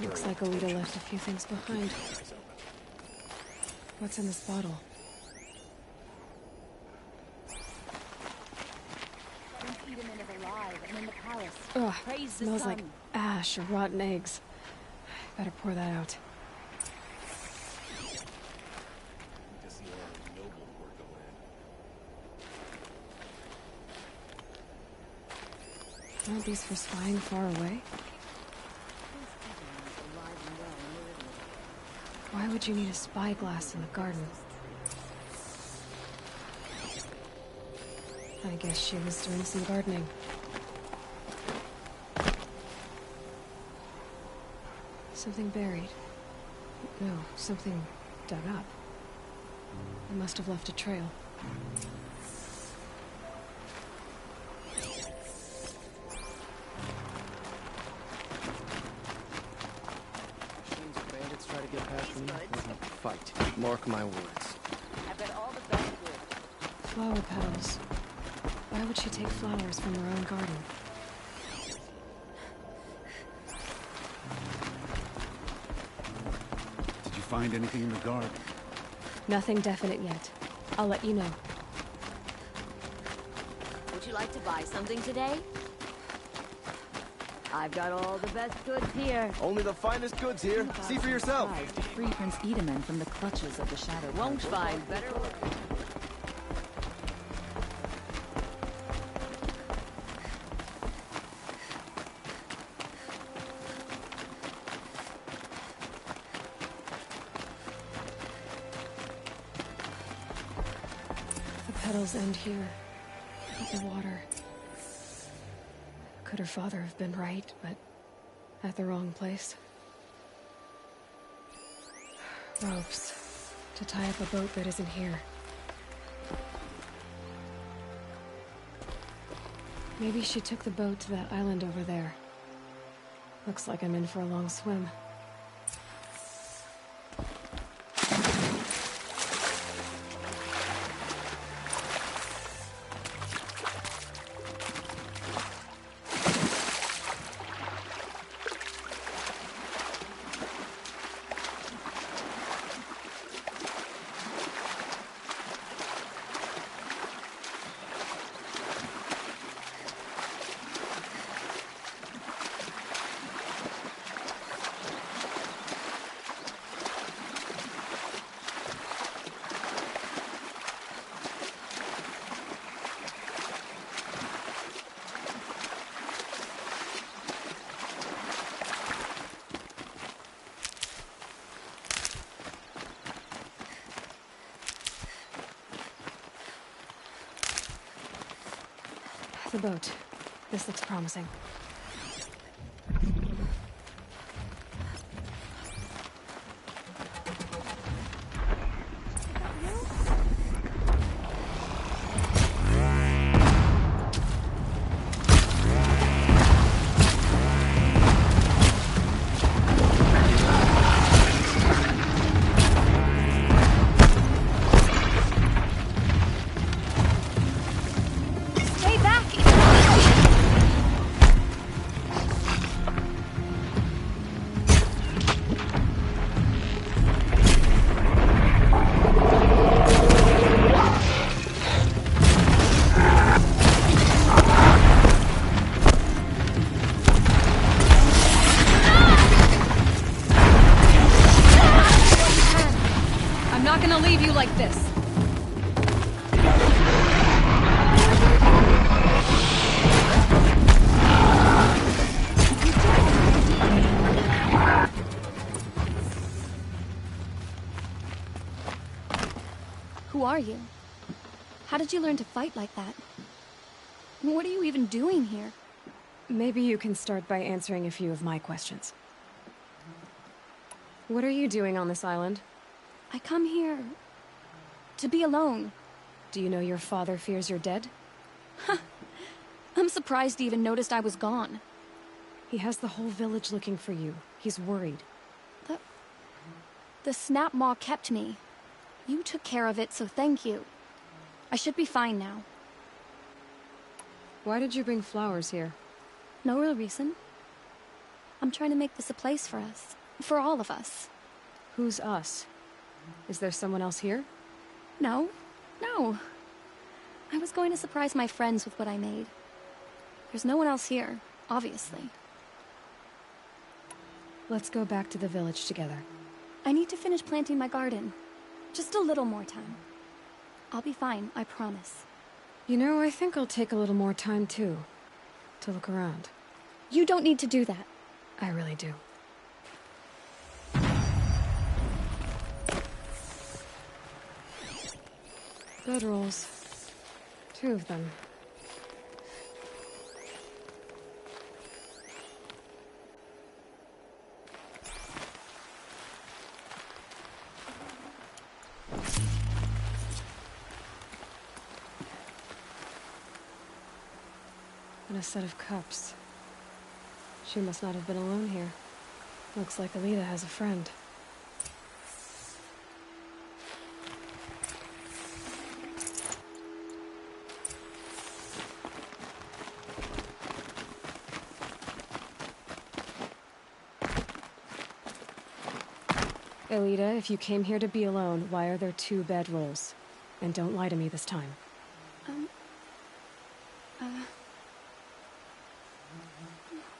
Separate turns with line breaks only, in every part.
Looks like Alita left a few things behind. What's in this bottle? Ugh, smells like ash or rotten eggs. Better pour that out. Aren't these for spying far away? Why would you need a spyglass in the garden? I guess she was doing some gardening. Something buried. No, something dug up. It must have left a trail.
Bandits try to get past me. We're gonna fight. Mark my words.
I've got all the best wood.
Flower petals. Why would she take flowers from her own garden?
Did you find anything in the garden?
Nothing definite yet. I'll let you know.
Would you like to buy something today? I've got all the best goods here.
Only the finest goods here. See for yourself.
To free Prince Edaman from the clutches of the Shadow.
Won't find better work.
The petals end here, at the water. Could her father have been right, but at the wrong place? Ropes, to tie up a boat that isn't here. Maybe she took the boat to that island over there. Looks like I'm in for a long swim. The boat. This looks promising. Like this.
Who are you? How did you learn to fight like that? What are you even doing here?
Maybe you can start by answering a few of my questions. What are you doing on this island?
I come here to be alone.
Do you know your father fears you're dead?
I'm surprised he even noticed I was gone.
He has the whole village looking for you. He's worried.
The Snap Maw kept me. You took care of it, so thank you. I should be fine now.
Why did you bring flowers here?
No real reason. I'm trying to make this a place for us. For all of us.
Who's us? Is there someone else here?
No. No. I was going to surprise my friends with what I made. There's no one else here, obviously.
Let's go back to the village together.
I need to finish planting my garden. Just a little more time. I'll be fine, I promise.
You know, I think I'll take a little more time too. To look around.
You don't need to do that.
I really do. Bedrolls. 2 of them. And a set of cups. She must not have been alone here. Looks like Alita has a friend. Alita, if you came here to be alone, why are there 2 bedrolls? And don't lie to me this time.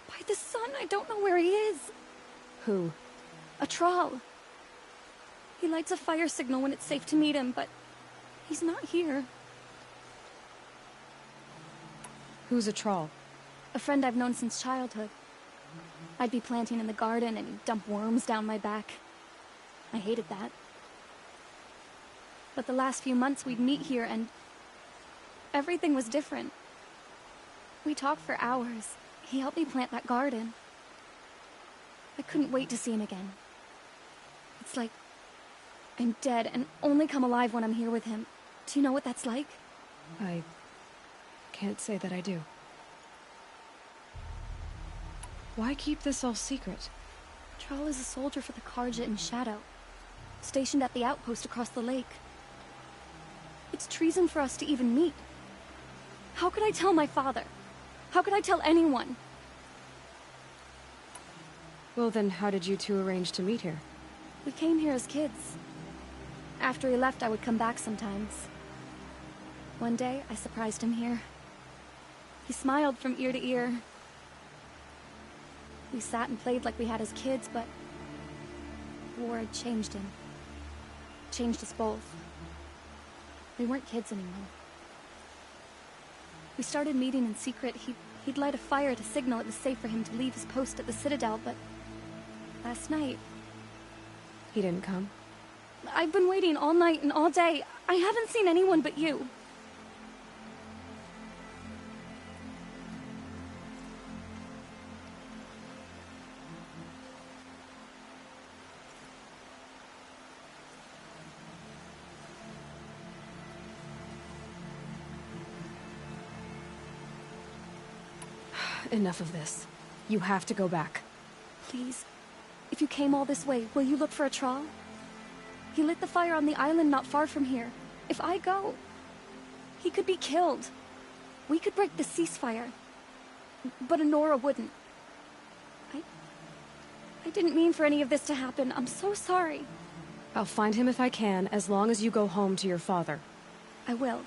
By the sun, I don't know where he is.
Who?
A troll. He lights a fire signal when it's safe to meet him, but he's not here.
Who's a troll?
A friend I've known since childhood. I'd be planting in the garden and he'd dump worms down my back. I hated that. But the last few months we'd meet here and everything was different. We talked for hours. He helped me plant that garden. I couldn't wait to see him again. It's like I'm dead and only come alive when I'm here with him. Do you know what that's like?
I can't say that I do. Why keep this all secret?
Troll is a soldier for the Carja in Shadow, stationed at the outpost across the lake. It's treason for us to even meet. How could I tell my father? How could I tell anyone?
Well then, how did you 2 arrange to meet here?
We came here as kids. After he left, I would come back sometimes. One day, I surprised him here. He smiled from ear to ear. We sat and played like we had as kids, but war had changed him. Changed us both. We weren't kids anymore. We started meeting in secret. He'd light a fire to signal it was safe for him to leave his post at the Citadel, but last night...
He didn't come?
I've been waiting all night and all day. I haven't seen anyone but you.
Enough of this. You have to go back.
Please. If you came all this way, will you look for a troll? He lit the fire on the island not far from here. If I go, he could be killed. We could break the ceasefire. But Honora wouldn't. I didn't mean for any of this to happen. I'm so sorry.
I'll find him if I can, as long as you go home to your father.
I will.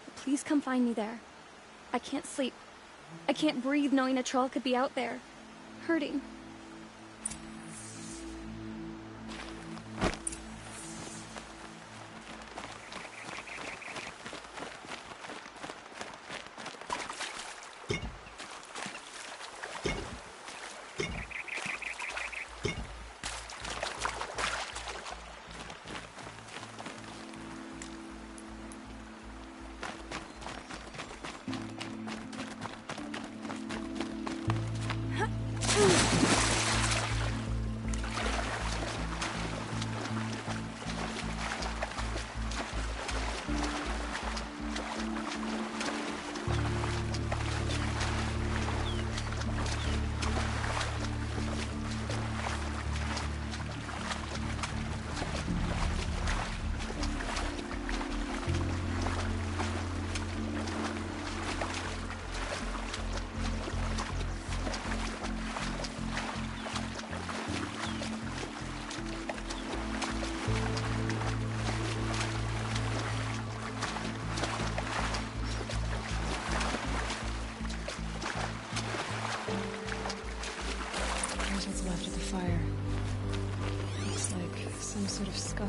But please come find me there. I can't sleep. I can't breathe knowing a troll could be out there, hurting.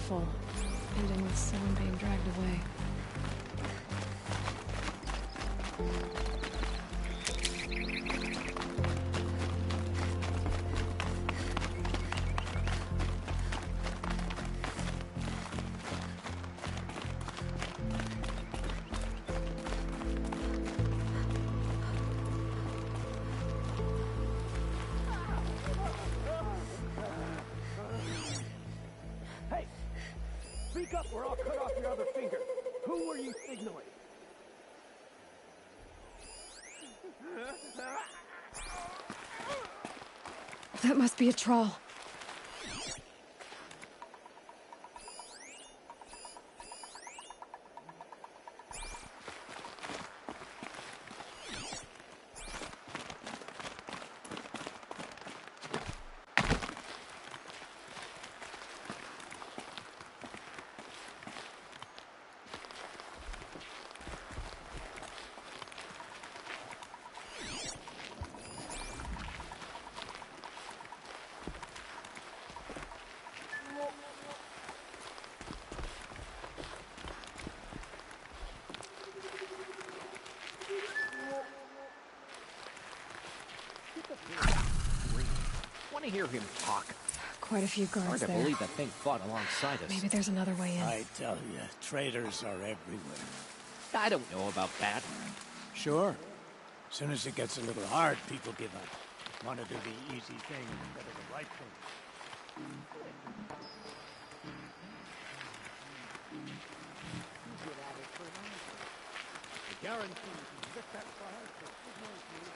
awful, ending with someone being dragged away.
Hey! Speak up or I'll cut off your other finger. Who were you signaling?
That must be a trawl.
Want to hear him talk?
Quite a few guards
Hard to
there.
believe that thing fought alongside us.
Maybe there's another way in.
I tell you, traitors are everywhere.
I don't know about that.
Sure. As soon as it gets a little hard, people give up. Want to do the easy thing instead of the right thing. The guarantee you get that fire, so signals you.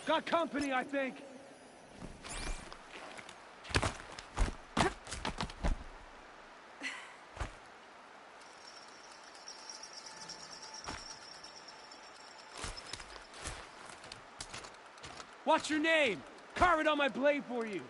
Got company, I think. What's your name? Carve it on my blade for you.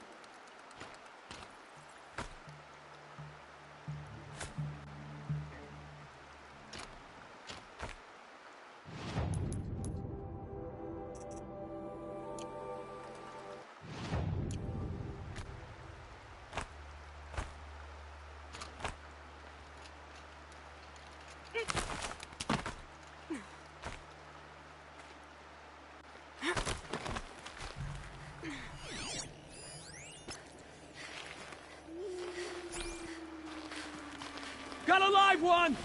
Got a live one!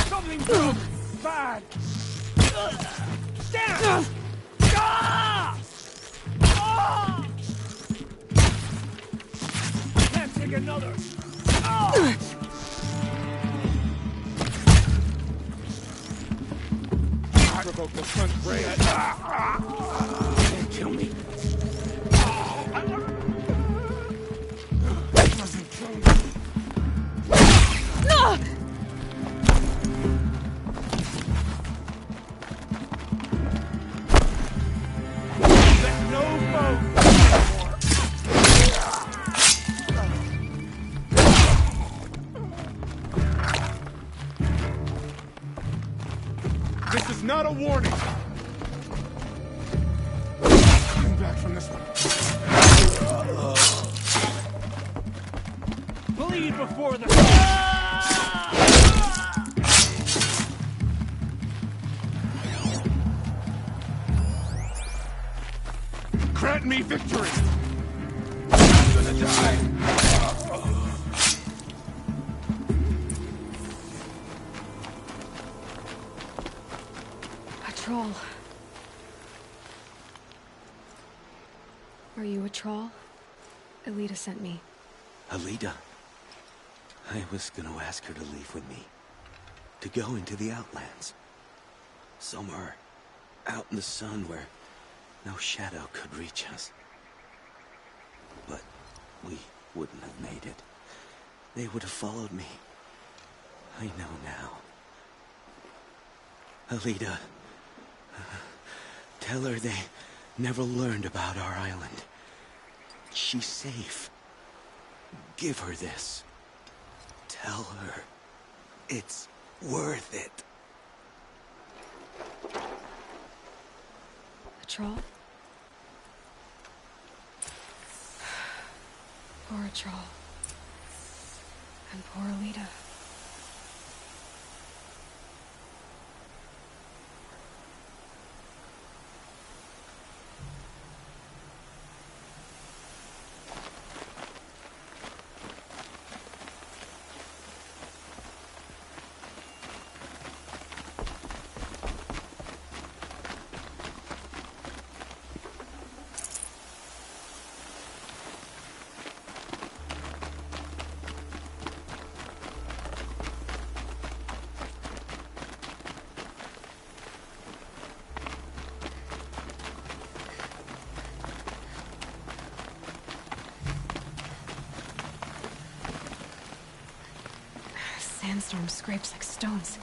Something bad! Stand! Ah! Ah! Can't take another! Ah! Provoke the front rail. Can't kill me. Doesn't kill me. There's no boat anymore. This is not a warning. Coming back from this one. Bleed before the... Grant me victory! I'm gonna die!
A troll. Are you a troll? Elita sent me.
Alita. I was gonna ask her to leave with me. To go into the Outlands. Somewhere out in the sun where no shadow could reach us. But we wouldn't have made it. They would have followed me. I know now. Alita, tell her they never learned about our island. She's safe. Give her this. Tell her it's worth it.
A troll? Poor troll. And poor Alita. Sandstorm scrapes like stones.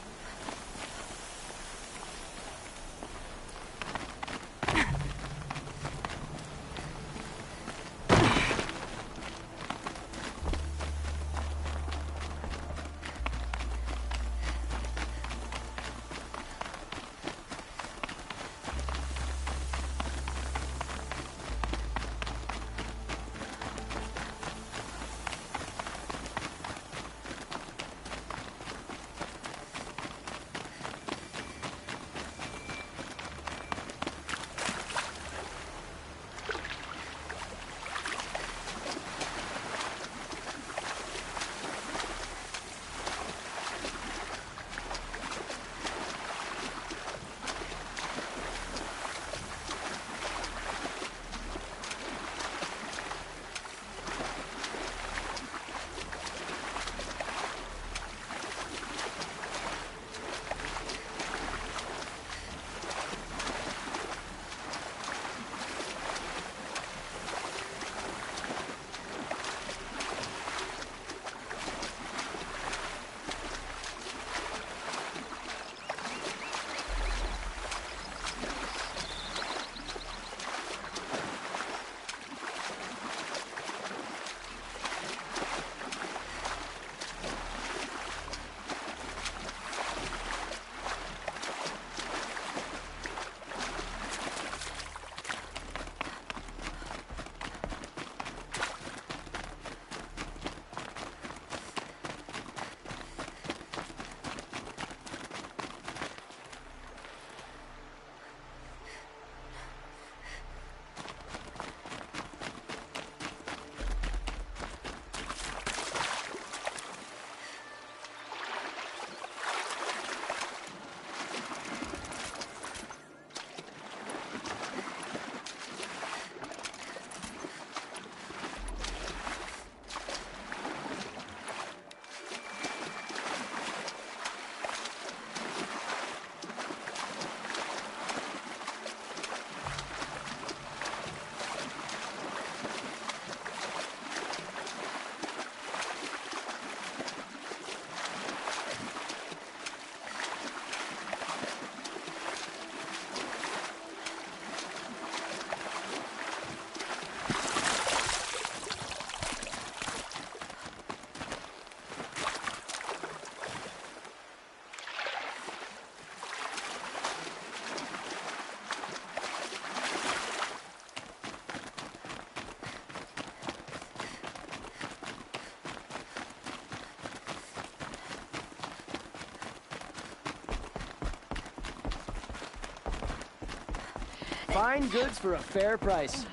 Fine goods for a fair price.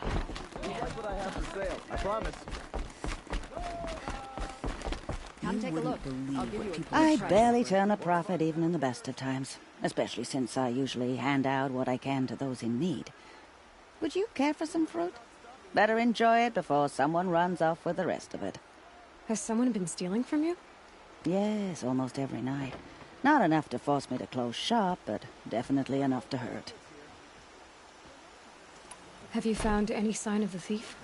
Like what I have for sale, I promise.
Come take a look. I'll give you a
I
price.
barely turn a profit even in the best of times, especially since I usually hand out what I can to those in need. Would you care for some fruit? Better enjoy it before someone runs off with the rest of it.
Has someone been stealing from you?
Yes, almost every night. Not enough to force me to close shop, but definitely enough to hurt.
Have you found any sign of the thief?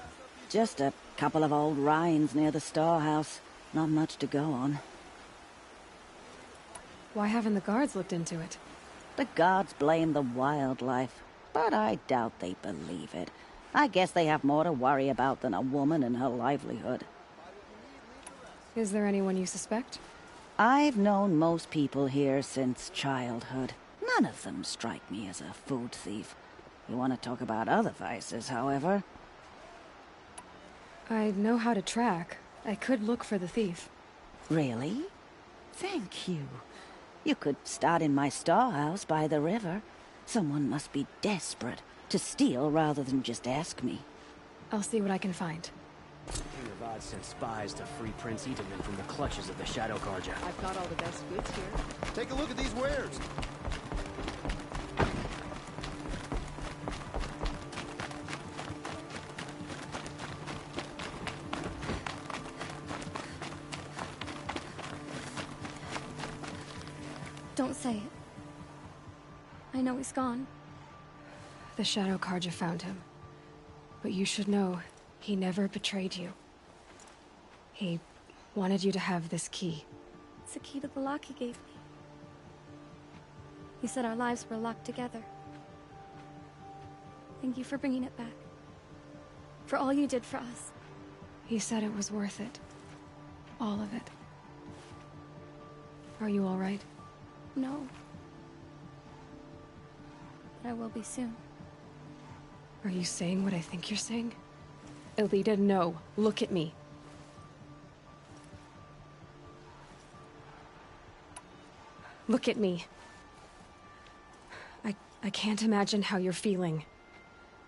Just a couple of old rinds near the storehouse. Not much to go on.
Why haven't the guards looked into it?
The gods blame the wildlife, but I doubt they believe it. I guess they have more to worry about than a woman and her livelihood.
Is there anyone you suspect?
I've known most people here since childhood. None of them strike me as a food thief. You want to talk about other vices, however?
I know how to track. I could look for the thief.
Really? Thank you. You could start in my storehouse by the river. Someone must be desperate to steal rather than just ask me.
I'll see what I can find.
King Avad sent spies to free Prince Itamen from the clutches of the Shadow Carja.
I've got all the best goods here.
Take a look at these wares.
Don't say it. I know he's gone.
The Shadow Carja found him. But you should know, he never betrayed you. He wanted you to have this key.
It's the key to the lock he gave me. He said our lives were locked together. Thank you for bringing it back. For all you did for us.
He said it was worth it. All of it. Are you all right?
No. But I will be soon.
Are you saying what I think you're saying? Elita, no. Look at me. Look at me. I can't imagine how you're feeling.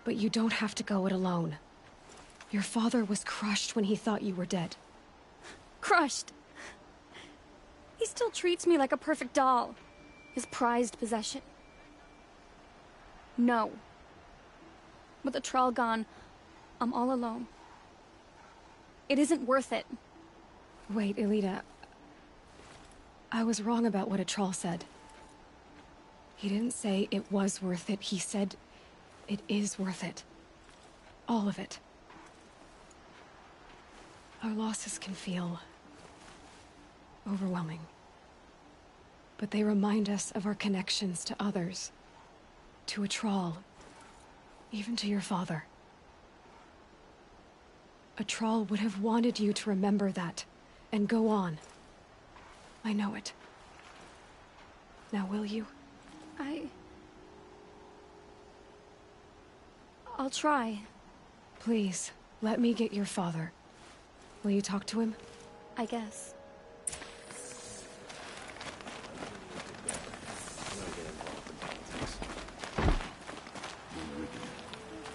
But you don't have to go it alone. Your father was crushed when he thought you were dead.
Crushed! He still treats me like a perfect doll. His prized possession. No. With the Trall gone, I'm all alone. It isn't worth it.
Wait, Elita. I was wrong about what a Trall said. He didn't say it was worth it. He said it is worth it. All of it. Our losses can feel overwhelming. But they remind us of our connections to others. To a Trall. Even to your father. A Trall would have wanted you to remember that, and go on. I know it. Now will you?
I'll try.
Please, let me get your father. Will you talk to him?
I guess.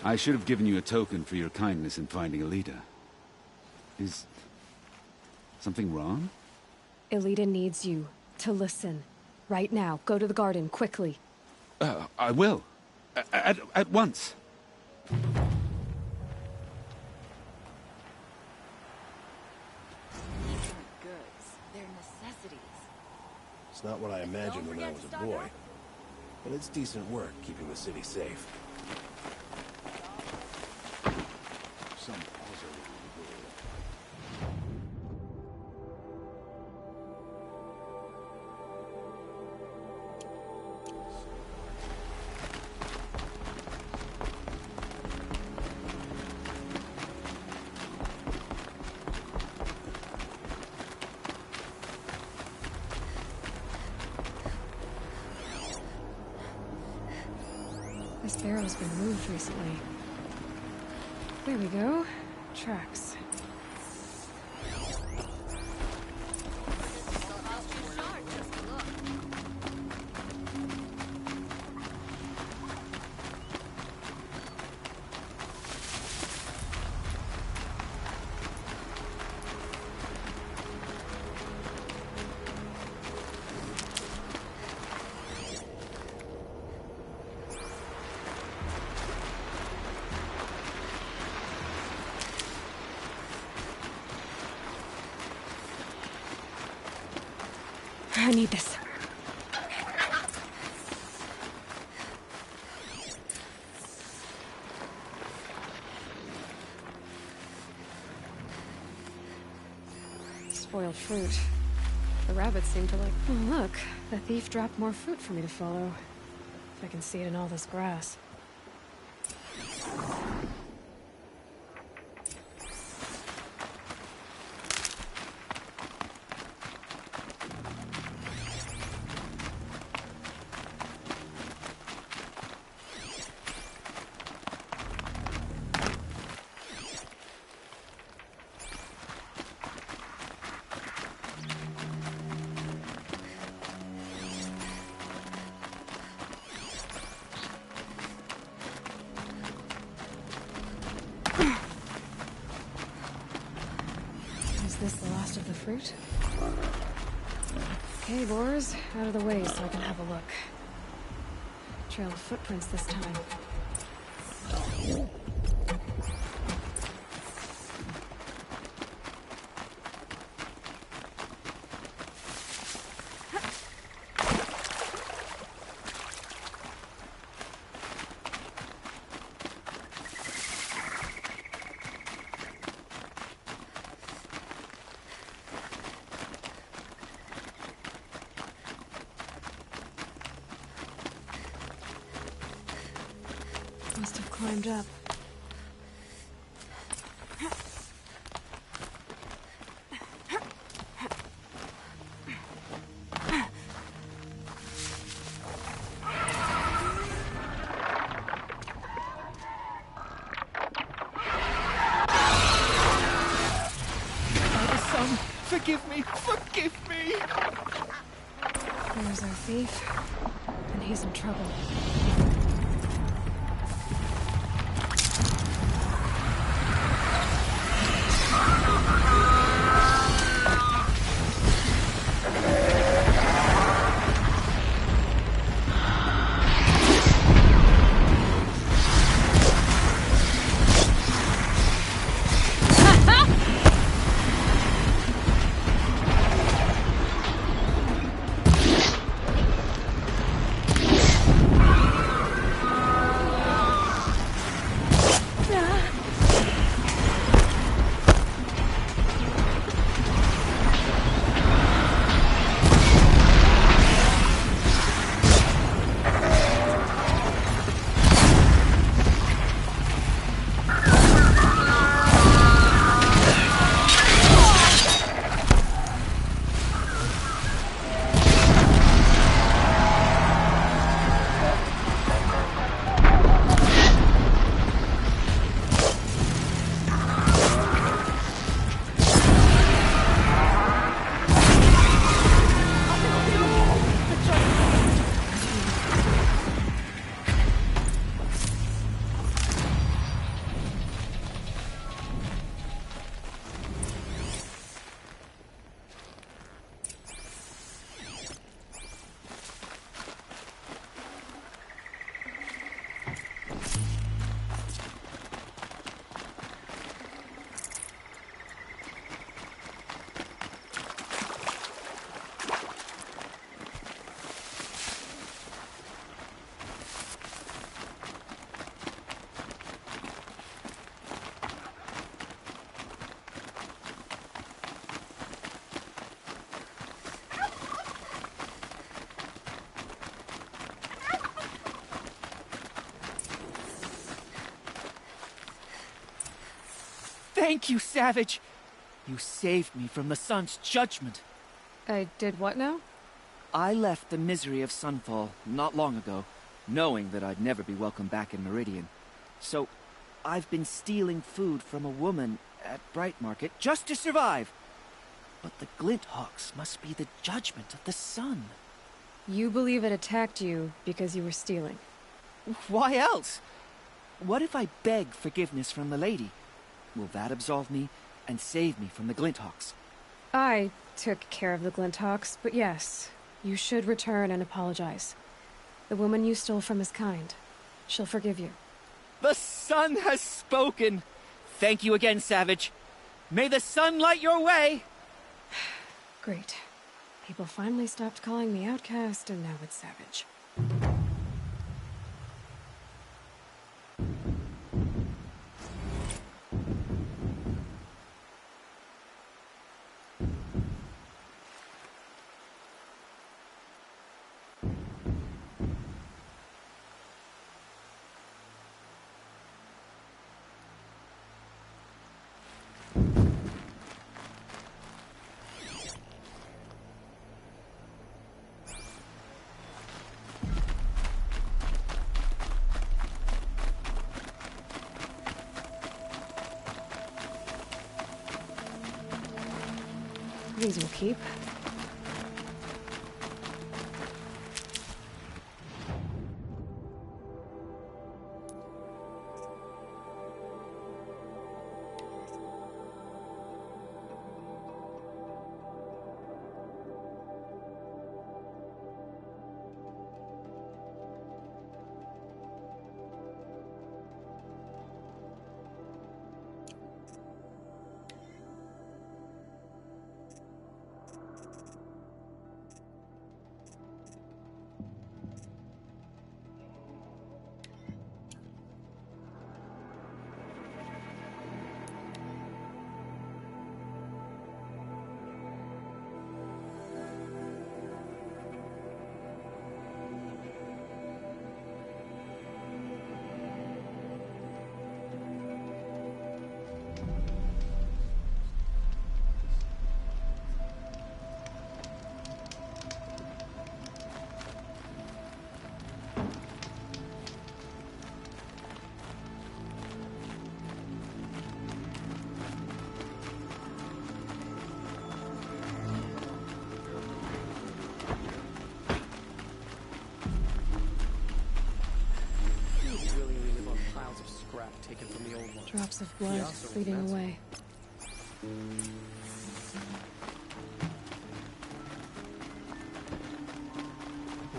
I should have given you a token for your kindness in finding Elita. Is something wrong?
Elita needs you to listen. Right now. Go to the garden, quickly.
I will. At once.
These aren't goods. They're necessities.
It's not what I imagined when I was a boy. But it's decent work keeping the city safe. Some puzzle.
This barrel's been moved recently. There we go. Tracks. I need this. Spoiled fruit. The rabbits seem to like... Oh, look. The thief dropped more fruit for me to follow. If I can see it in all this grass. Is this the last of the fruit? Okay, boars, out of the way so I can have a look. Trail of footprints this time. Must have climbed up.
Forgive me! Forgive me!
There's our thief, and he's in trouble.
Thank you, Savage! You saved me from the sun's judgment.
I did what now?
I left the misery of Sunfall not long ago, knowing that I'd never be welcome back in Meridian. So, I've been stealing food from a woman at Bright Market just to survive. But the Glinthawks must be the judgment of the sun.
You believe it attacked you because you were stealing?
Why else? What if I beg forgiveness from the lady? Will that absolve me and save me from the Glinthawks?
I took care of the Glinthawks, but yes, you should return and apologize. The woman you stole from is kind. She'll forgive you.
The sun has spoken! Thank you again, Savage. May the sun light your way!
Great. People finally stopped calling me outcast, and now it's Savage. These will keep.
Taken from the old one.
Drops of blood bleeding away.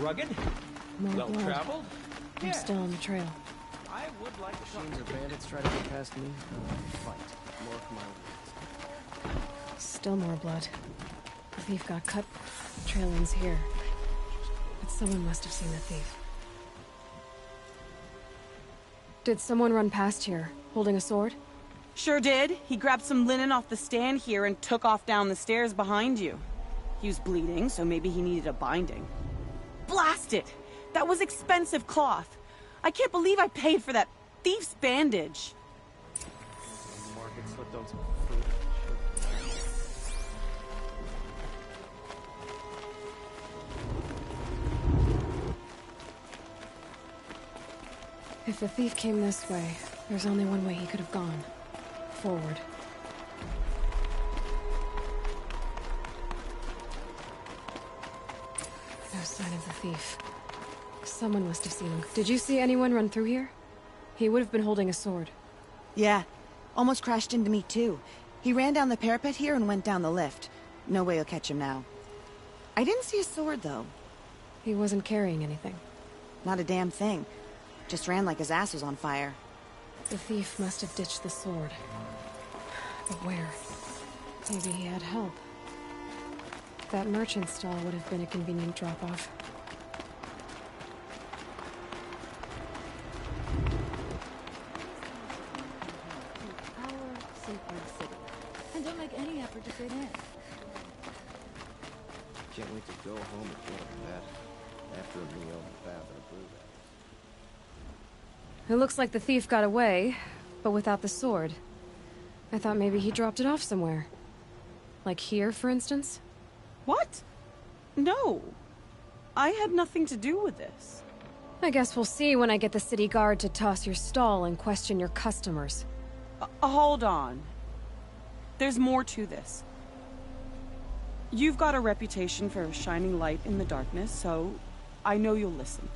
Rugged?
More
Well
blood.
traveled?
I'm still on the trail.
I would like to Machines or bandits try to get past me. Fight. Mark my words.
Still more blood. The thief got cut. The trail ends here. But someone must have seen the thief. Did someone run past here, holding a sword?
Sure did. He grabbed some linen off the stand here and took off down the stairs behind you. He was bleeding, so maybe he needed a binding. Blast it! That was expensive cloth. I can't believe I paid for that thief's bandage.
Market slipped on some fruit.
If the thief came this way, there's only one way he could have gone. Forward. No sign of the thief. Someone must have seen him. Did you see anyone run through here? He would have been holding a sword.
Yeah. Almost crashed into me, too. He ran down the parapet here and went down the lift. No way you'll catch him now. I didn't see a sword, though.
He wasn't carrying anything.
Not a damn thing. Just ran like his ass was on fire.
The thief must have ditched the sword. But where? Maybe he had help. That merchant stall would have been a convenient drop-off.
And don't make any effort to fit in.
Can't wait to go home and get a bed after a meal, bath, and a brew.
It looks like the thief got away, but without the sword. I thought maybe he dropped it off somewhere. Like here, for instance?
What? No. I had nothing to do with this.
I guess we'll see when I get the city guard to toss your stall and question your customers.
Hold on. There's more to this. You've got a reputation for shining light in the darkness, so I know you'll listen.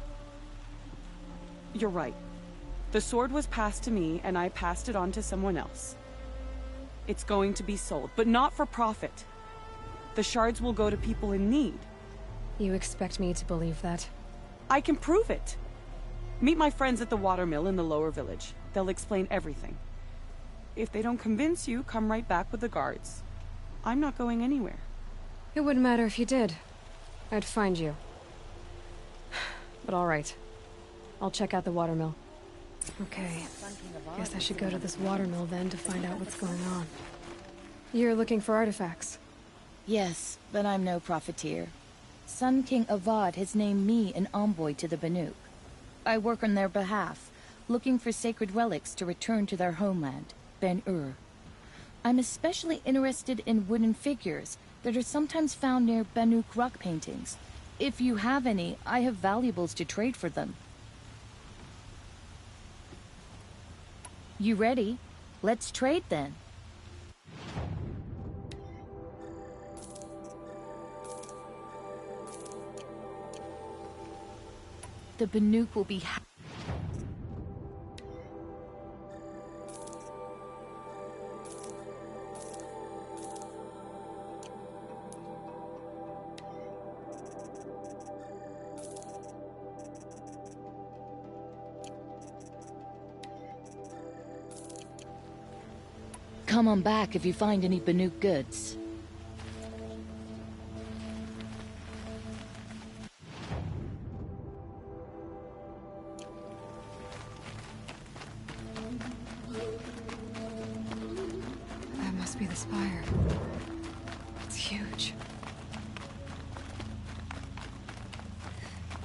You're right. The sword was passed to me, and I passed it on to someone else. It's going to be sold, but not for profit. The shards will go to people in need.
You expect me to believe that?
I can prove it. Meet my friends at the watermill in the lower village. They'll explain everything. If they don't convince you, come right back with the guards. I'm not going anywhere.
It wouldn't matter if you did. I'd find you. But all right. I'll check out the watermill. Okay. Guess I should go to this watermill then to find out what's going on. You're looking for artifacts?
Yes, but I'm no profiteer. Sun King Avad has named me an envoy to the Banuk. I work on their behalf, looking for sacred relics to return to their homeland, Ben-Ur. I'm especially interested in wooden figures that are sometimes found near Banuk rock paintings. If you have any, I have valuables to trade for them. You ready? Let's trade then. The Banuk will be Come on back if you find any Banuk goods.
That must be the spire. It's huge.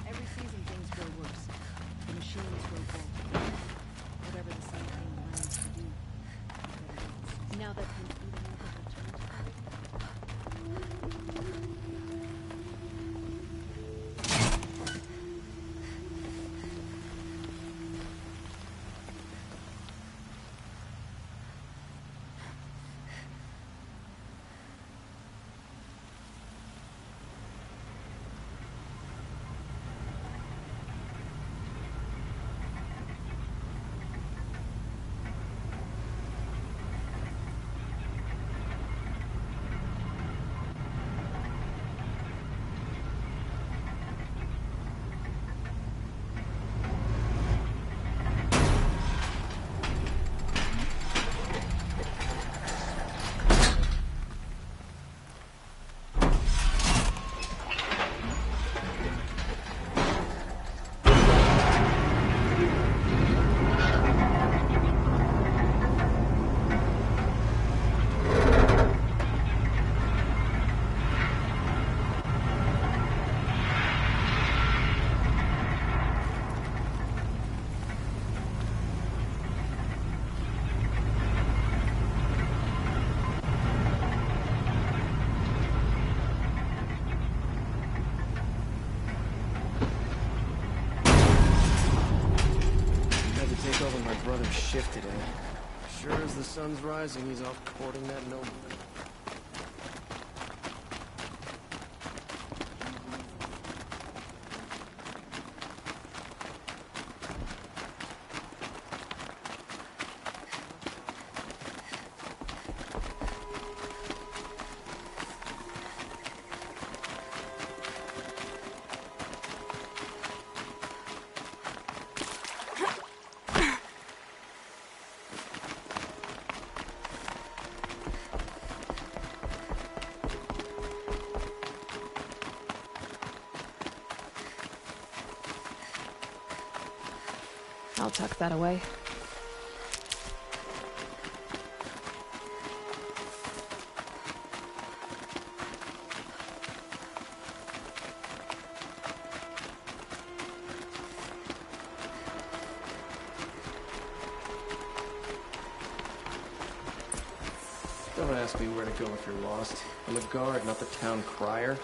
Every season things grow worse. The machines grow bolder. Whatever the Sun King plans to do. Now that the
brother's shift today. Sure as the sun's rising, he's off courting that nobleman.
I'll tuck that away.
Don't ask me where to go if you're lost. I'm a guard, not the town crier.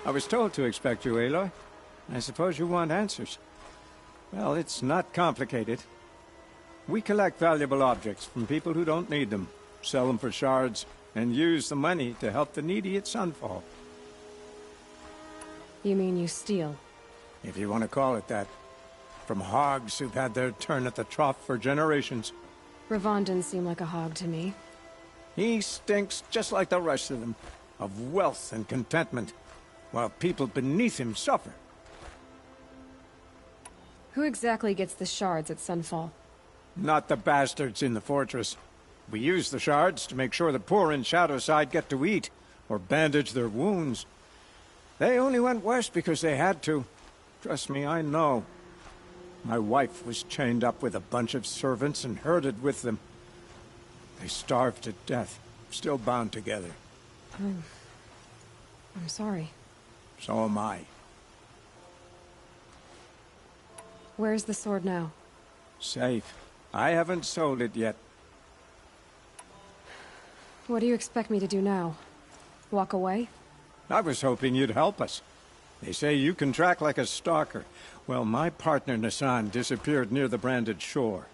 I was told to expect you, Aloy. I suppose you want answers. Well, it's not complicated. We collect valuable objects from people who don't need them, sell them for shards, and use the money to help the needy at Sunfall.
You mean you steal?
If you want to call it that. From hogs who've had their turn at the trough for generations.
Ravon didn't seem like a hog to me.
He stinks just like the rest of them, of wealth and contentment, while people beneath him suffer.
Who exactly gets the shards at Sunfall?
Not the bastards in the fortress. We use the shards to make sure the poor in Shadowside get to eat, or bandage their wounds. They only went west because they had to. Trust me, I know. My wife was chained up with a bunch of servants and herded with them. They starved to death, still bound together.
I'm sorry.
So am I.
Where's the sword now?
Safe. I haven't sold it yet.
What do you expect me to do now? Walk away?
I was hoping you'd help us. They say you can track like a stalker. Well, my partner Nassan disappeared near the branded shore.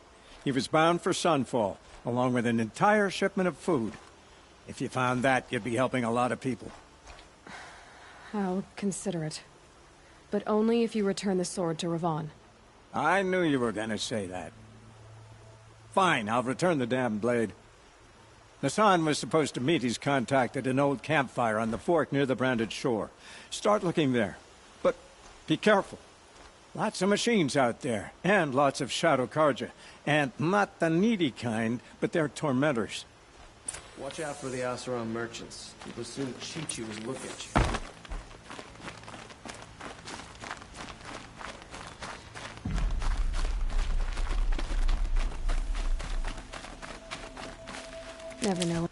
He was bound for Sunfall, along with an entire shipment of food. If you found that, you'd be helping a lot of people.
I'll consider it. But only if you return the sword to Ravon.
I knew you were gonna say that. Fine, I'll return the damn blade. Nassan was supposed to meet his contact at an old campfire on the fork near the branded shore. Start looking there. But be careful. Lots of machines out there, and lots of Shadow Karja. And not the needy kind, but they're tormentors.
Watch out for the Oseram merchants. People assume that Chichu was looking at you.
Never know.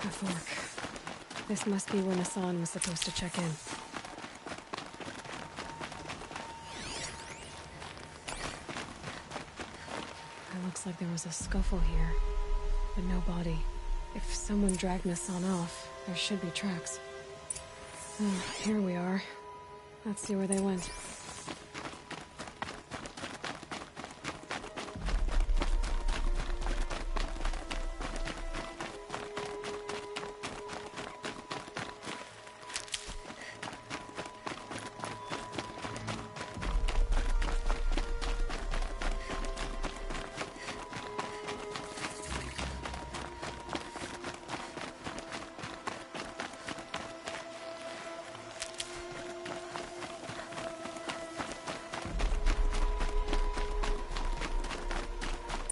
The fork. This must be where Nassan was supposed to check in. It looks like there was a scuffle here, but no body. If someone dragged Nassan off, there should be tracks. Oh, here we are. Let's see where they went.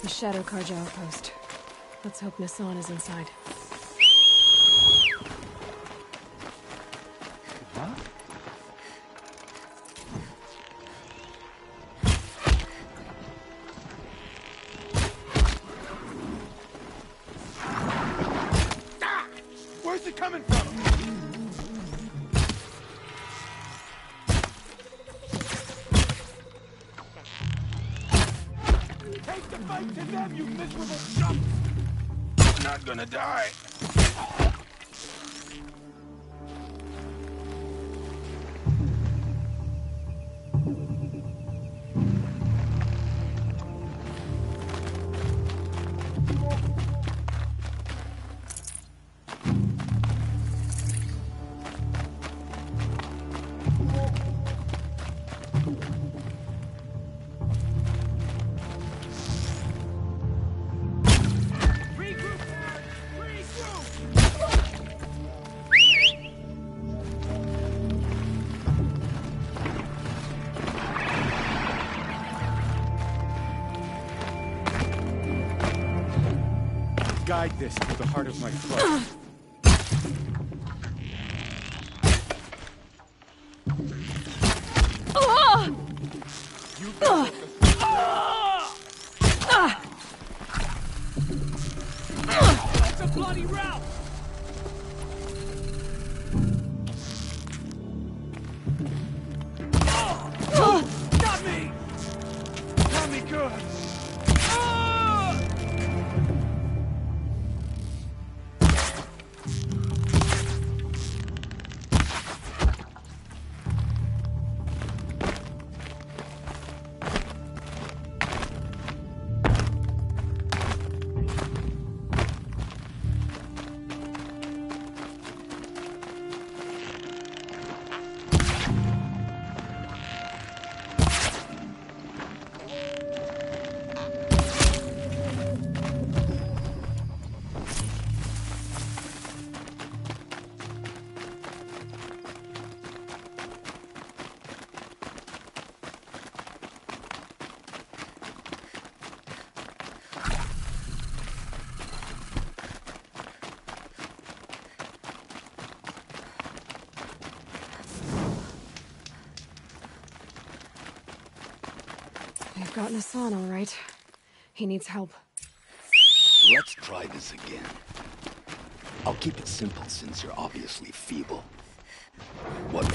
The Shadow Karja outpost. Let's hope Nassan is inside.
Where's it coming from? Take the fight to them, you miserable chump! Not gonna die. Regroup,
guide this to the heart of my throat.
It's a bloody rout! Got me! Got me good!
We've gotten Hassan, all right. He needs help.
Let's try this again. I'll keep it simple since you're obviously feeble. What?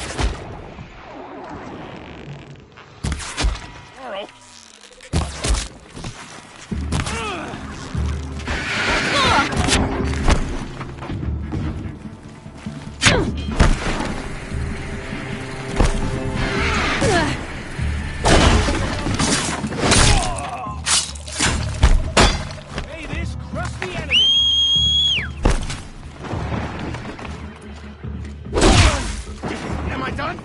Hey, this crusty enemy!
Am I done?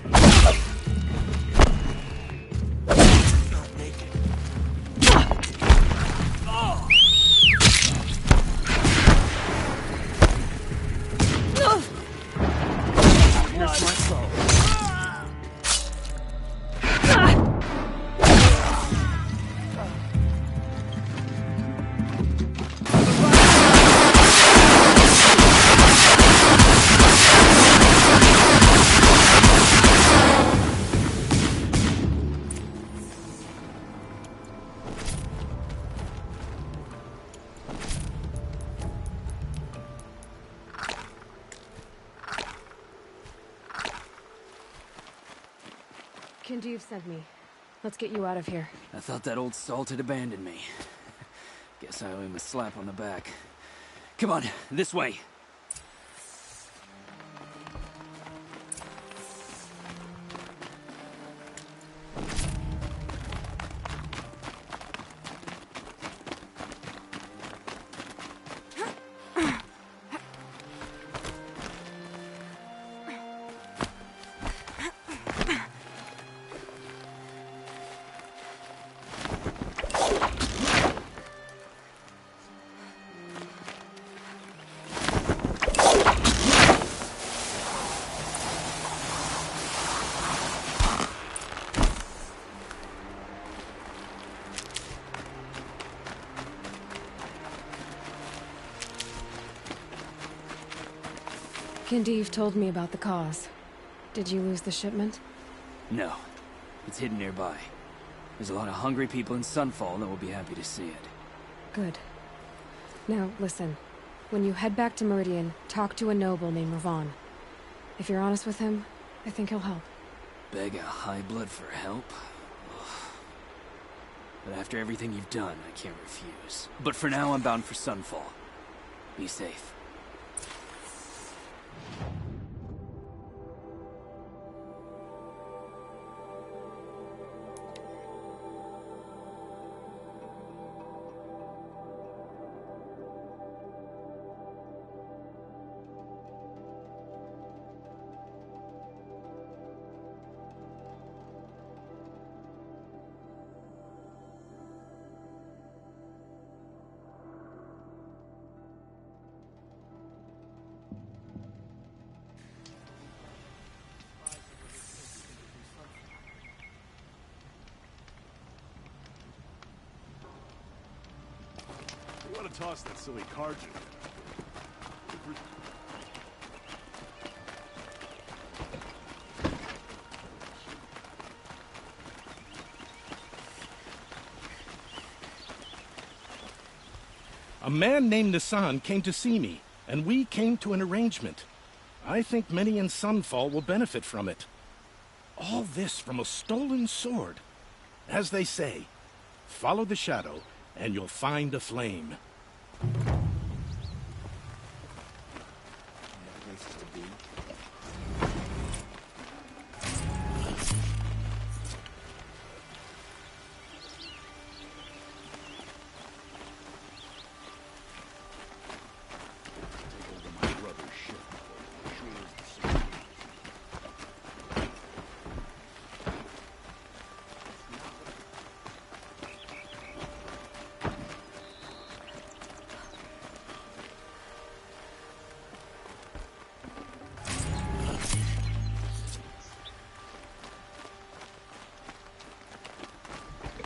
Here's my soul.
Kindeev sent me. Let's get you out of here.
I thought that old salt had abandoned me. Guess I owe him a slap on the back. Come on, this way.
Kindeev told me about the cause. Did you lose the shipment?
No. It's hidden nearby. There's a lot of hungry people in Sunfall that will be happy to see it.
Good. Now, listen. When you head back to Meridian, talk to a noble named Ravon. If you're honest with him, I think he'll help.
Beg a high blood for help? Ugh. But after everything you've done, I can't refuse. But for now, I'm bound for Sunfall. Be safe.
ought to toss that silly card you.
A man named Nassan came to see me, and we came to an arrangement. I think many in Sunfall will benefit from it. All this from a stolen sword. As they say, follow the shadow, and you'll find a flame.
Places to be.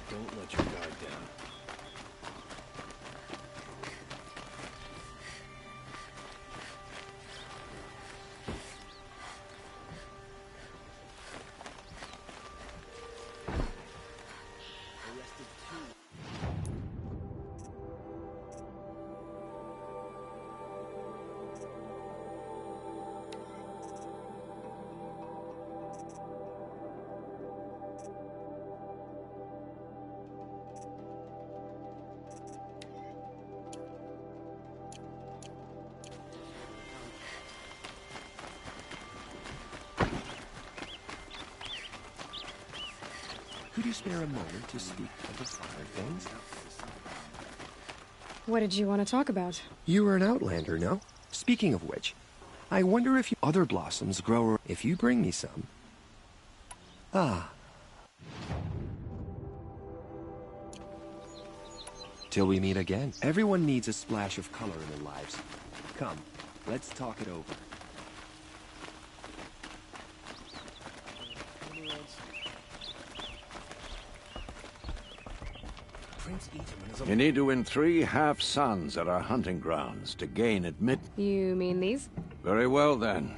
Don't let your guard down.
Could you spare a moment to speak of the finer things?
What did you want to talk about?
You were an outlander, no? Speaking of which, I wonder if other blossoms grow if you bring me some. Ah. Till we meet again. Everyone needs a splash of color in their lives. Come, let's talk it over.
You need to win 3 half-suns at our hunting grounds to gain admit.
You mean these?
Very well, then.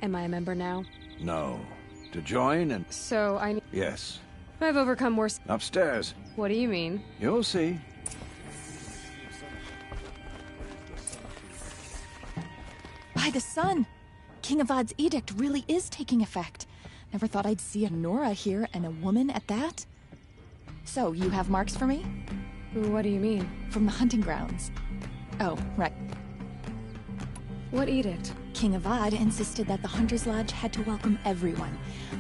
Am I a member now?
No. To join and...
So I need...
Yes.
I've overcome worse...
Upstairs.
What do you mean?
You'll see.
By the sun! King Avad's edict really is taking effect. Never thought I'd see a Nora here, and a woman at that. So, you have marks for me?
What do you mean?
From the hunting grounds. Oh, right.
What edict?
King Avad insisted that the Hunter's Lodge had to welcome everyone.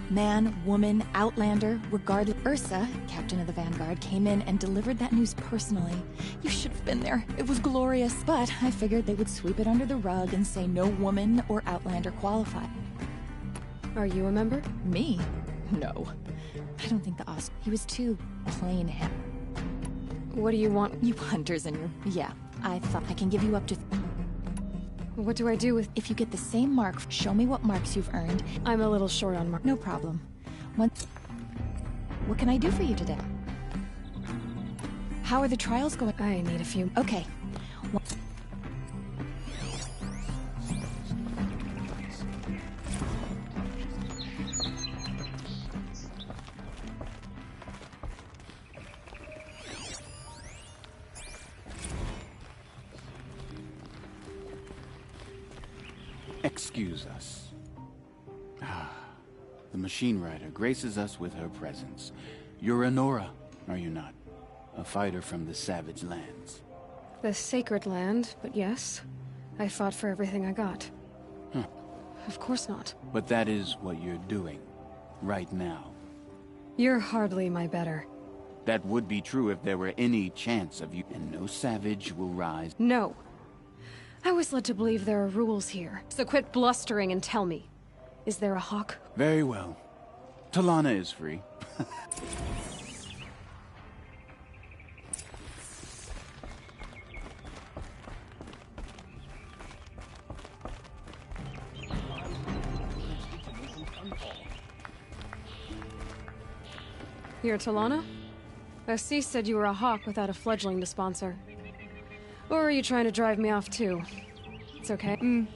Man, woman, outlander, regardless. Ursa, captain of the Vanguard, came in and delivered that news personally. You should have been there. It was glorious, but I figured they would sweep it under the rug and say no woman or outlander qualified.
Are you a member?
Me? No. I don't think the Oscar... He was too plain him.
What do you want?
You hunters and your... Yeah, I thought I can give you up to...
What do I do with...
If you get the same mark, show me what marks you've earned.
I'm a little short on marks.
No problem. What can I do for you today? How are the trials going?
I need a few...
Okay.
Excuse us. The Machine Rider graces us with her presence. You're a Nora, are you not? A fighter from the Savage Lands.
The Sacred Land, but yes. I fought for everything I got.
Huh.
Of course not.
But that is what you're doing, right now.
You're hardly my better.
That would be true if there were any chance of you, and no savage will rise.
No. I was led to believe there are rules here, so quit blustering and tell me. Is there a hawk?
Very well. Talana is free.
You're Talana? Assis said you were a hawk without a fledgling to sponsor. Or are you trying to drive me off too? It's okay.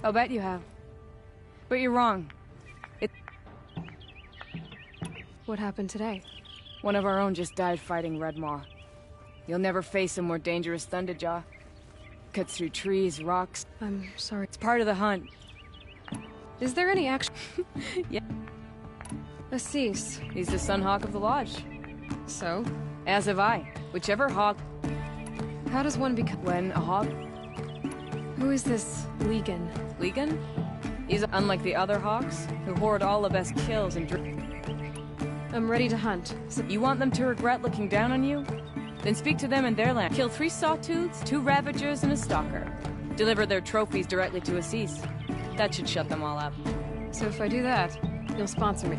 I'll bet you have. But you're wrong.
What happened today?
One of our own just died fighting Redmaw. You'll never face a more dangerous Thunderjaw. Cuts through trees, rocks.
I'm sorry.
It's part of the hunt.
Is there any action?
Yeah.
Assis.
He's the Sunhawk of the Lodge.
So?
As have I. Whichever hawk...
How does one become...
When a hawk...
Who is this Legan?
Legan? He's unlike the other hawks, who hoard all the best kills and
I'm ready to hunt.
So you want them to regret looking down on you? Then speak to them in their land. Kill 3 Sawtooths, 2 Ravagers, and a Stalker. Deliver their trophies directly to Assis. That should shut them all up.
So if I do that, you'll sponsor me?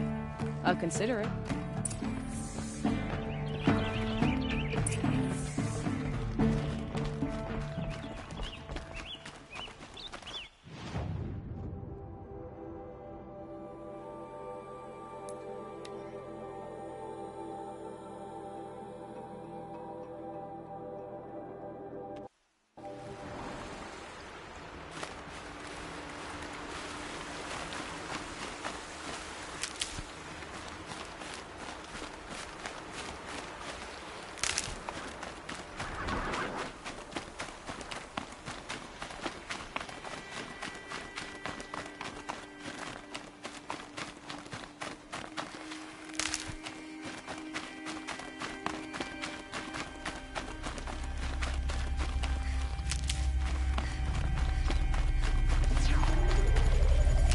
I'll consider it.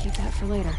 Keep that for later.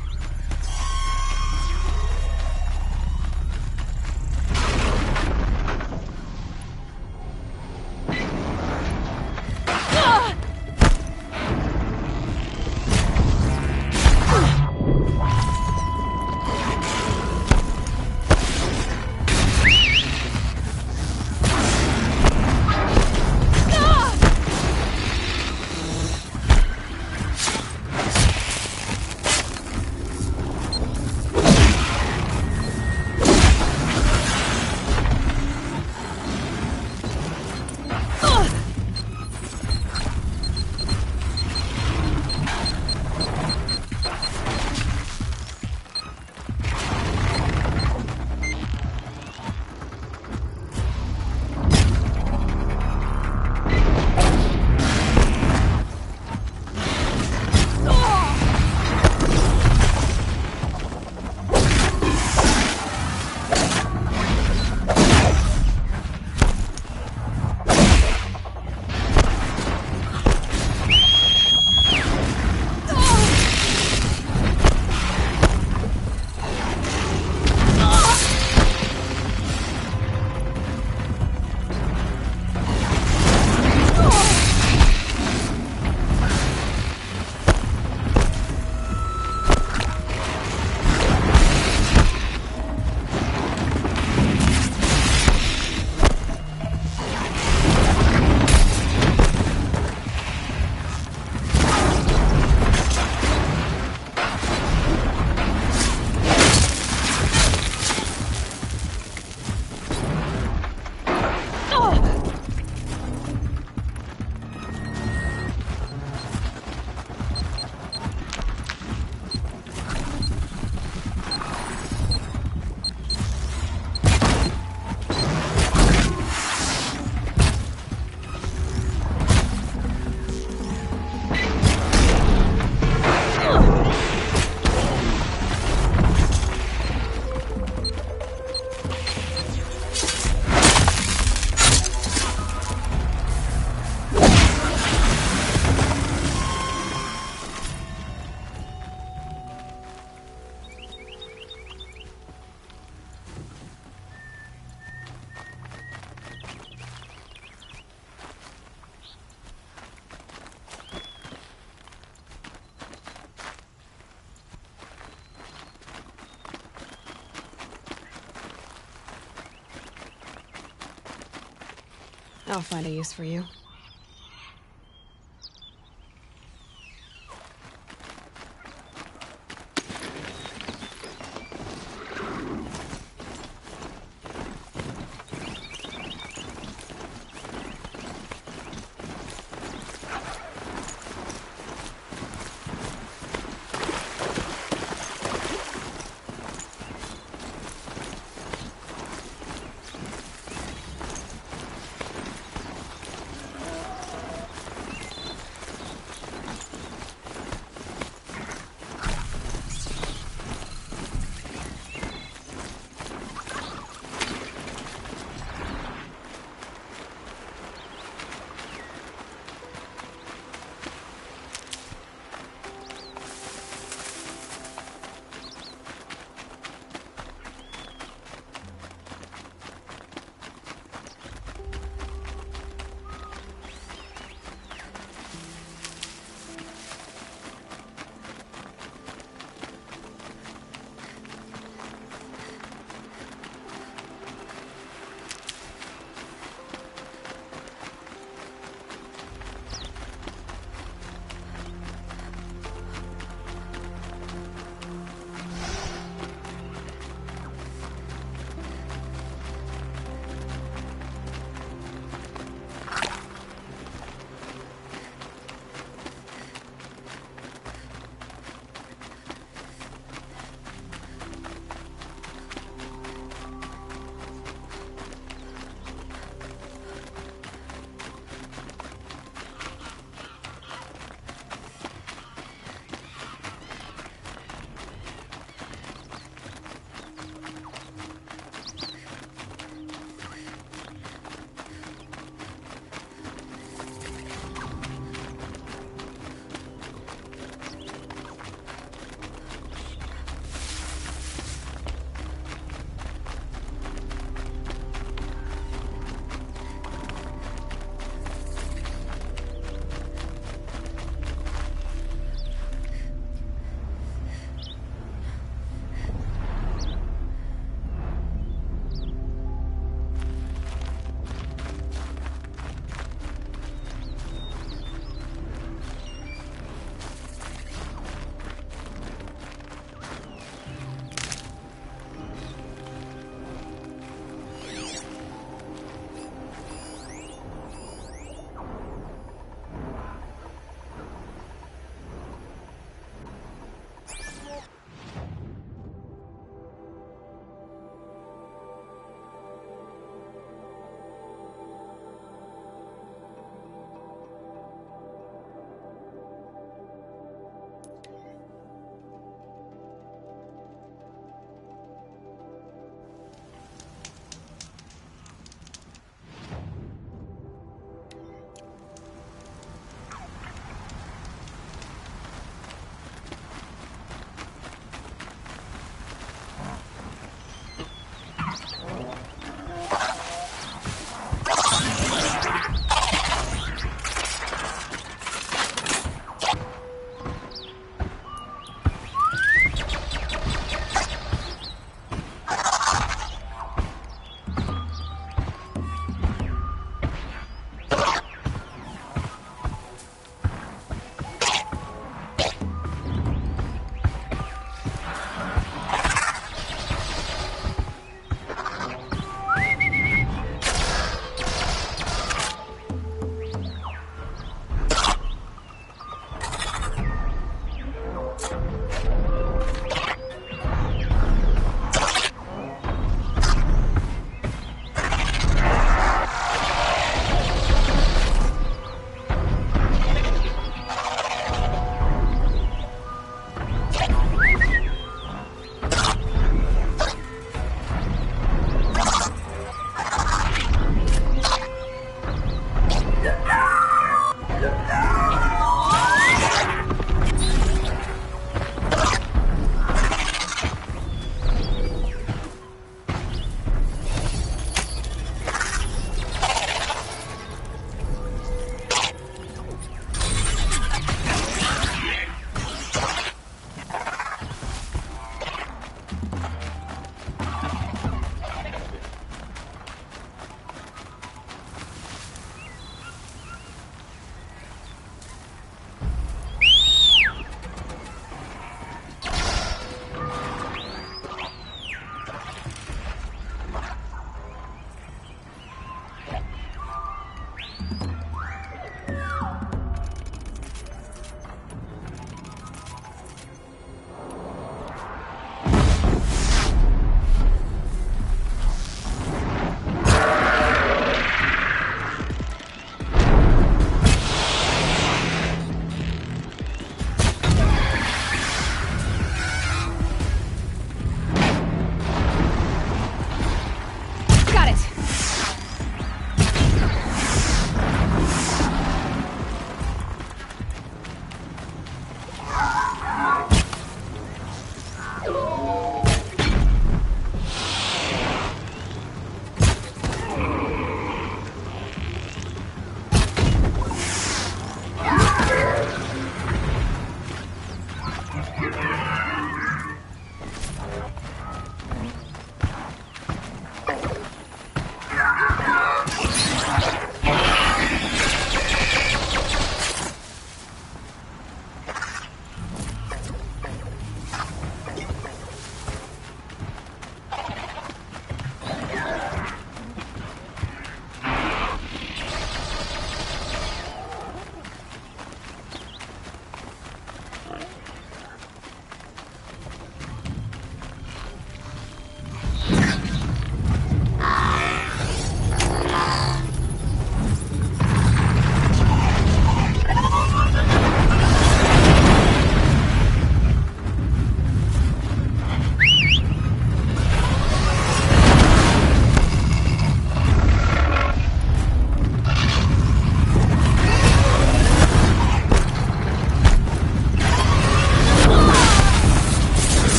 I'll find a use for you.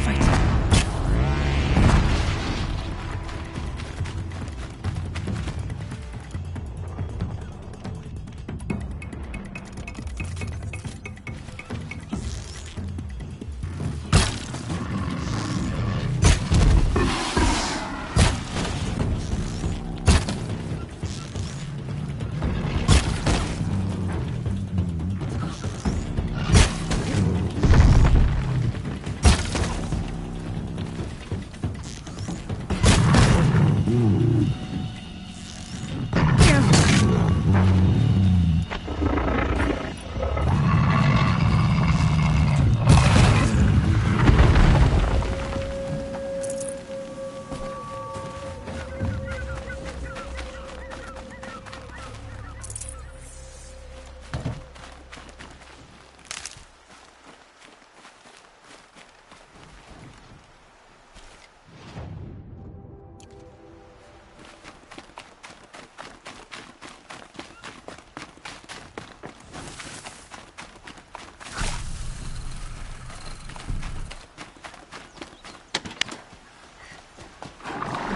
fight.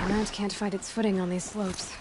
The mount can't find its footing on these slopes.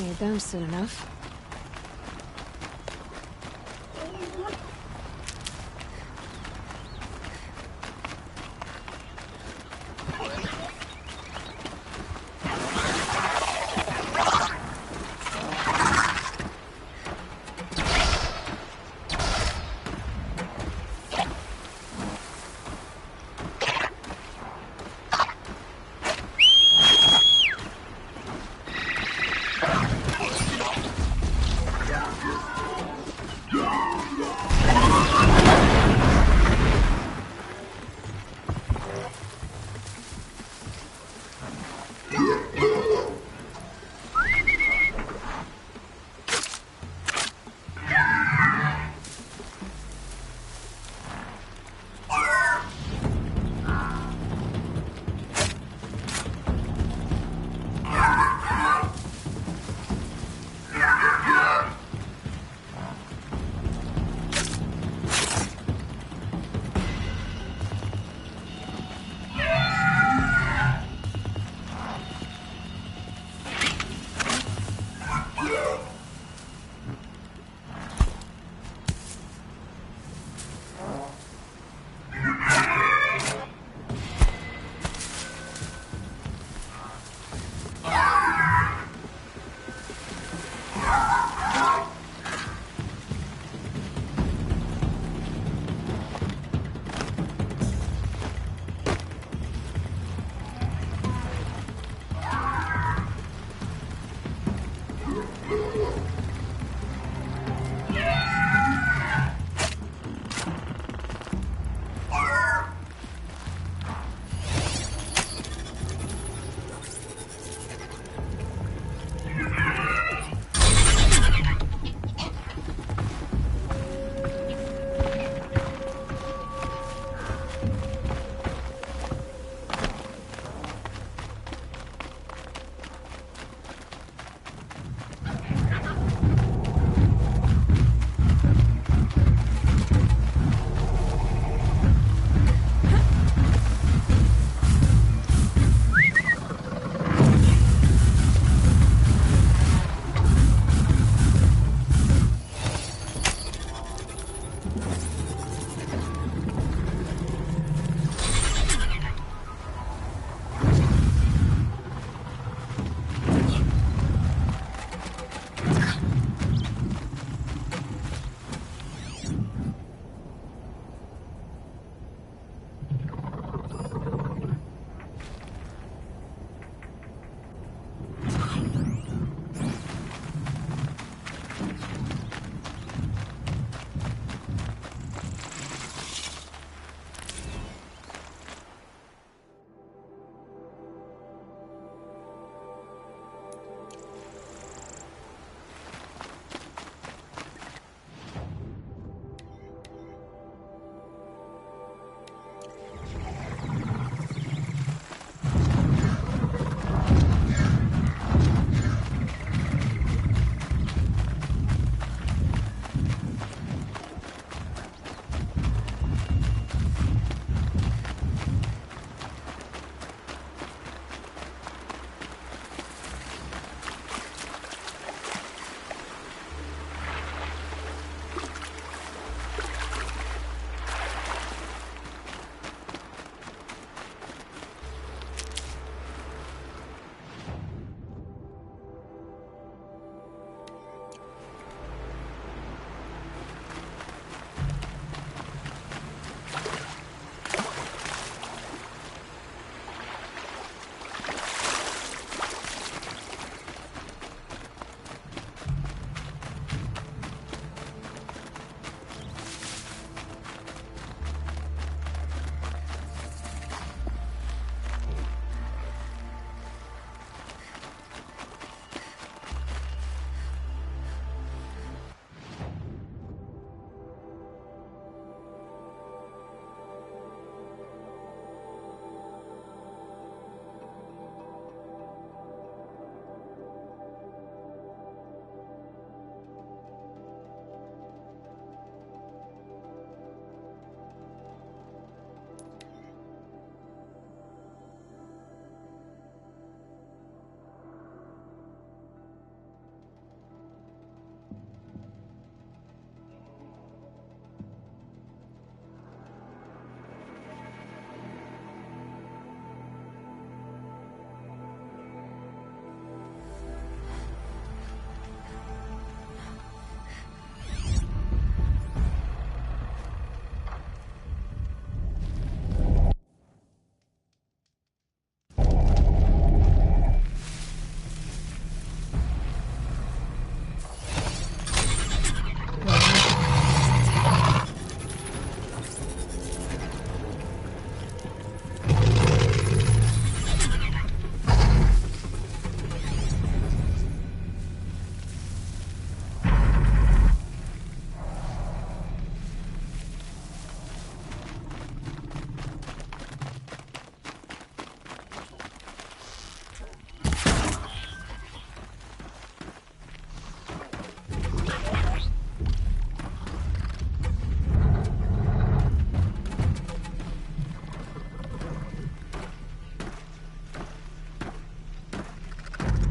Need them soon enough.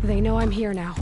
They know I'm here now.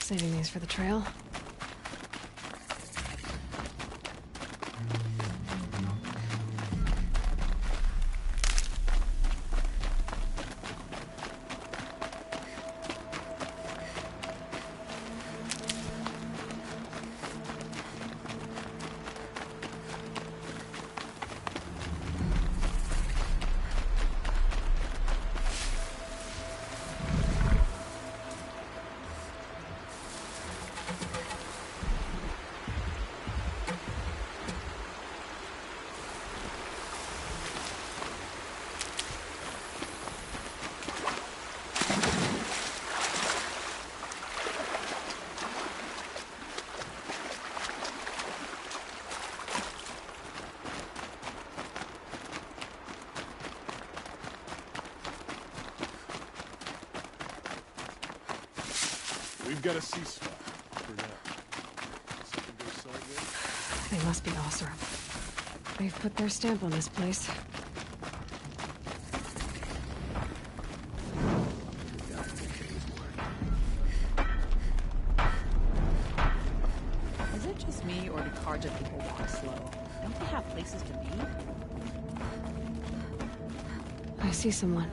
Saving these for the trail.
We've got a ceasefire for now. Something goes sideways.
They must be Osram. They've put their stamp on this place.
Is it just me, or do Karja people walk slow? Don't they have places to be?
I see someone.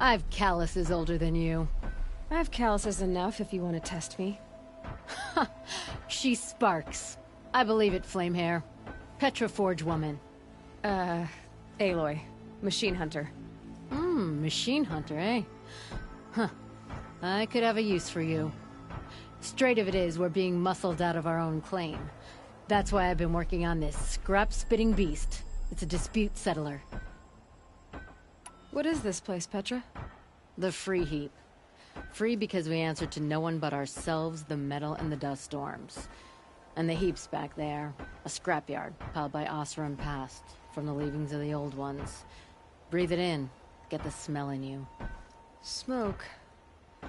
I've calluses older than you.
I have calluses enough if you want to test me.
She sparks. I believe it, Flamehair. Petroforge woman.
Aloy. Machine hunter.
Machine hunter, eh? Huh. I could have a use for you. Straight of it is, we're being muscled out of our own claim. That's why I've been working on this scrap-spitting beast. It's a dispute settler.
What is this place, Petra?
The Free Heap. Free because we answer to no one but ourselves, the metal, and the dust storms. And the heap's back there. A scrapyard, piled by Osram past, from the leavings of the old ones. Breathe it in. Get the smell in you.
Smoke.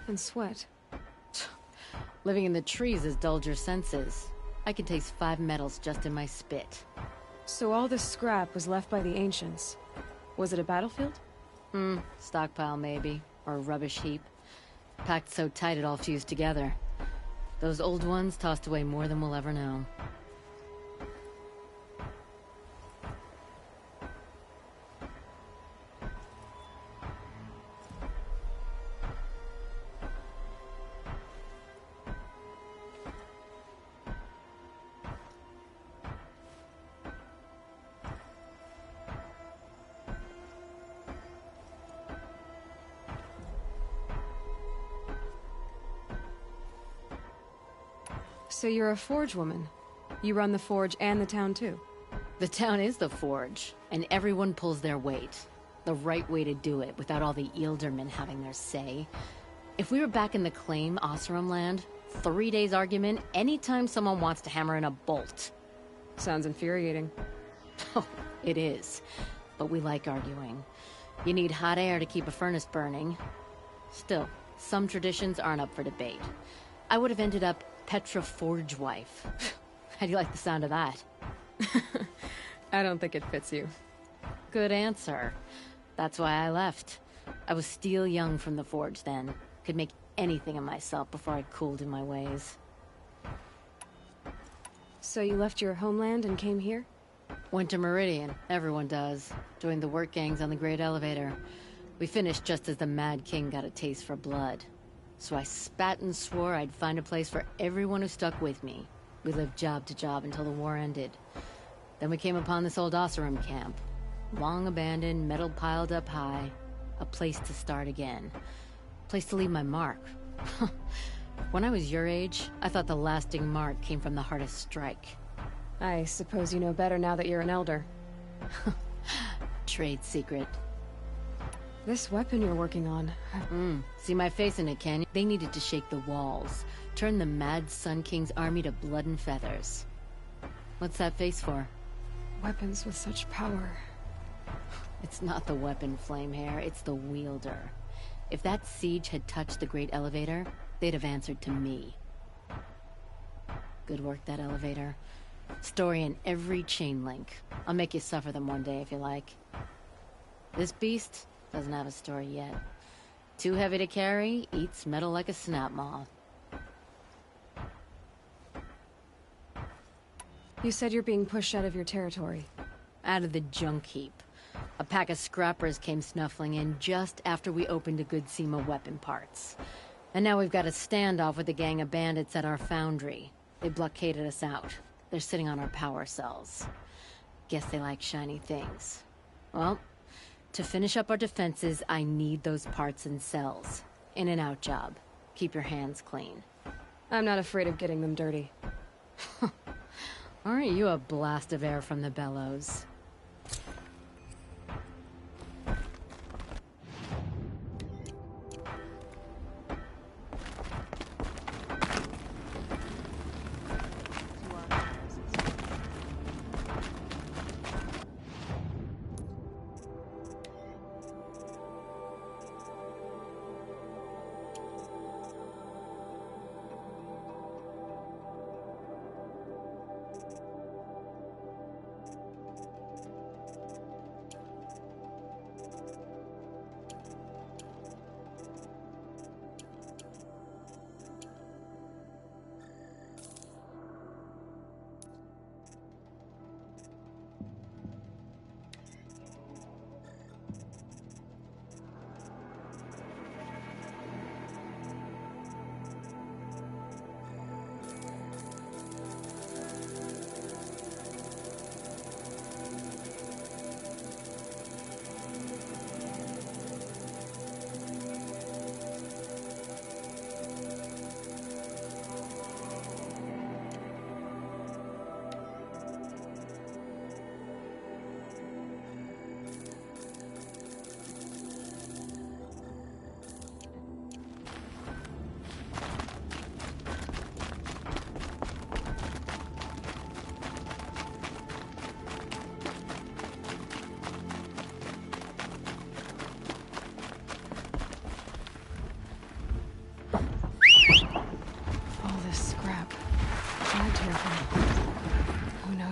And sweat.
Living in the trees has dulled your senses. I can taste 5 metals just in my spit.
So all this scrap was left by the ancients. Was it a battlefield?
Stockpile maybe. Or a rubbish heap. Packed so tight it all fused together. Those old ones tossed away more than we'll ever know.
So you're a forge woman. You run the forge and the town too.
The town is the forge, and everyone pulls their weight. The right way to do it, without all the Eildermen having their say. If we were back in the claim Oseram land, 3 days argument anytime someone wants to hammer in a bolt.
Sounds infuriating.
Oh, it is. But we like arguing. You need hot air to keep a furnace burning. Still, some traditions aren't up for debate. I would have ended up Petra Forge wife. How do you like the sound of that?
I don't think it fits you.
Good answer. That's why I left. I was steel young from the forge then. Could make anything of myself before I cooled in my ways.
So you left your homeland and came here?
Went to Meridian. Everyone does. Joined the work gangs on the Great Elevator. We finished just as the Mad King got a taste for blood. So I spat and swore I'd find a place for everyone who stuck with me. We lived job to job until the war ended. Then we came upon this old Oseram camp. Long abandoned, metal piled up high. A place to start again. Place to leave my mark. When I was your age, I thought the lasting mark came from the hardest strike.
I suppose you know better now that you're an elder.
Trade secret.
This weapon you're working on...
See my face in it, can you? They needed to shake the walls. Turn the mad Sun King's army to blood and feathers. What's that face for?
Weapons with such power.
It's not the weapon, Flamehair. It's the wielder. If that siege had touched the Great Elevator, they'd have answered to me. Good work, that elevator. Story in every chain link. I'll make you suffer them one day if you like. This beast doesn't have a story yet. Too heavy to carry, eats metal like a snap maw.
You said you're being pushed out of your territory.
Out of the junk heap. A pack of scrappers came snuffling in just after we opened a good seam of weapon parts. And now we've got a standoff with a gang of bandits at our foundry. They blockaded us out. They're sitting on our power cells. Guess they like shiny things. Well, to finish up our defenses, I need those parts and cells. In and out job. Keep your hands clean.
I'm not afraid of getting them dirty.
Aren't you a blast of air from the bellows?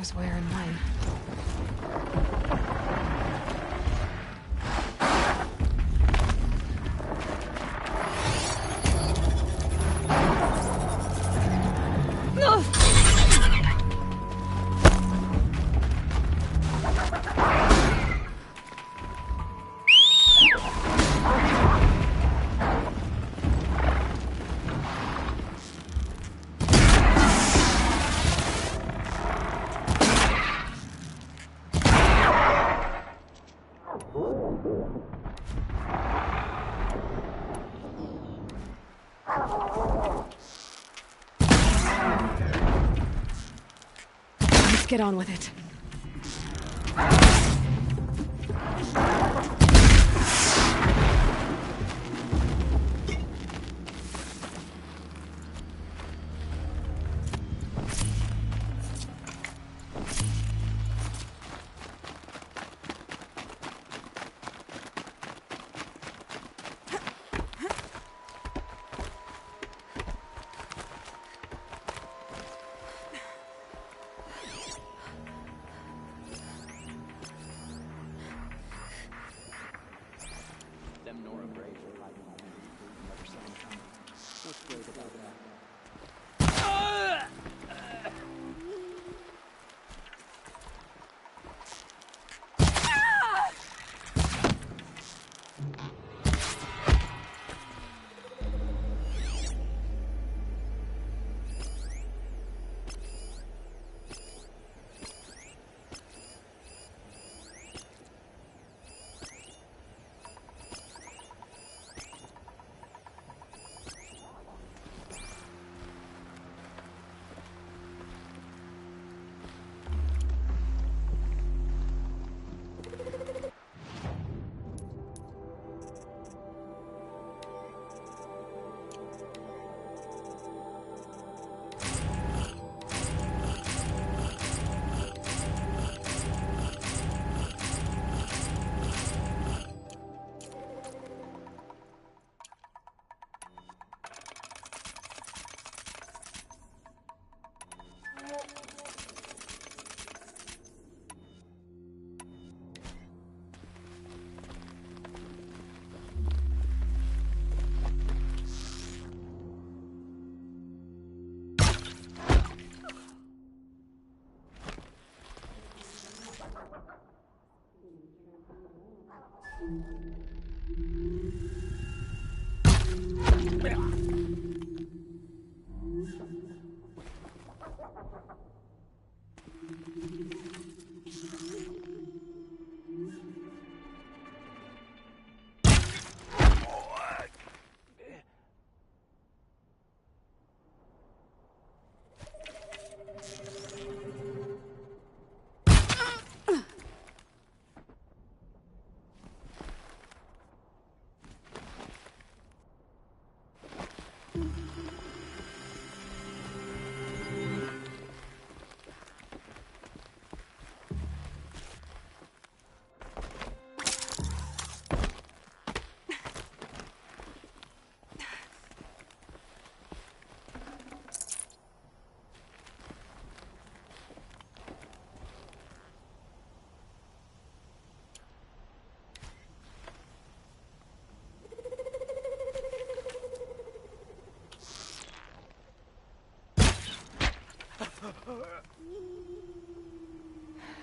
knows where and when. Let's get on with it.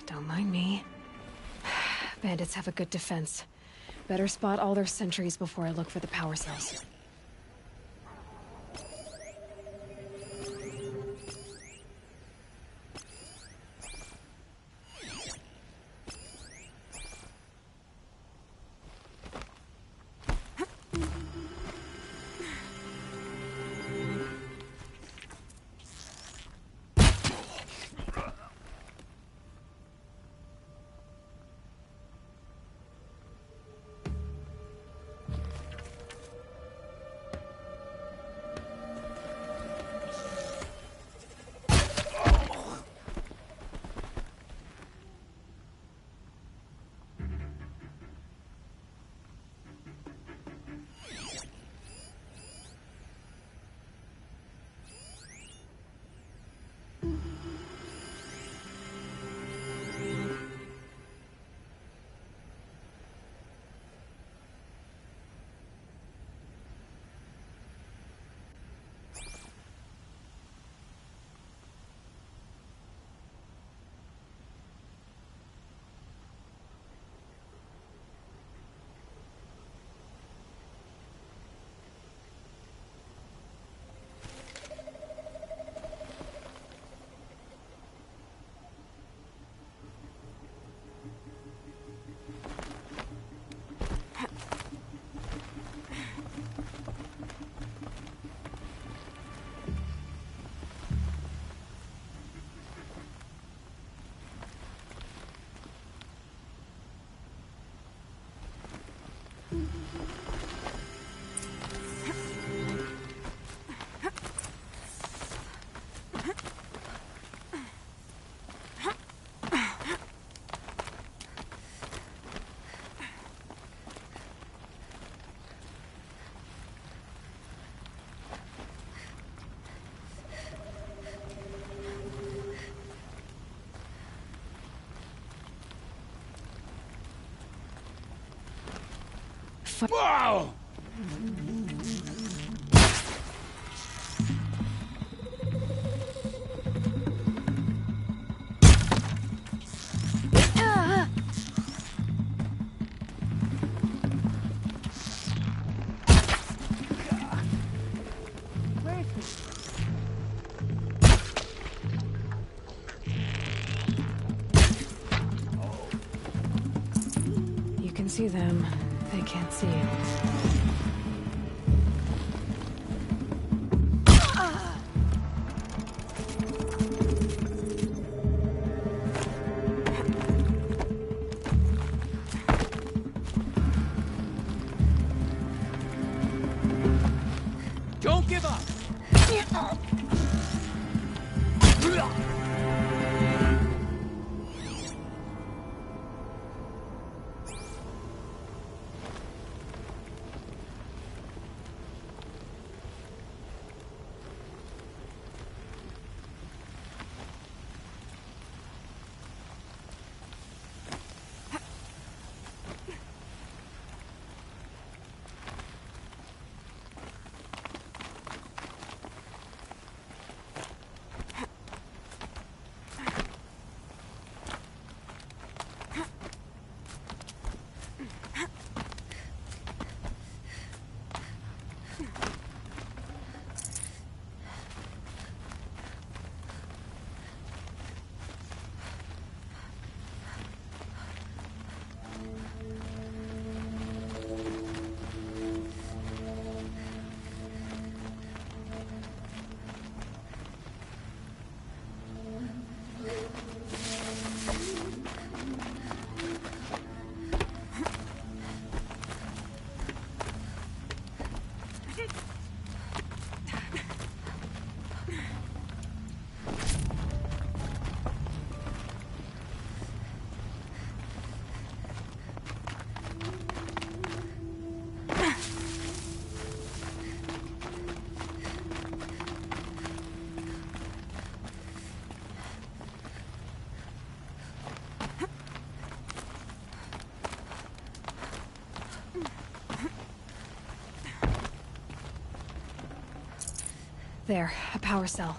Don't mind me. Bandits have a good defense. Better spot all their sentries before I look for the power cells.
Wow!
You can see them. They can't see you.
Don't give up!
There, a power cell.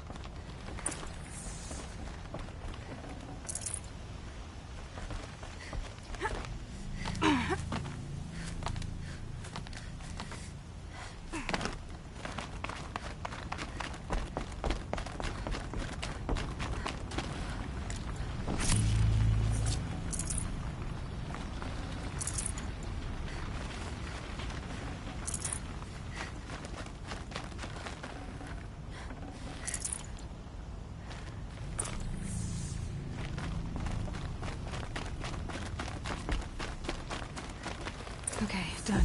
Okay, done.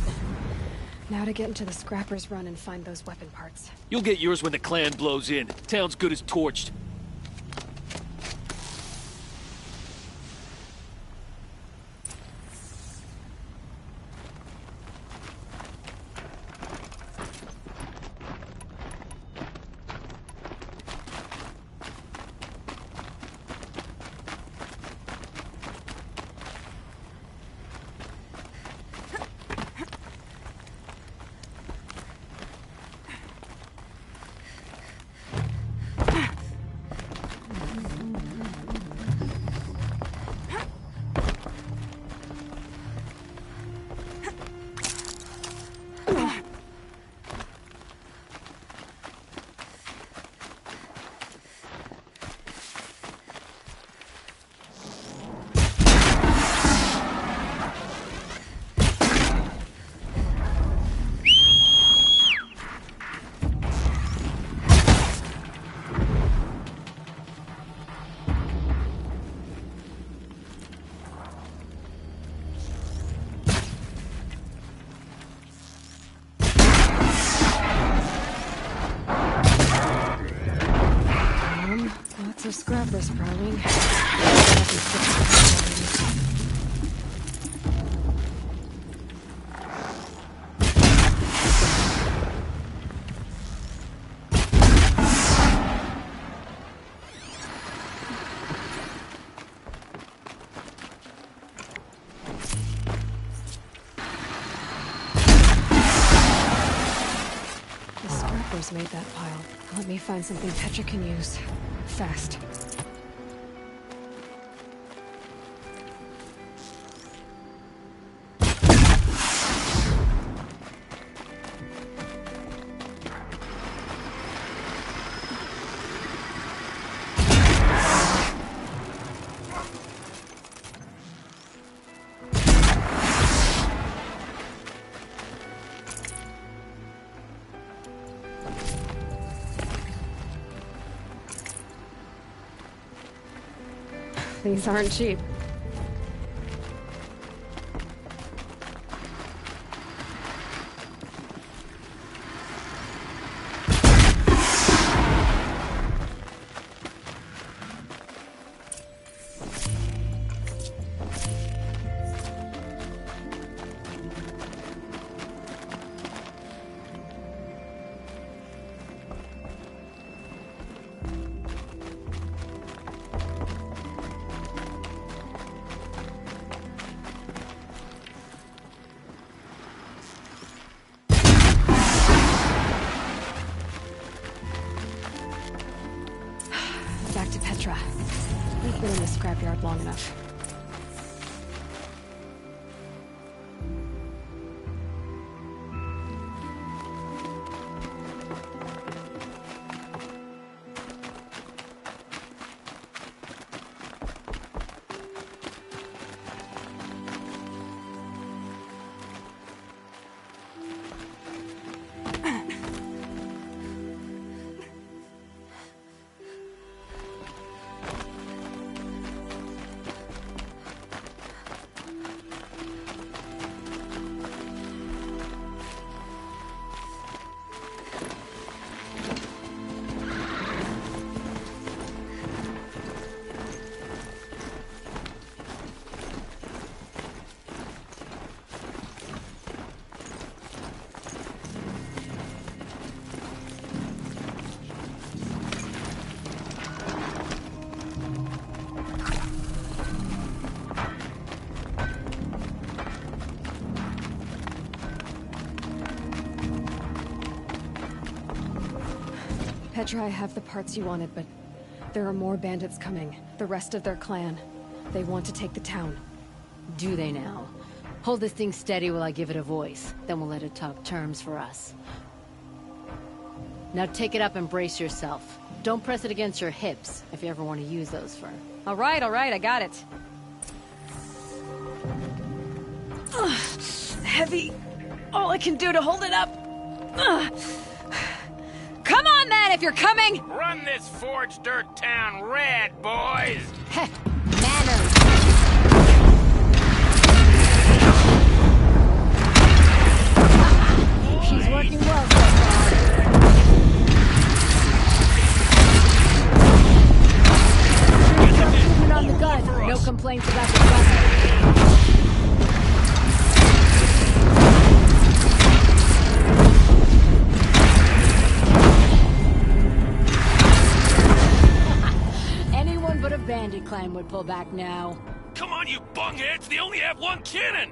Now to get into the Scrapper's Run and find those weapon parts.
You'll get yours when the clan blows in. Town's good as torched.
scrappers prowling. Made that pile. Let me find something Petra can use. Fast. These aren't cheap. Back to Petra. We've been in the scrapyard long enough. Petra, I have the parts you wanted, but there are more bandits coming. The rest of their clan. They want to take the town.
Do they now? Hold this thing steady while I give it a voice. Then we'll let it talk terms for us. Now take it up and brace yourself. Don't press it against your hips, if you ever want to use those for...
All right, I got it. Ugh, heavy. All I can do to hold it up. Ugh. Come on, then, if you're coming!
Run this forged dirt town red, boys!
Heh, manners! She's working well so far. Improvement on the gun. No complaints about the gun. But a bandit clan would pull back now.
Come on, you bungheads! They only have one cannon!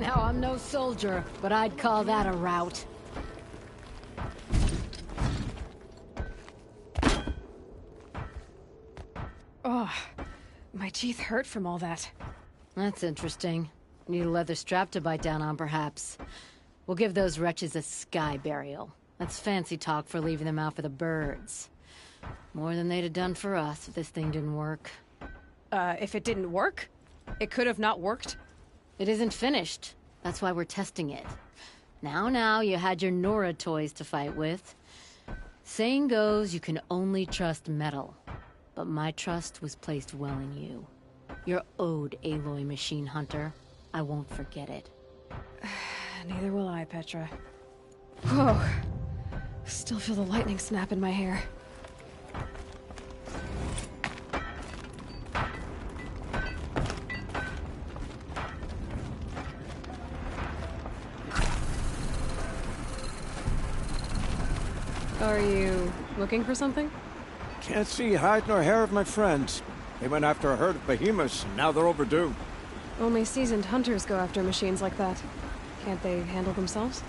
Now, I'm no soldier, but I'd call that a rout.
Oh, my teeth hurt from all that.
That's interesting. Need a leather strap to bite down on, perhaps. We'll give those wretches a sky burial. That's fancy talk for leaving them out for the birds. More than they'd have done for us if this thing didn't work.
If it didn't work? It could have not worked?
It isn't finished. That's why we're testing it. Now, you had your Nora toys to fight with. Saying goes, you can only trust metal. But my trust was placed well in you. You're owed, Aloy Machine Hunter. I won't forget it.
Neither will I, Petra. Whoa. Still feel the lightning snap in my hair. Are you looking for something?
Can't see hide nor hair of my friends. They went after a herd of behemoths, and now they're overdue.
Only seasoned hunters go after machines like that. Can't they handle themselves?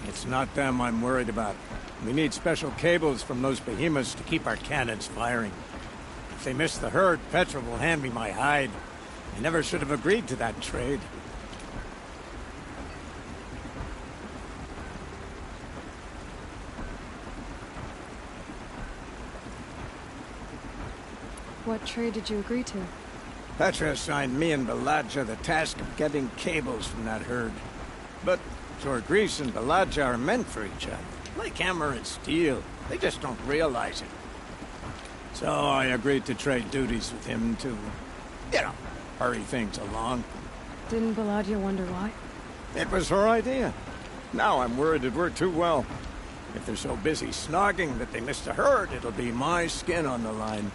It's not them I'm worried about. We need special cables from those behemoths to keep our cannons firing. If they miss the herd, Petra will hand me my hide. I never should have agreed to that trade.
What trade did you agree to?
Petra assigned me and Baladja the task of getting cables from that herd. But Jorgris and Baladja are meant for each other. Like hammer and steel. They just don't realize it. So I agreed to trade duties with him to, hurry things along.
Didn't Baladja wonder why?
It was her idea. Now I'm worried it worked too well. If they're so busy snogging that they miss the herd, it'll be my skin on the line.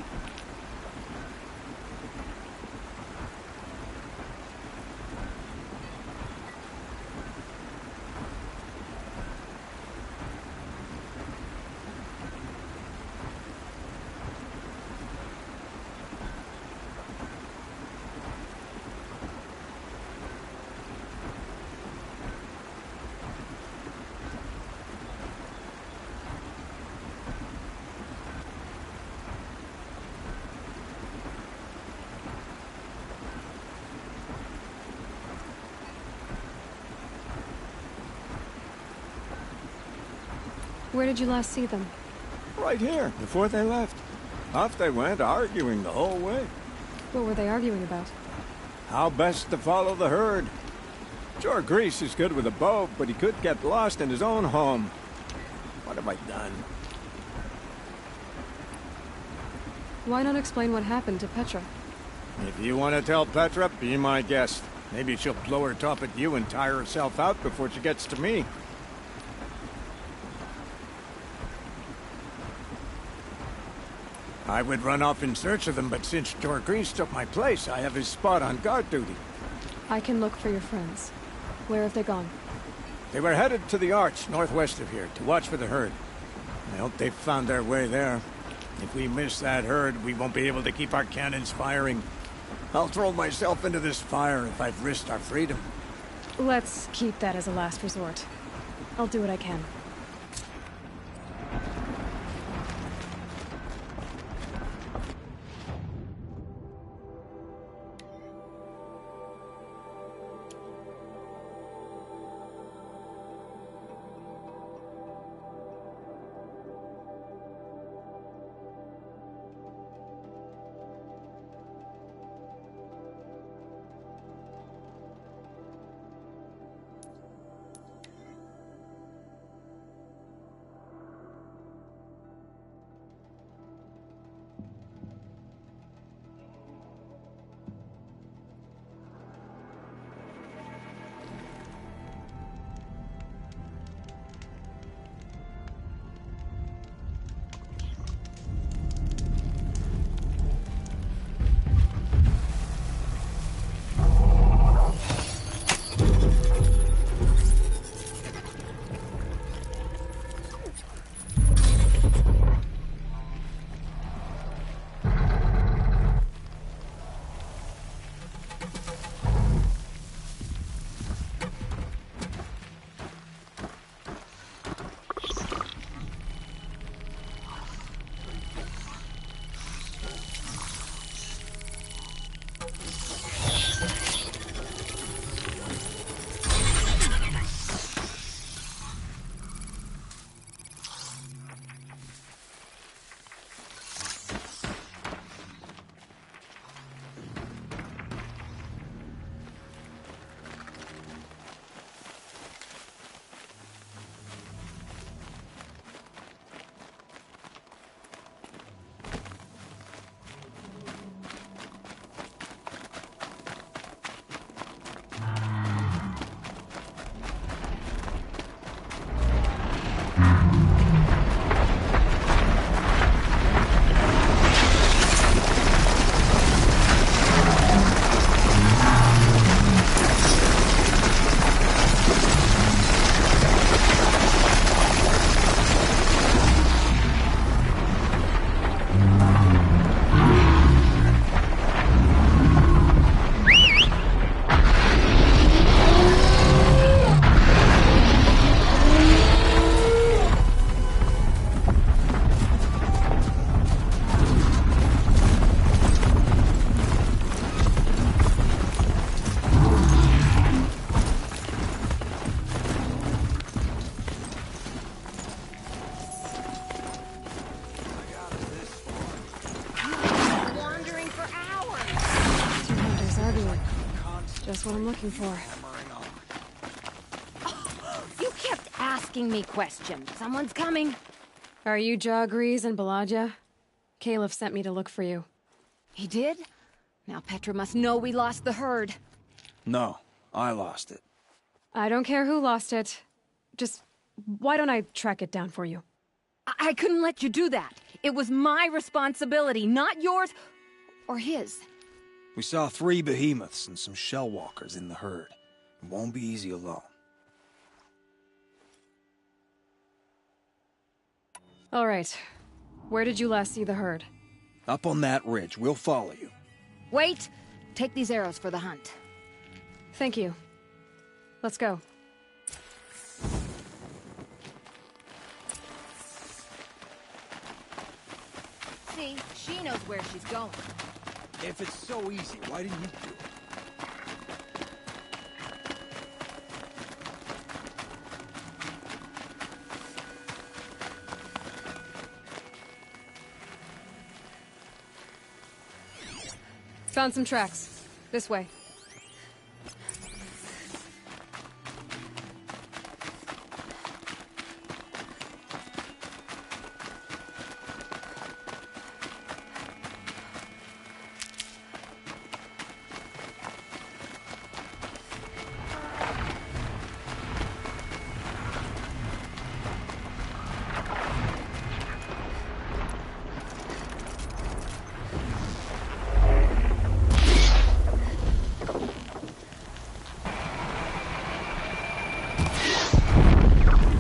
Where did you last see them?
Right here, before they left. Off they went, arguing the whole way.
What were they arguing about?
How best to follow the herd. Jorgris is good with a bow, but he could get lost in his own home. What have I done?
Why not explain what happened to Petra?
If you want to tell Petra, be my guest. Maybe she'll blow her top at you and tire herself out before she gets to me. I would run off in search of them, but since Jorgris took my place, I have his spot on guard duty.
I can look for your friends. Where have they gone?
They were headed to the Arch, northwest of here, to watch for the herd. I hope they've found their way there. If we miss that herd, we won't be able to keep our cannons firing. I'll throw myself into this fire if I've risked our freedom.
Let's keep that as a last resort. I'll do what I can. just what I'm looking for.
You kept asking me questions. Someone's coming.
Are you Jagrees and Balaja? Caliph sent me to look for you.
He did? Now Petra must know we lost the herd.
No, I lost it.
I don't care who lost it. Just, why don't I track it down for you?
I couldn't let you do that. It was my responsibility, not yours or his.
We saw 3 behemoths and some shell walkers in the herd. It won't be easy alone.
All right. Where did you last see the herd?
Up on that ridge. We'll follow you.
Wait! Take these arrows for the hunt.
Thank you. Let's go.
See, she knows where she's going.
If it's so easy, why didn't you do it?
Found some tracks. This way.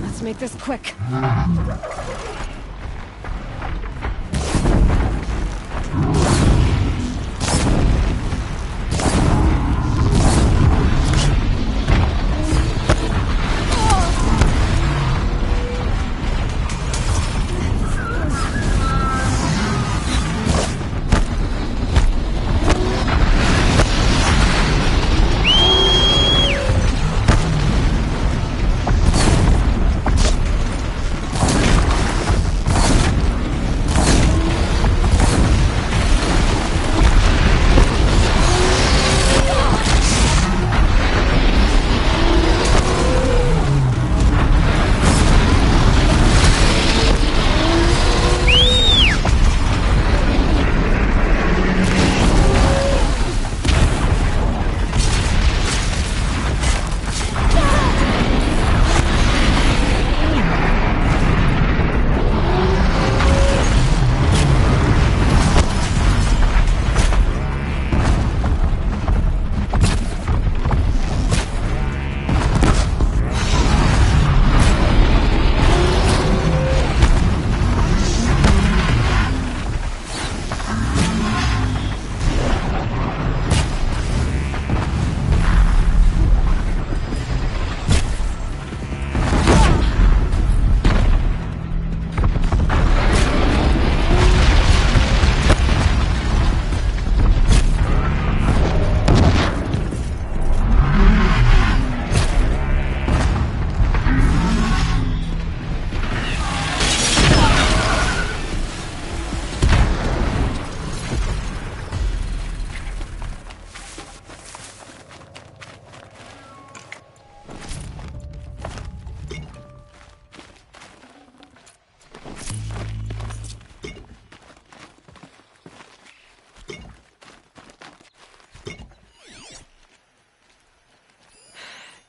Let's make this quick.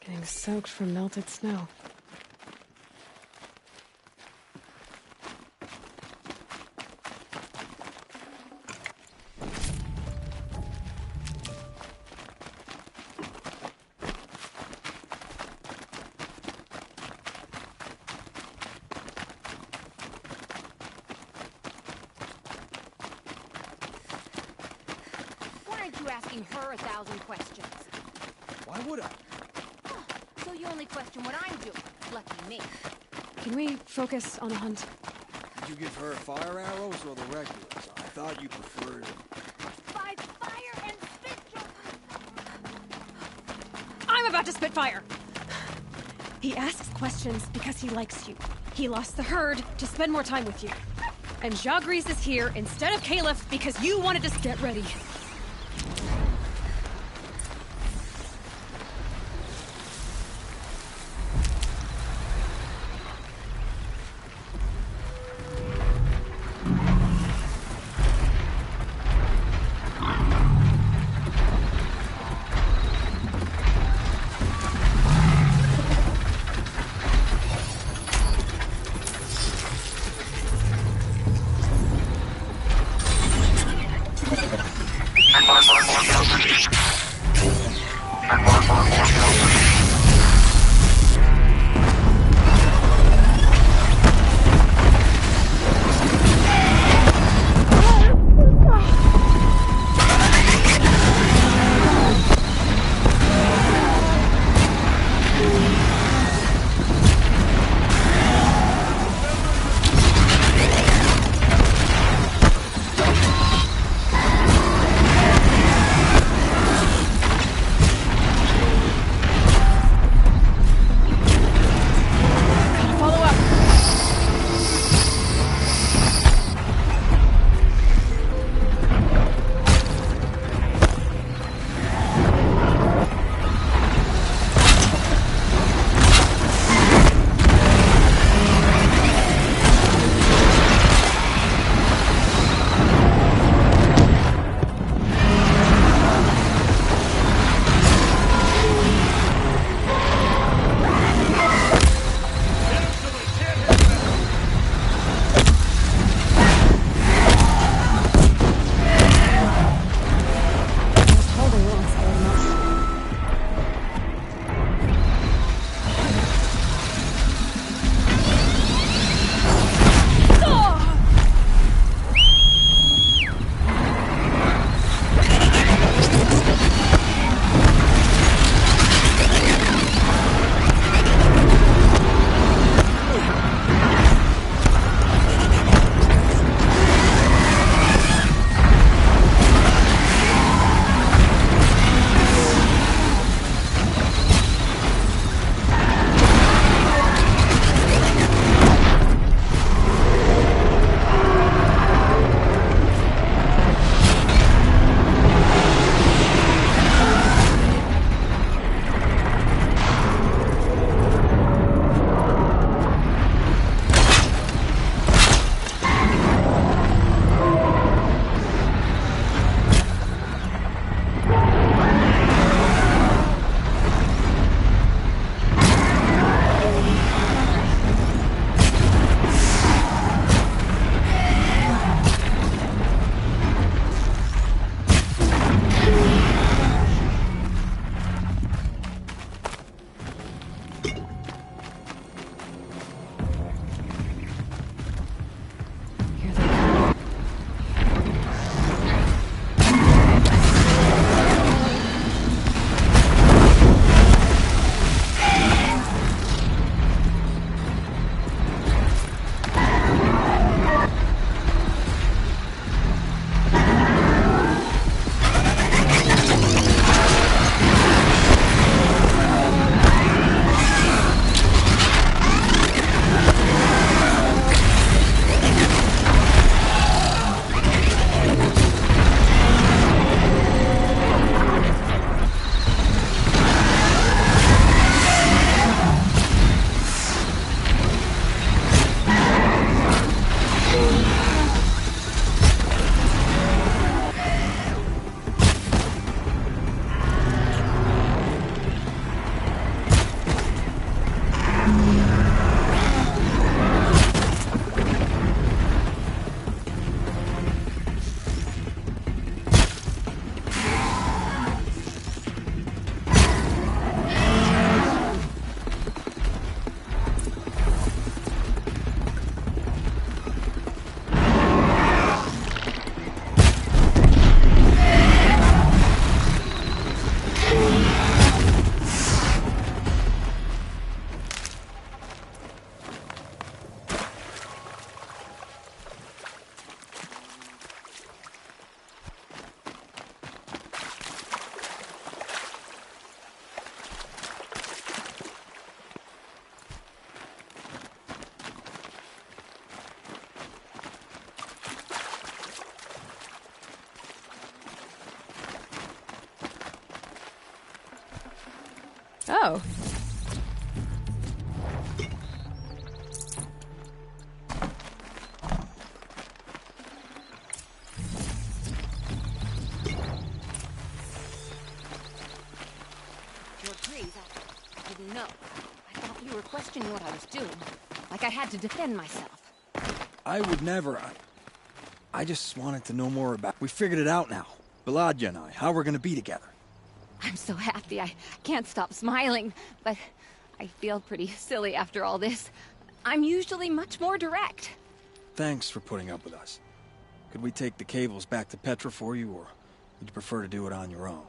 Getting soaked from melted snow.
Why aren't you asking her 1,000 questions?
Why would I?
So you only question what I'm doing. Lucky me.
Can we focus on the hunt?
Did you give her fire arrows or the regulars? I thought you preferred...
By fire and spit your...
I'm about to spit fire! He asks questions because he likes you. He lost the herd to spend more time with you. And Jagrees is here instead of Caliph because you wanted to get ready. Oh.
Your Grease, I didn't know. I thought you were questioning what I was doing. Like I had to defend myself.
I would never. I just wanted to know more about... We figured it out now. Beladja and I, how we're gonna be together.
I'm so happy I can't stop smiling, but I feel pretty silly after all this. I'm usually much more direct.
Thanks for putting up with us. Could we take the cables back to Petra for you, or would you prefer to do it on your own?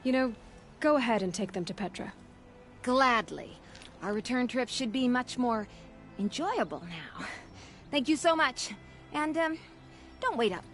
You know, go ahead and take them to Petra.
Gladly. Our return trip should be much more enjoyable now. Thank you so much. And, don't wait up.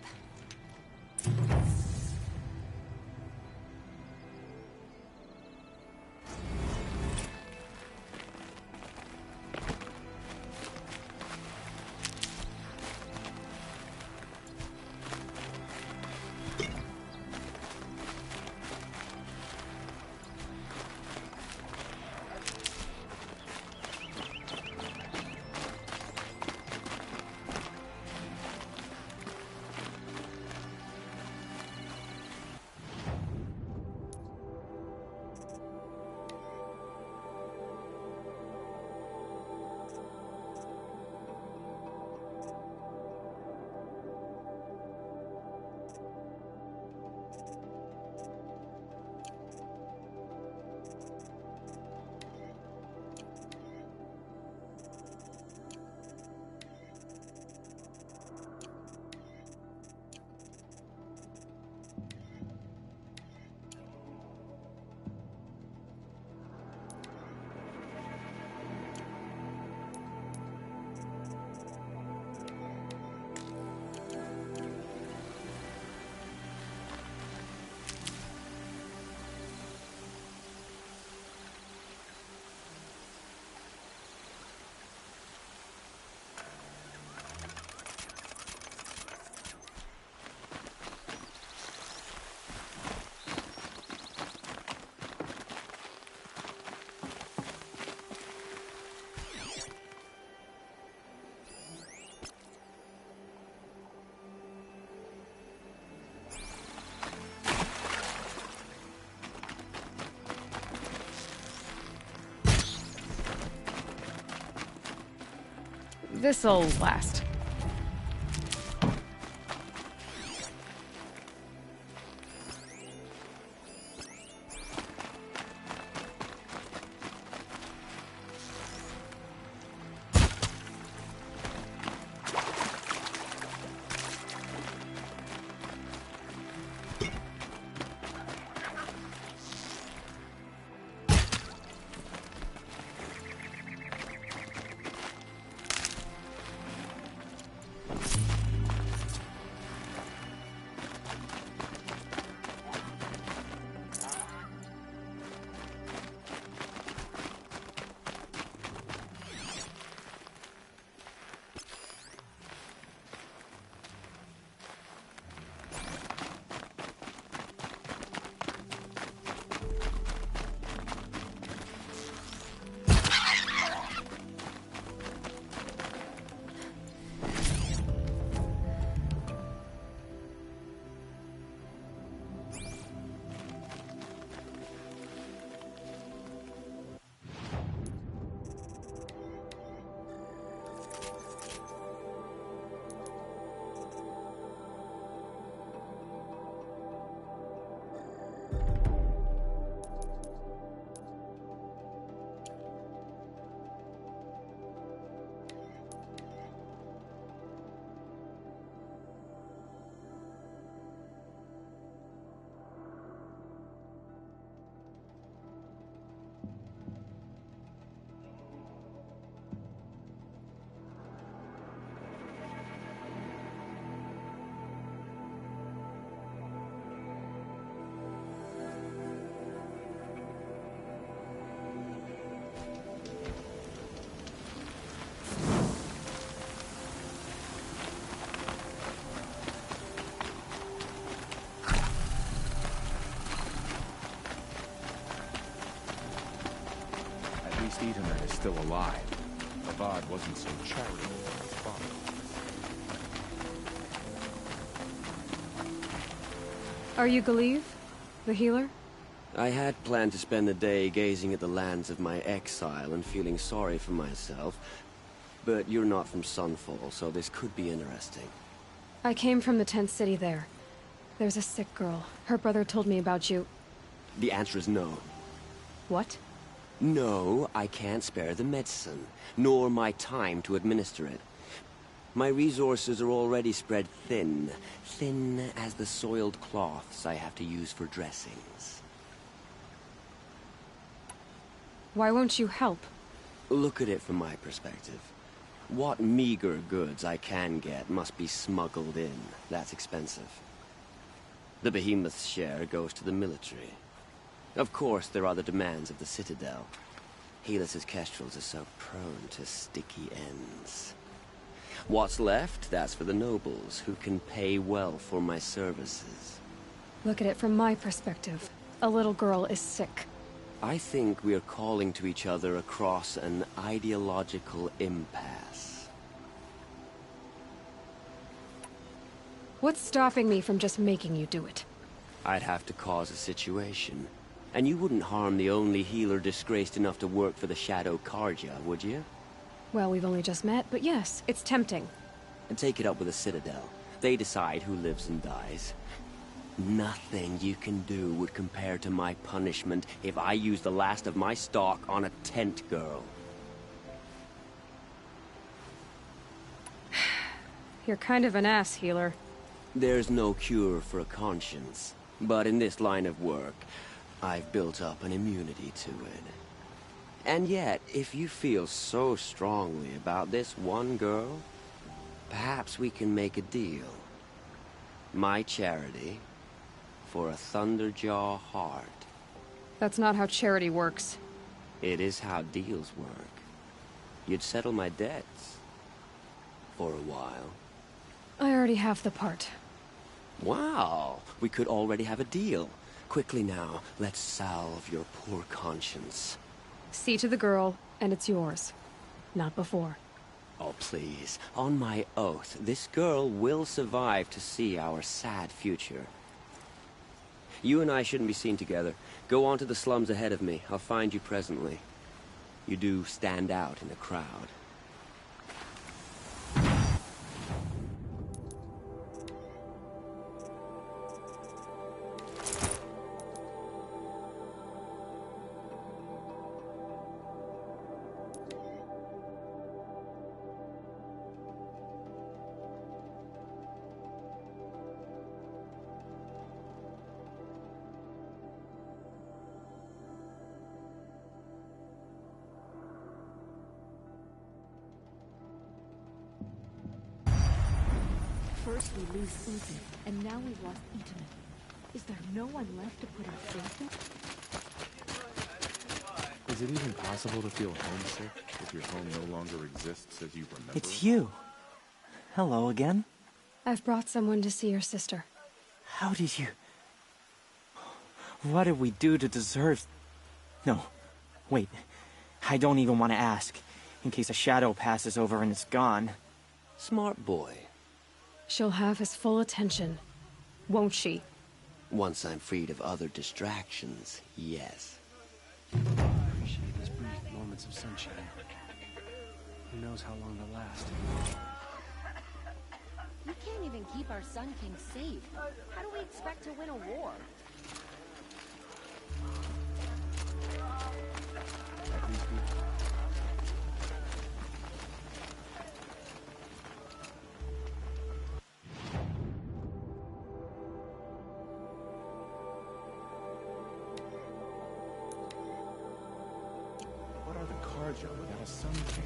This'll last.
least Etherman is still alive. Avad wasn't so charitable with his father.
Are you Galeev, the healer?
I had planned to spend the day gazing at the lands of my exile and feeling sorry for myself, but you're not from Sunfall, so this could be interesting.
I came from the tent city there. There's a sick girl. Her brother told me about you.
The answer is no.
What?
No, I can't spare the medicine, nor my time to administer it. My resources are already spread thin, thin as the soiled cloths I have to use for dressings.
Why won't you help?
Look at it from my perspective. What meager goods I can get must be smuggled in. That's expensive. The behemoth's share goes to the military. Of course, there are the demands of the Citadel. Helis's kestrels are so prone to sticky ends. What's left, that's for the nobles, who can pay well for my services.
Look at it from my perspective. A little girl is sick.
I think we're calling to each other across an ideological impasse.
What's stopping me from just making you do it?
I'd have to cause a situation. And you wouldn't harm the only healer disgraced enough to work for the Shadow Carja, would you?
Well, we've only just met, but yes, it's tempting.
And take it up with the Citadel. They decide who lives and dies. Nothing you can do would compare to my punishment if I use the last of my stock on a tent girl.
You're kind of an ass, healer.
There's no cure for a conscience. But in this line of work, I've built up an immunity to it. And yet, if you feel so strongly about this one girl, perhaps we can make a deal. My charity for a Thunderjaw heart.
That's not how charity works.
It is how deals work. You'd settle my debts. For a while.
I already have the part.
Wow, we could already have a deal. Quickly now, let's salve your poor conscience.
See to the girl, and it's yours. Not before.
Oh, please. On my oath, this girl will survive to see our sad future. You and I shouldn't be seen together. Go on to the slums ahead of me. I'll find you presently. You do stand out in a crowd.
First we lose Uther, and now we've lost Etherman. Is there no one left to put our faith in?
Is it even possible to feel homesick if your home no longer exists as you remember?
It's you. Hello again.
I've brought someone to see your sister.
How did you... What did we do to deserve... No, wait. I don't even want to ask, in case a shadow passes over and it's gone.
Smart boy.
She'll have his full attention, won't she?
Once I'm freed of other distractions, yes.
Appreciate these brief moments of sunshine. Who knows how long they'll last?
We can't even keep our Sun King safe. How do we expect to win a war?
What are the Carja without a Sun King?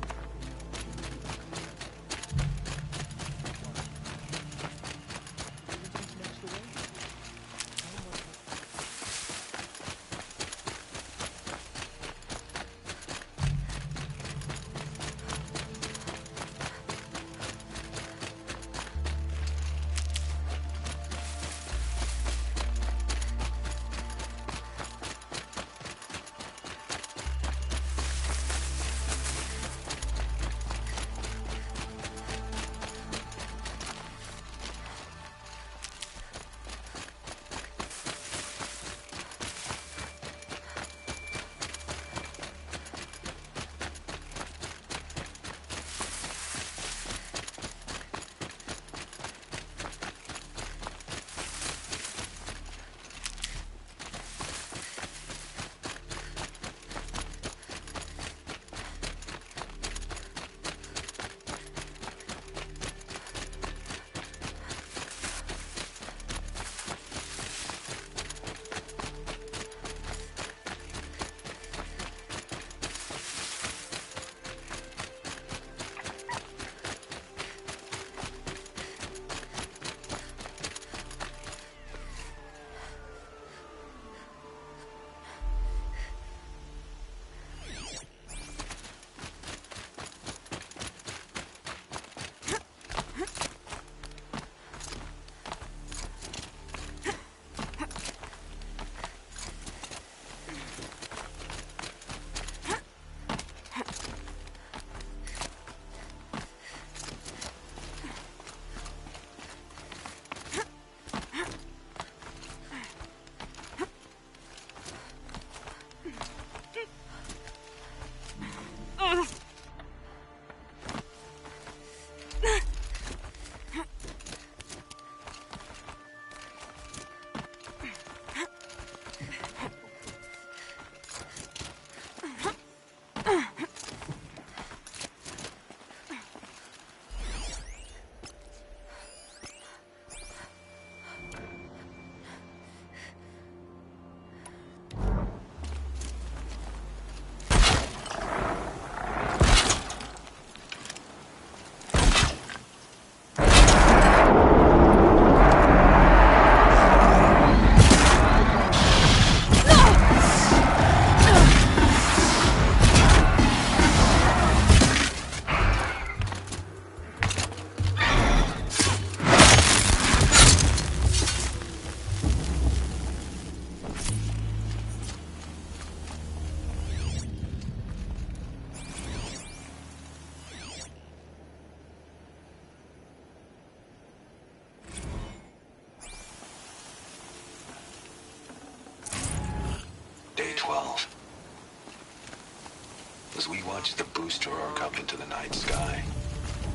As we watched the booster arc up into the night sky,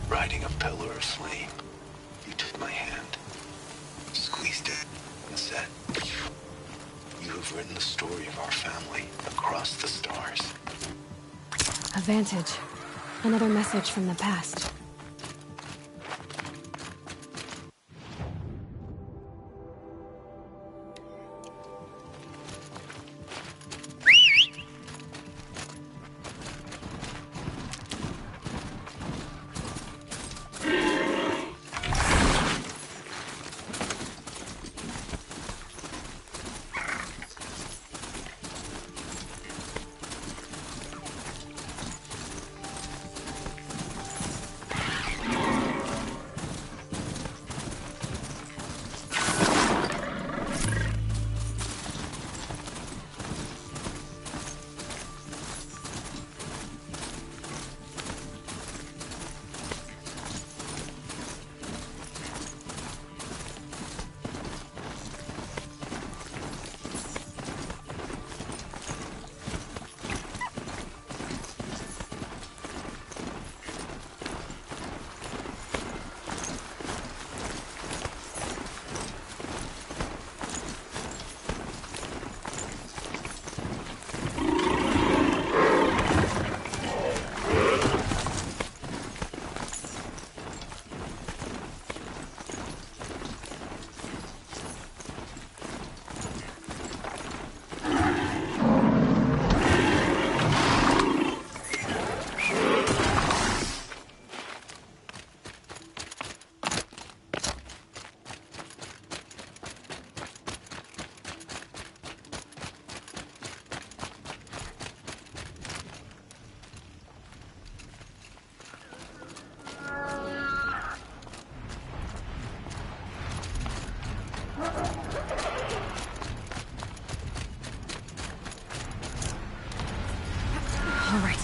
riding a pillar of flame, you took my hand, squeezed it, and said, "You have written the story of our family across the stars."
A vantage. Another message from the past. All right.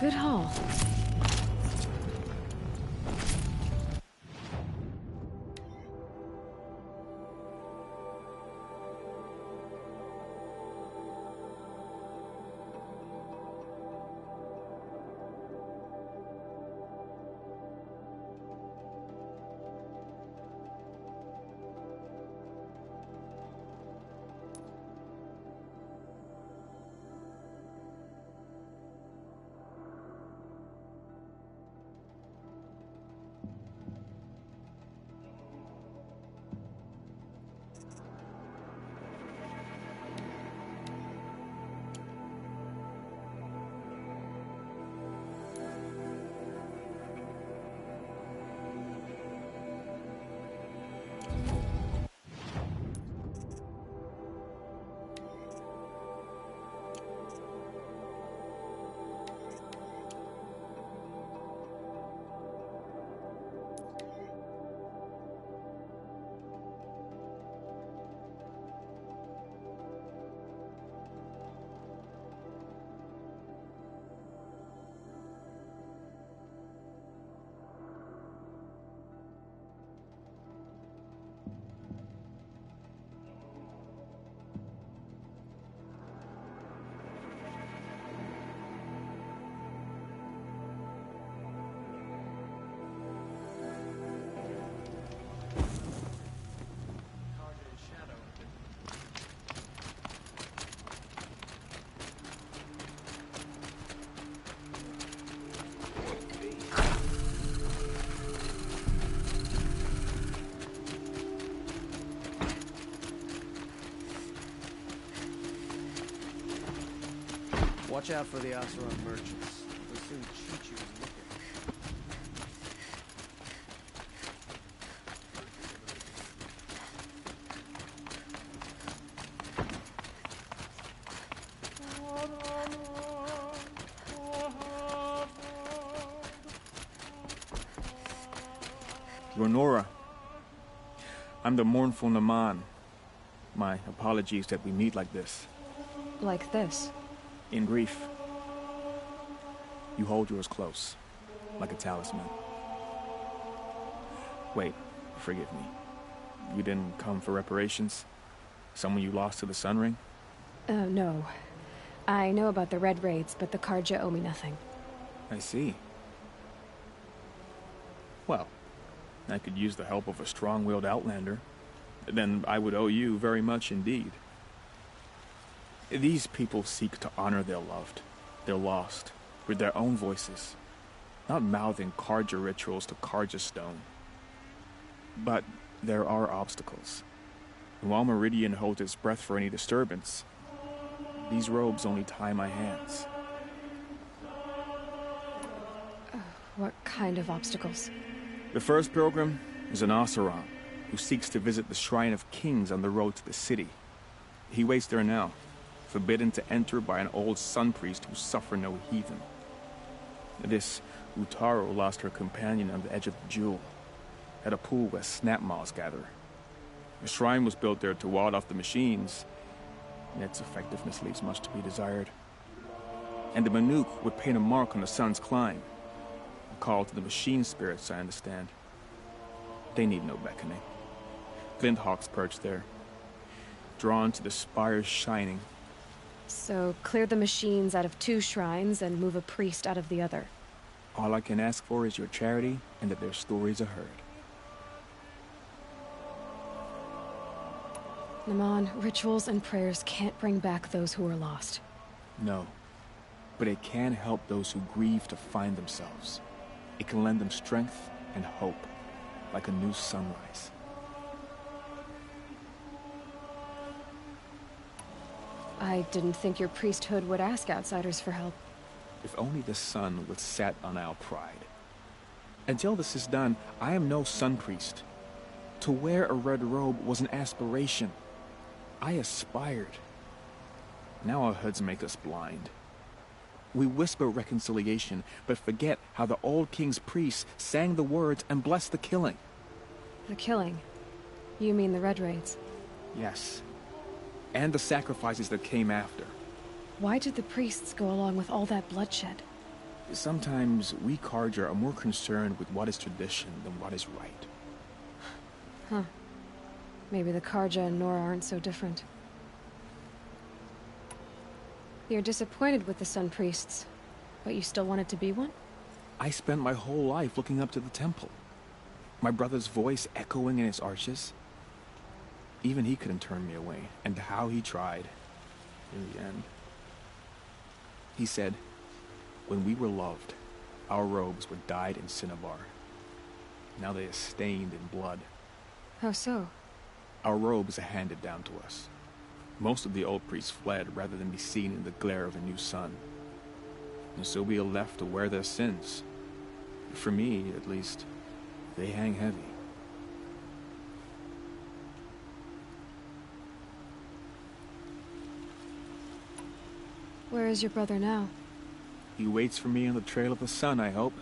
Good haul.
Watch out for the Oseram merchants. They'll soon cheat you and look at you.
Lenora, I'm the mournful Naman. My apologies that we meet like this.
Like this?
In grief. You hold yours close, like a talisman. Wait, forgive me. You didn't come for reparations? Someone you lost to the Sun Ring?
No. I know about the Red Raids, but the Karja owe me nothing.
I see. Well, I could use the help of a strong-willed outlander. Then I would owe you very much indeed. These people seek to honor their loved, their lost, with their own voices, not mouthing Karja rituals to Karja stone. But there are obstacles. And while Meridian holds its breath for any disturbance, these robes only tie my hands.
What kind of obstacles?
The first pilgrim is an Oseram, who seeks to visit the Shrine of Kings on the road to the city. He waits there now, forbidden to enter by an old sun priest who suffer no heathen. This Utaru lost her companion on the edge of the Jewel, at a pool where snap moths gather. The shrine was built there to ward off the machines, and its effectiveness leaves much to be desired. And the Manuk would paint a mark on the sun's climb, a call to the machine spirits, I understand. They need no beckoning. Glint hawks perch there, drawn to the spire's shining.
So, clear the machines out of 2 shrines and move a priest out of the other.
All I can ask for is your charity and that their stories are heard.
Naman, rituals and prayers can't bring back those who are lost.
No, but it can help those who grieve to find themselves. It can lend them strength and hope, like a new sunrise.
I didn't think your priesthood would ask outsiders for help.
If only the sun would set on our pride. Until this is done, I am no sun priest. To wear a red robe was an aspiration. I aspired. Now our hoods make us blind. We whisper reconciliation, but forget how the old king's priests sang the words and blessed the killing.
The killing? You mean the Red Raids?
Yes. And the sacrifices that came after.
Why did the priests go along with all that bloodshed?
Sometimes we Karja are more concerned with what is tradition than what is right.
Huh. Maybe the Karja and Nora aren't so different. You're disappointed with the Sun Priests, but you still wanted to be one?
I spent my whole life looking up to the temple. My brother's voice echoing in its arches. Even he couldn't turn me away, and how he tried, in the end. He said, when we were loved, our robes were dyed in cinnabar. Now they are stained in blood.
How so?
Our robes are handed down to us. Most of the old priests fled rather than be seen in the glare of a new sun. And so we are left to wear their sins. For me, at least, they hang heavy.
Where is your brother now?
He waits for me on the trail of the sun, I hope.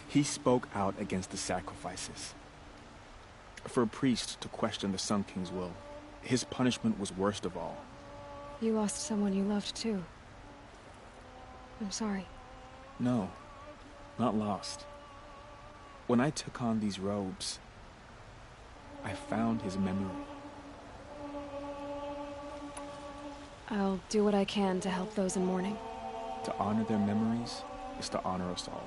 He spoke out against the sacrifices. For a priest to question the Sun King's will, his punishment was worst of all.
You lost someone you loved too. I'm sorry.
No, not lost. When I took on these robes, I found his memory.
I'll do what I can to help those in mourning.
To honor their memories is to honor us all.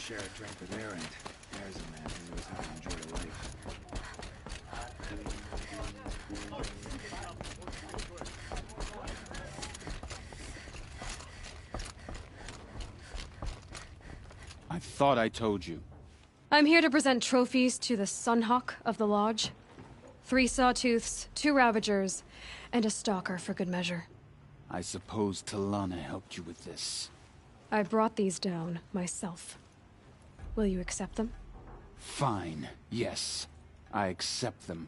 share a drink with Aaron. There's a man who knows how to enjoy life.
I thought I told you.
I'm here to present trophies to the Sunhawk of the Lodge. 3 Sawtooths, 2 Ravagers, and a Stalker for good measure.
I suppose Talana helped you with this.
I brought these down myself. Will you accept them?
Fine, yes. I accept them.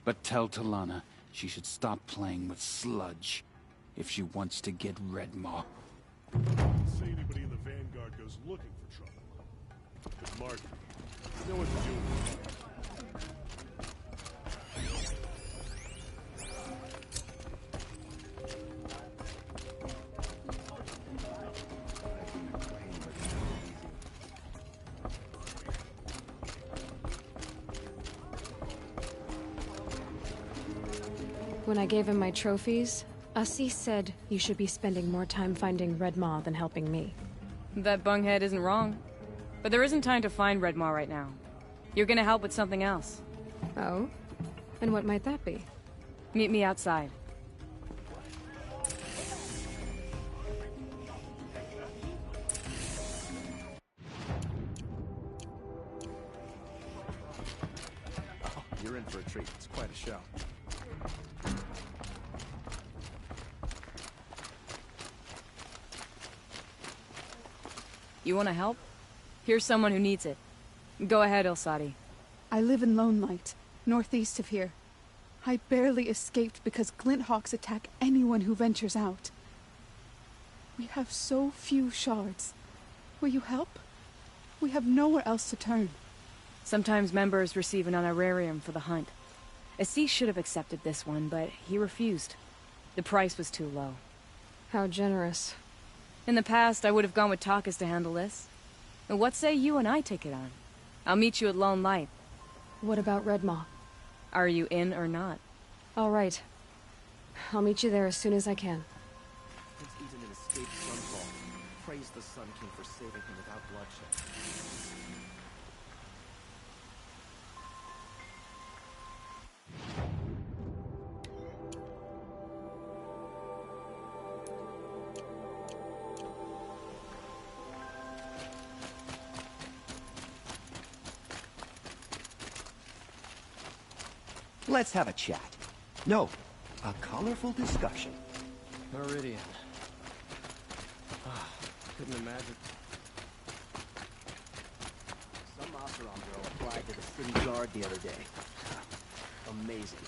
But tell Talana she should stop playing with sludge if she wants to get Redmaw.
Say anybody in the Vanguard goes looking for trouble. But Martin, you know what to do.
When I gave him my trophies, Assis said you should be spending more time finding Redmaw than helping me.
That bunghead isn't wrong. But there isn't time to find Redmaw right now. You're gonna help with something else.
Oh? And what might that be?
Meet me outside.
Oh, you're in for a treat. It's quite a show.
You wanna help? Here's someone who needs it. Go ahead, Ilsati.
I live in Lone Light, northeast of here. I barely escaped because Glinthawks attack anyone who ventures out. We have so few shards. Will you help? We have nowhere else to turn.
Sometimes members receive an honorarium for the hunt. Assis should have accepted this one, but he refused. The price was too low.
How generous.
In the past, I would have gone with Takas to handle this. And what say you and I take it on? I'll meet you at Lone Light.
What about Redmaw?
Are you in or not?
All right. I'll meet you there as soon as I can.
Prince Eden escaped Sunfall. Praise the Sun King for saving him without bloodshed.
Let's have a chat. No, a colorful discussion.
Meridian. Couldn't imagine. Some Oseram girl applied to the city guard the other day. Amazing.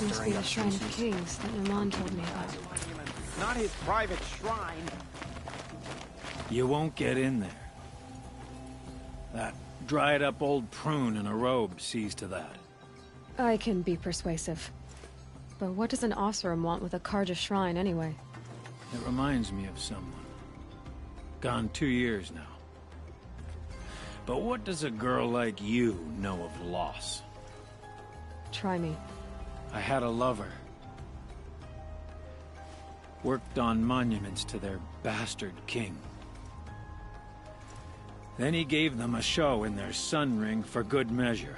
Must be the Shrine of Kings that Naman told me about.
Not his private shrine.
You won't get in there. That dried-up old prune in a robe sees to that.
I can be persuasive. But what does an Oseram want with a Karja shrine, anyway?
It reminds me of someone. Gone 2 years now. But what does a girl like you know of loss?
Try me.
I had a lover. Worked on monuments to their bastard king. Then he gave them a show in their sun ring for good measure.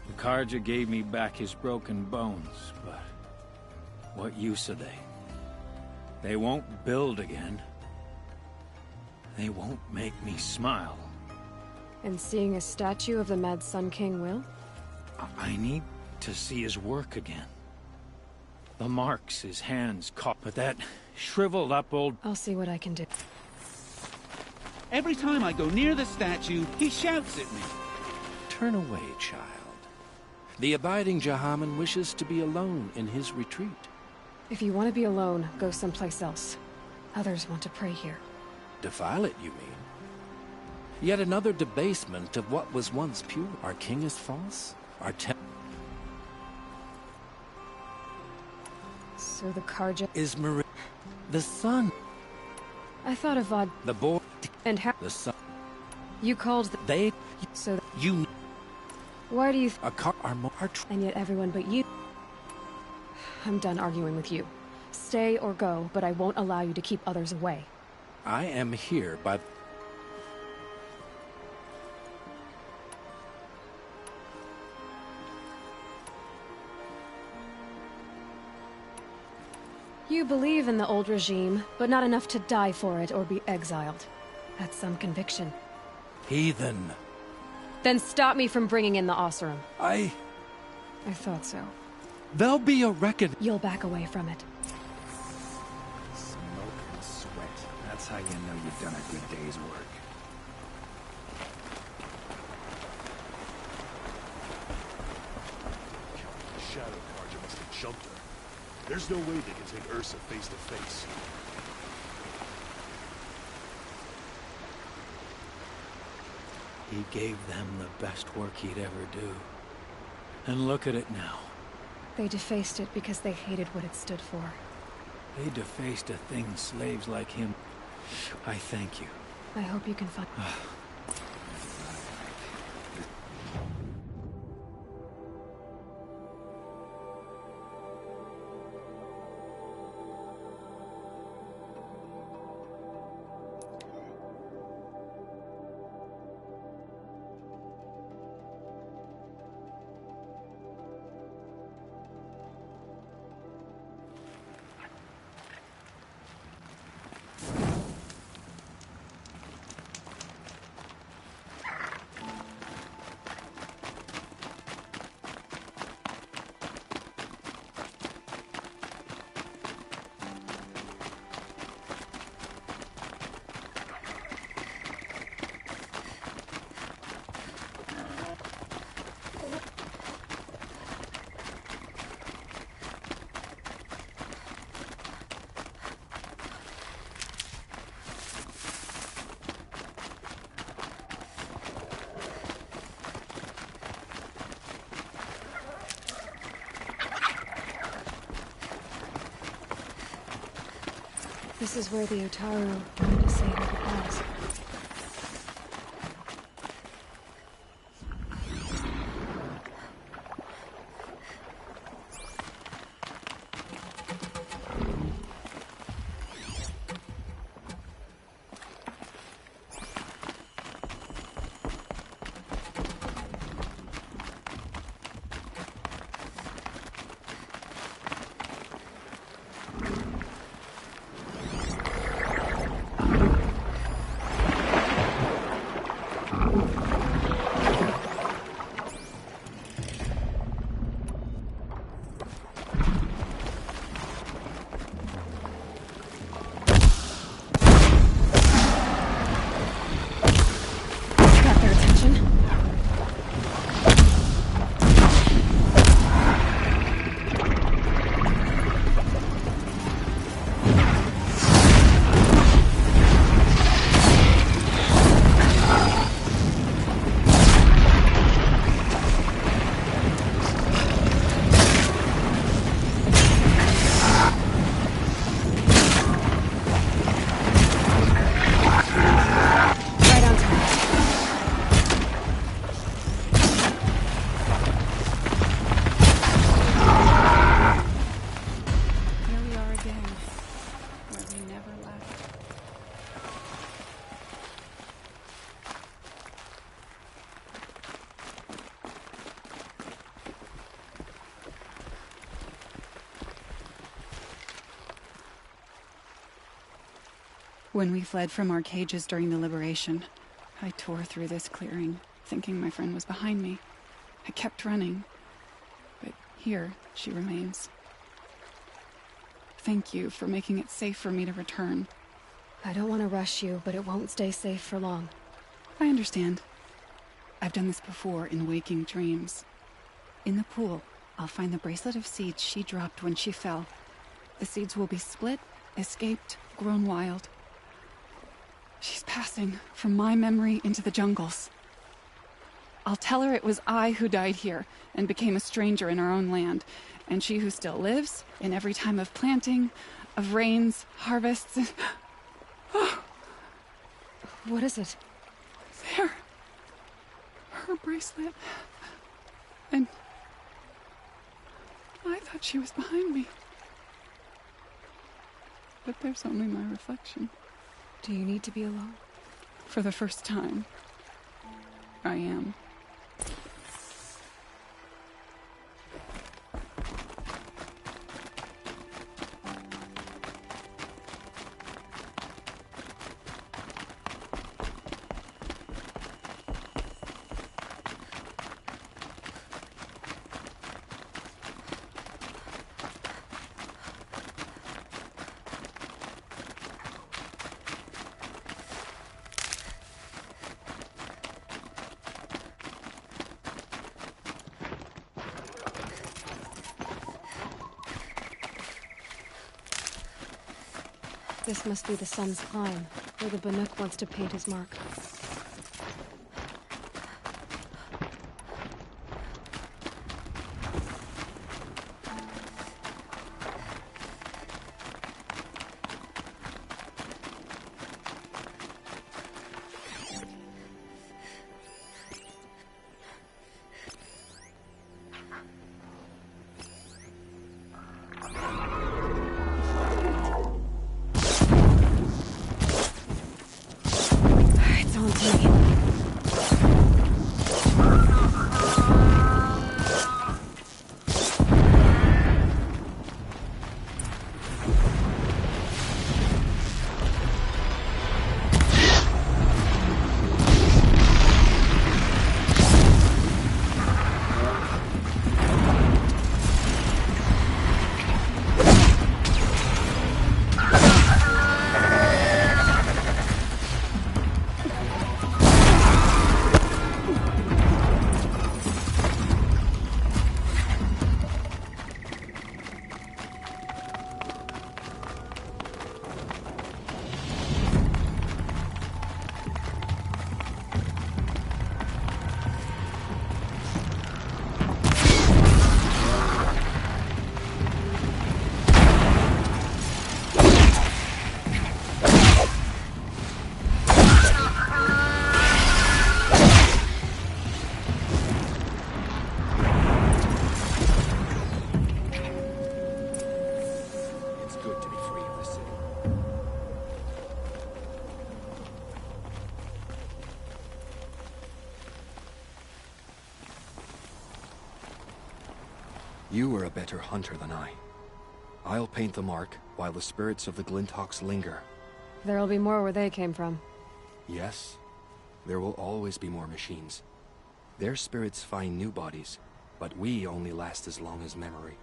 The Karja gave me back his broken bones, but what use are they? They won't build again. They won't make me smile.
And seeing a statue of the Mad Sun King will?
I need to see his work again. The marks his hands caught, but that shriveled up old...
I'll see what I can do.
Every time I go near the statue, he shouts at me.
Turn away, child. The abiding Jahaman wishes to be alone in his retreat.
If you want to be alone, go someplace else. Others want to pray here.
Defile it, you mean? Yet another debasement of what was once pure. Our king is false? Our
So the Karja...
is Marie... the sun.
I thought Avad...
The boy...
And how...
The sun...
You called the...
They...
So...
You...
Why do you...
A car... Our
And yet everyone but you... I'm done arguing with you. Stay or go, but I won't allow you to keep others away.
I am here by...
You believe in the old regime, but not enough to die for it or be exiled. That's some conviction.
Heathen.
Then stop me from bringing in the Oseram.
I
thought so.
There'll be a reckoning.
You'll back away from it.
Smoke and sweat. That's how you know you've done a good day's work.
The Shadow Karja must have jumped her. There's no way they can take Ursa face to face.
He gave them the best work he'd ever do. And look at it now.
They defaced it because they hated what it stood for.
They defaced a thing slaves like him. I thank you.
I hope you can find... This is where the Otaru wanted to say their goodbyes.
When we fled from our cages during the liberation, I tore through this clearing, thinking my friend was behind me. I kept running, but here she remains. Thank you for making it safe for me to return.
I don't want to rush you, but it won't stay safe for long.
I understand. I've done this before in waking dreams. In the pool, I'll find the bracelet of seeds she dropped when she fell. The seeds will be split, escaped, grown wild. She's passing from my memory into the jungles. I'll tell her it was I who died here and became a stranger in our own land, and she who still lives in every time of planting, of rains, harvests, and...
What is it?
There. Her bracelet. And... I thought she was behind me. But there's only my reflection.
Do you need to be alone?
For the first time, I am.
This must be the sun's climb, where the Banuk wants to paint his mark.
You were a better hunter than I. I'll paint the mark while the spirits of the Glinthawks linger.
There'll be more where they came from.
Yes, there will always be more machines. Their spirits find new bodies, but we only last as long as memory.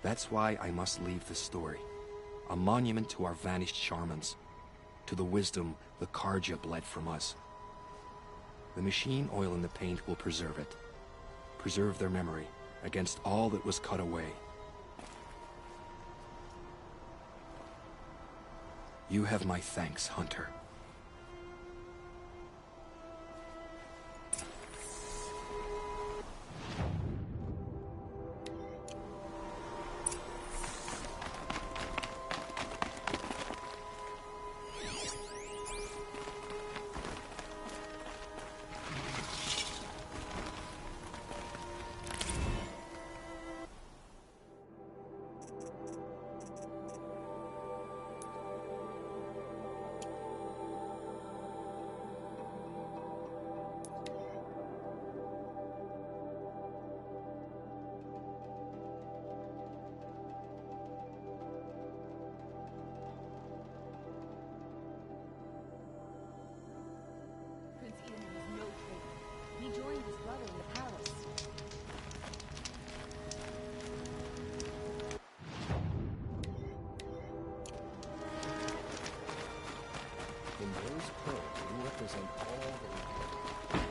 That's why I must leave this story. A monument to our vanished shamans, to the wisdom the Carja bled from us. The machine oil in the paint will preserve it. Preserve their memory against all that was cut away. You have my thanks, Hunter.
In those pearls, you represent all that we have.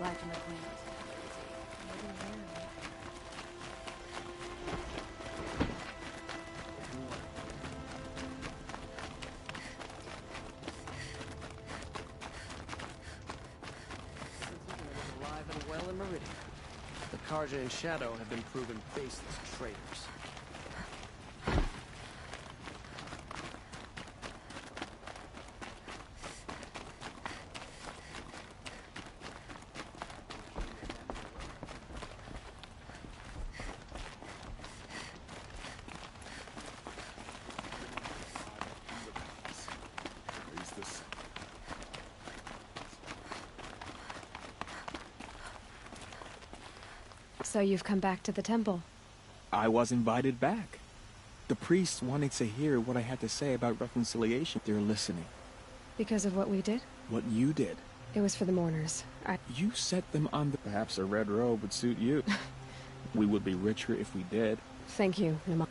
Black McQueen.
Alive and well in Meridian. The Karja and Shadow have been proven faceless traitors.
So you've come back to the temple.
I was invited back. The priests wanted to hear what I had to say about reconciliation. They're listening.
Because of what we did?
What you did.
It was for the mourners.
You set them on the... Perhaps a red robe would suit you. We would be richer if we did.
Thank you, Nama.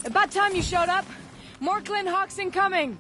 About time you showed up. More Glynn Hawks incoming.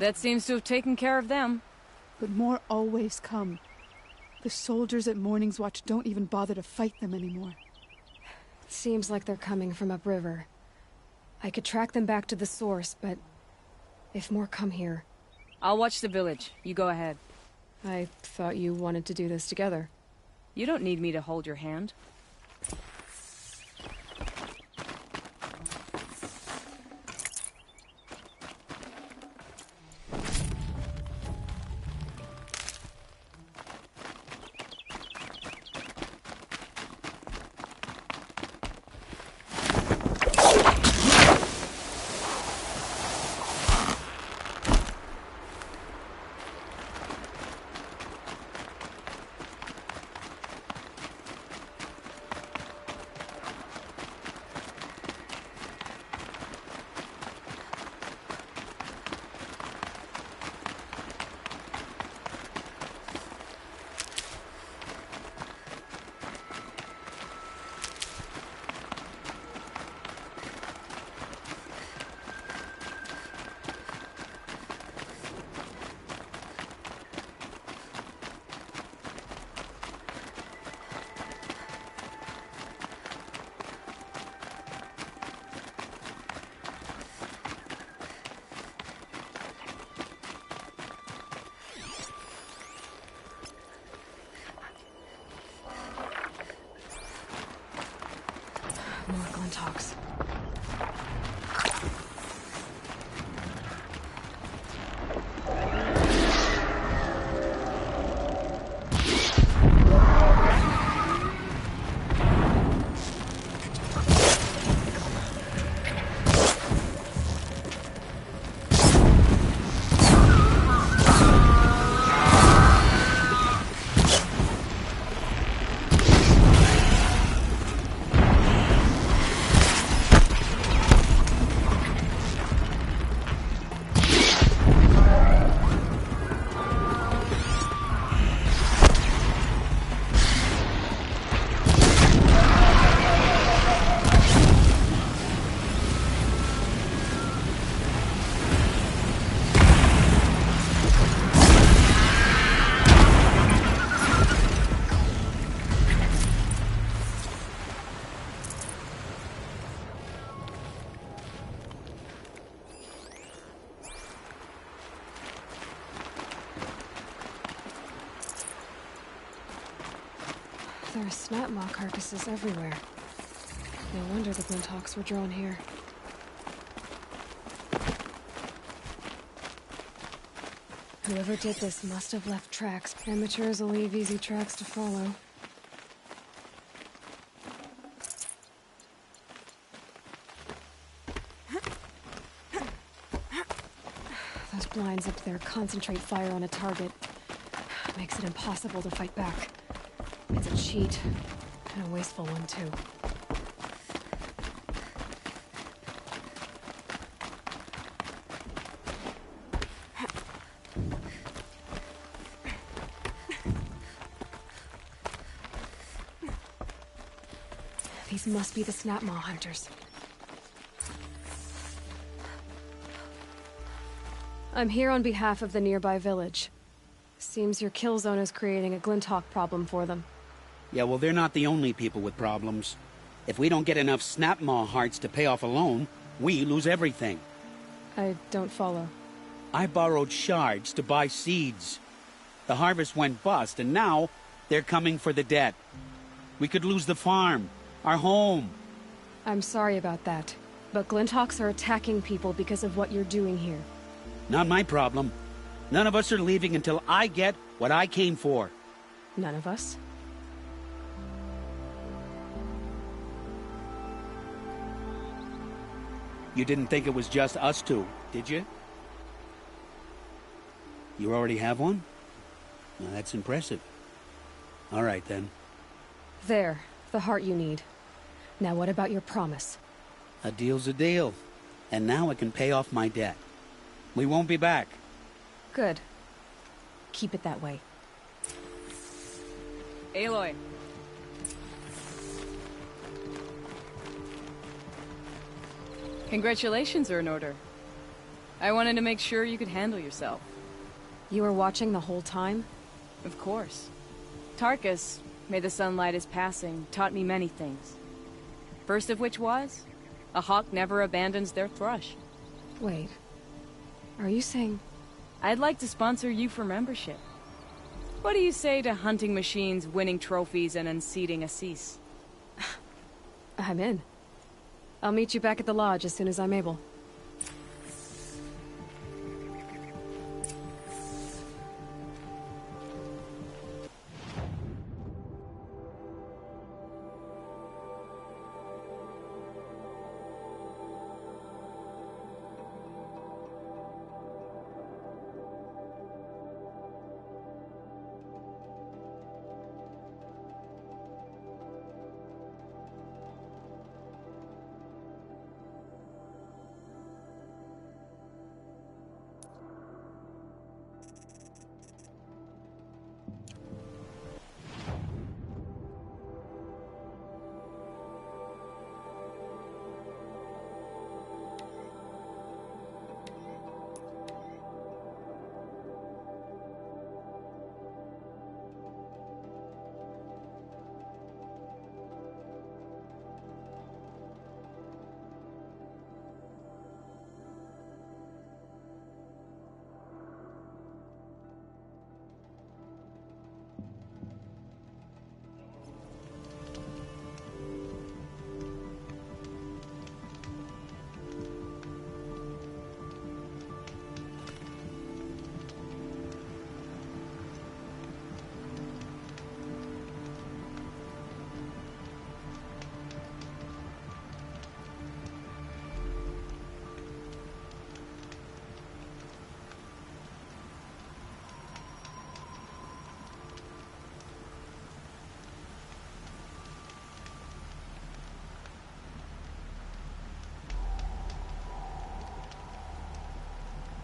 That seems to have taken care of them.
But more always come. The soldiers at Morning's Watch don't even bother to fight them anymore.
Seems like they're coming from upriver. I could track them back to the source, but if more come here...
I'll watch the village. You go ahead.
I thought you wanted to do this together.
You don't need me to hold your hand.
More Glinthawks. There are snapmaw carcasses everywhere. No wonder the Glinthawks were drawn here. Whoever did this must have left tracks. Amateurs will leave easy tracks to follow. Those blinds up there concentrate fire on a target. Makes it impossible to fight back. It's a cheat, and a wasteful one, too. These must be the Snapmaw hunters. I'm here on behalf of the nearby village. Seems your kill zone is creating a Glinthawk problem for them.
Yeah, well, they're not the only people with problems. If we don't get enough Snapmaw hearts to pay off a loan, we lose everything.
I don't follow.
I borrowed shards to buy seeds. The harvest went bust, and now they're coming for the debt. We could lose the farm, our home.
I'm sorry about that, but Glinthawks are attacking people because of what you're doing here.
Not my problem. None of us are leaving until I get what I came for.
None of us?
You didn't think it was just us two, did you? You already have one? Well, that's impressive. All right, then.
There, the heart you need. Now what about your promise?
A deal's a deal. And now I can pay off my debt. We won't be back.
Good. Keep it that way.
Aloy. Congratulations are in order. I wanted to make sure you could handle yourself.
You were watching the whole time?
Of course. Tarkus, may the sunlight is passing, taught me many things. First of which was, a hawk never abandons their thrush.
Wait. Are you saying...
I'd like to sponsor you for membership. What do you say to hunting machines, winning trophies, and unseating Assis?
I'm in. I'll meet you back at the lodge as soon as I'm able.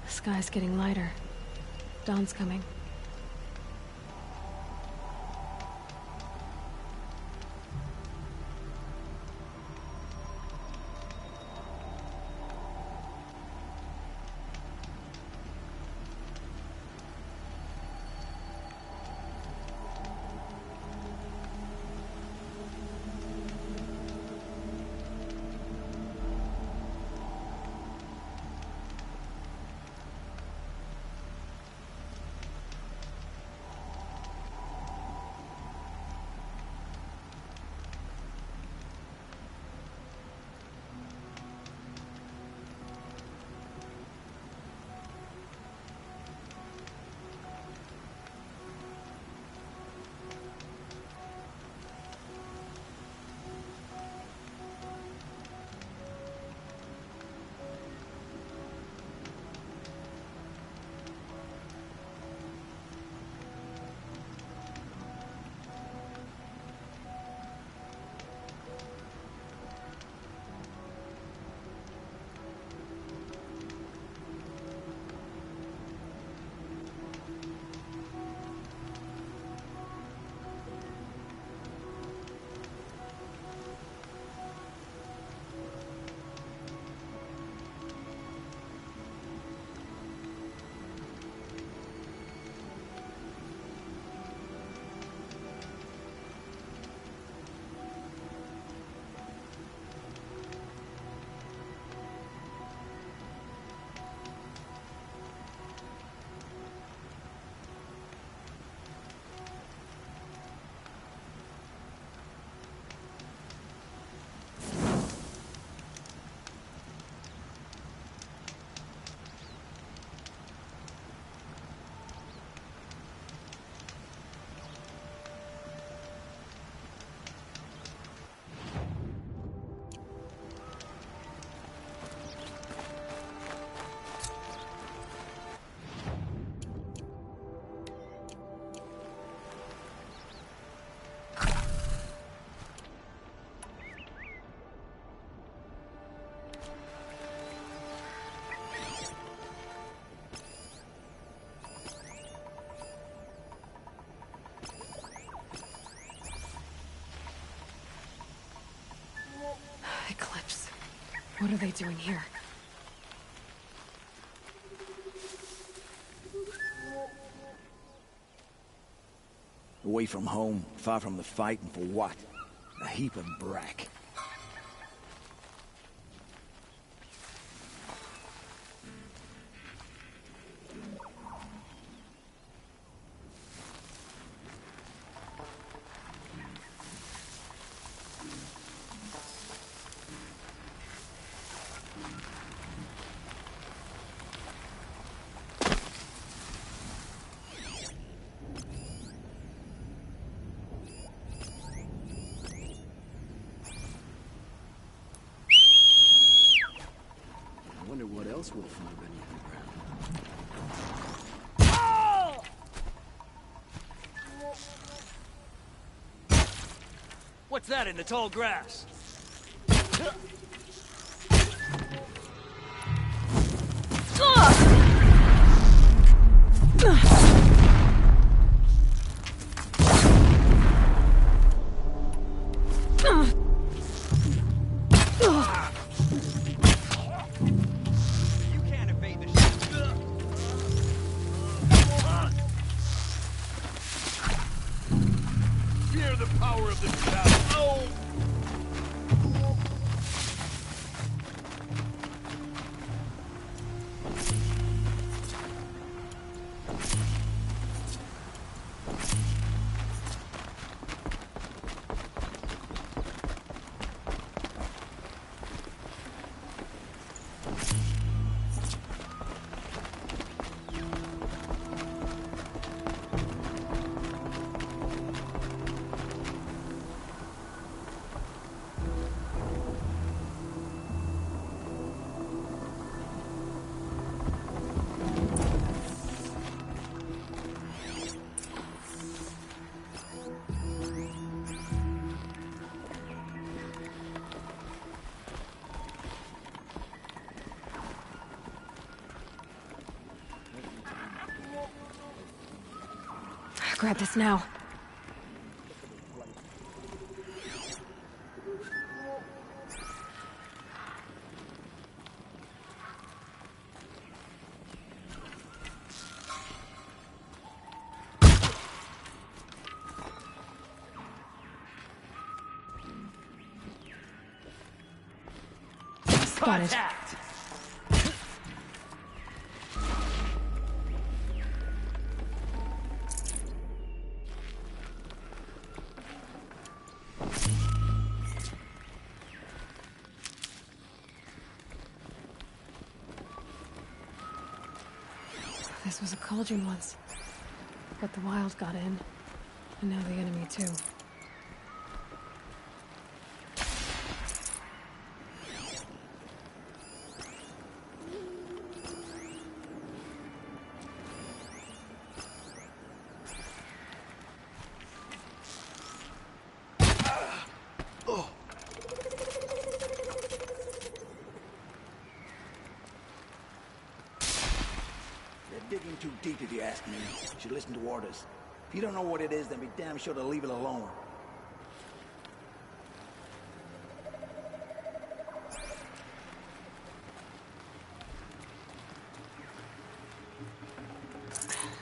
The sky's getting lighter. Dawn's coming. Eclipse. What are they doing here?
Away from home, far from the fight, and for what? A heap of brack.
What else we'll find beneath the ground.
What's that in the tall grass?
Fear the power of the shadow. Oh!
Grab this now. Spotted. This was a cauldron once, but the wild got in, and now the enemy too.
Digging too deep if you ask me. You should listen to orders. If you don't know what it is, then be damn sure to leave it alone.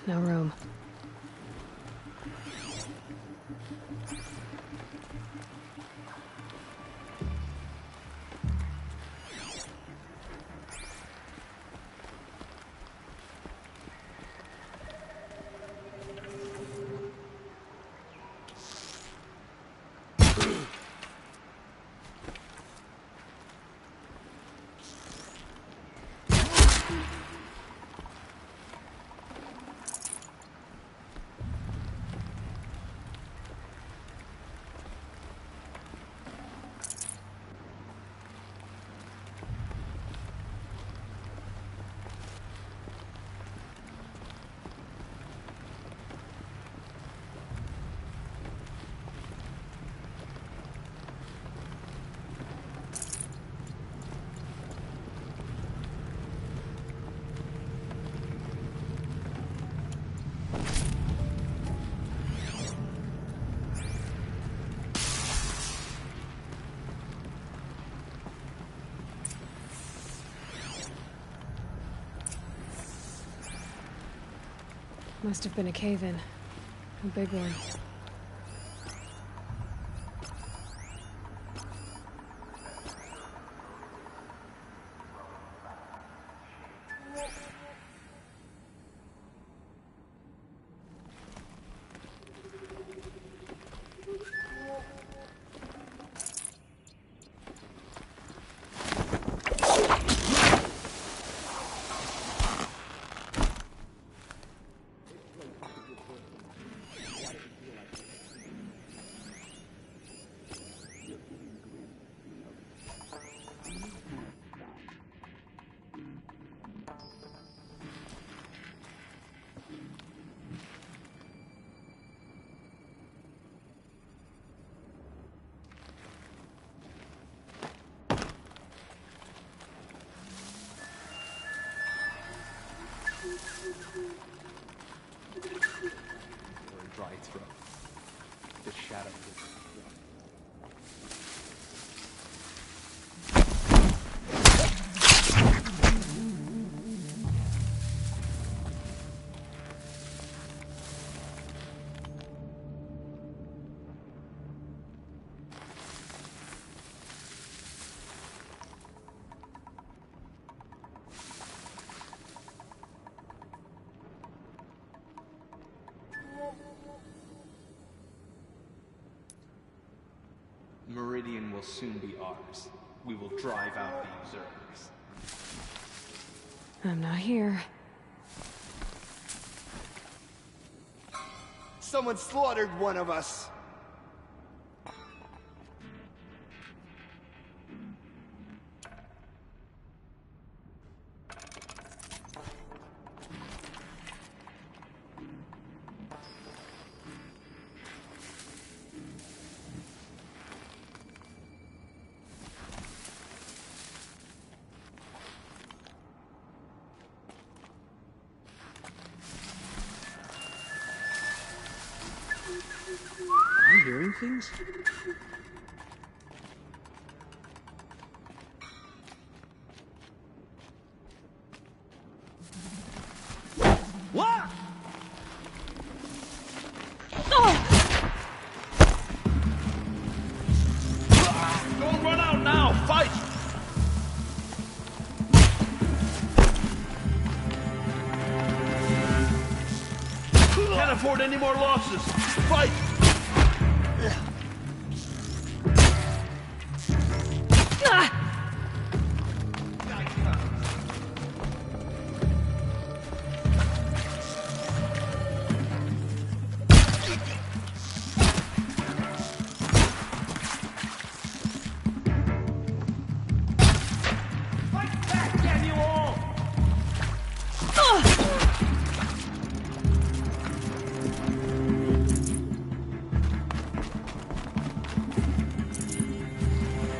No room. Must have been a cave-in. A big one.
throat. The shadow is the throat.
Meridian will soon be ours. We will drive out the usurpers.
I'm not here.
Someone slaughtered one of us.
I'm hearing things?
What?
Don't run out now! Fight! Can't afford any more losses! Fight!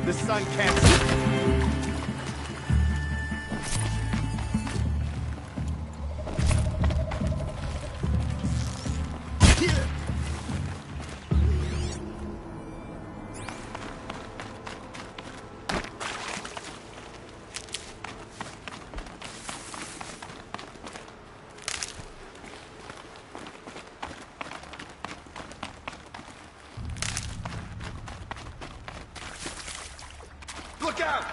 The sun can't see. Look out!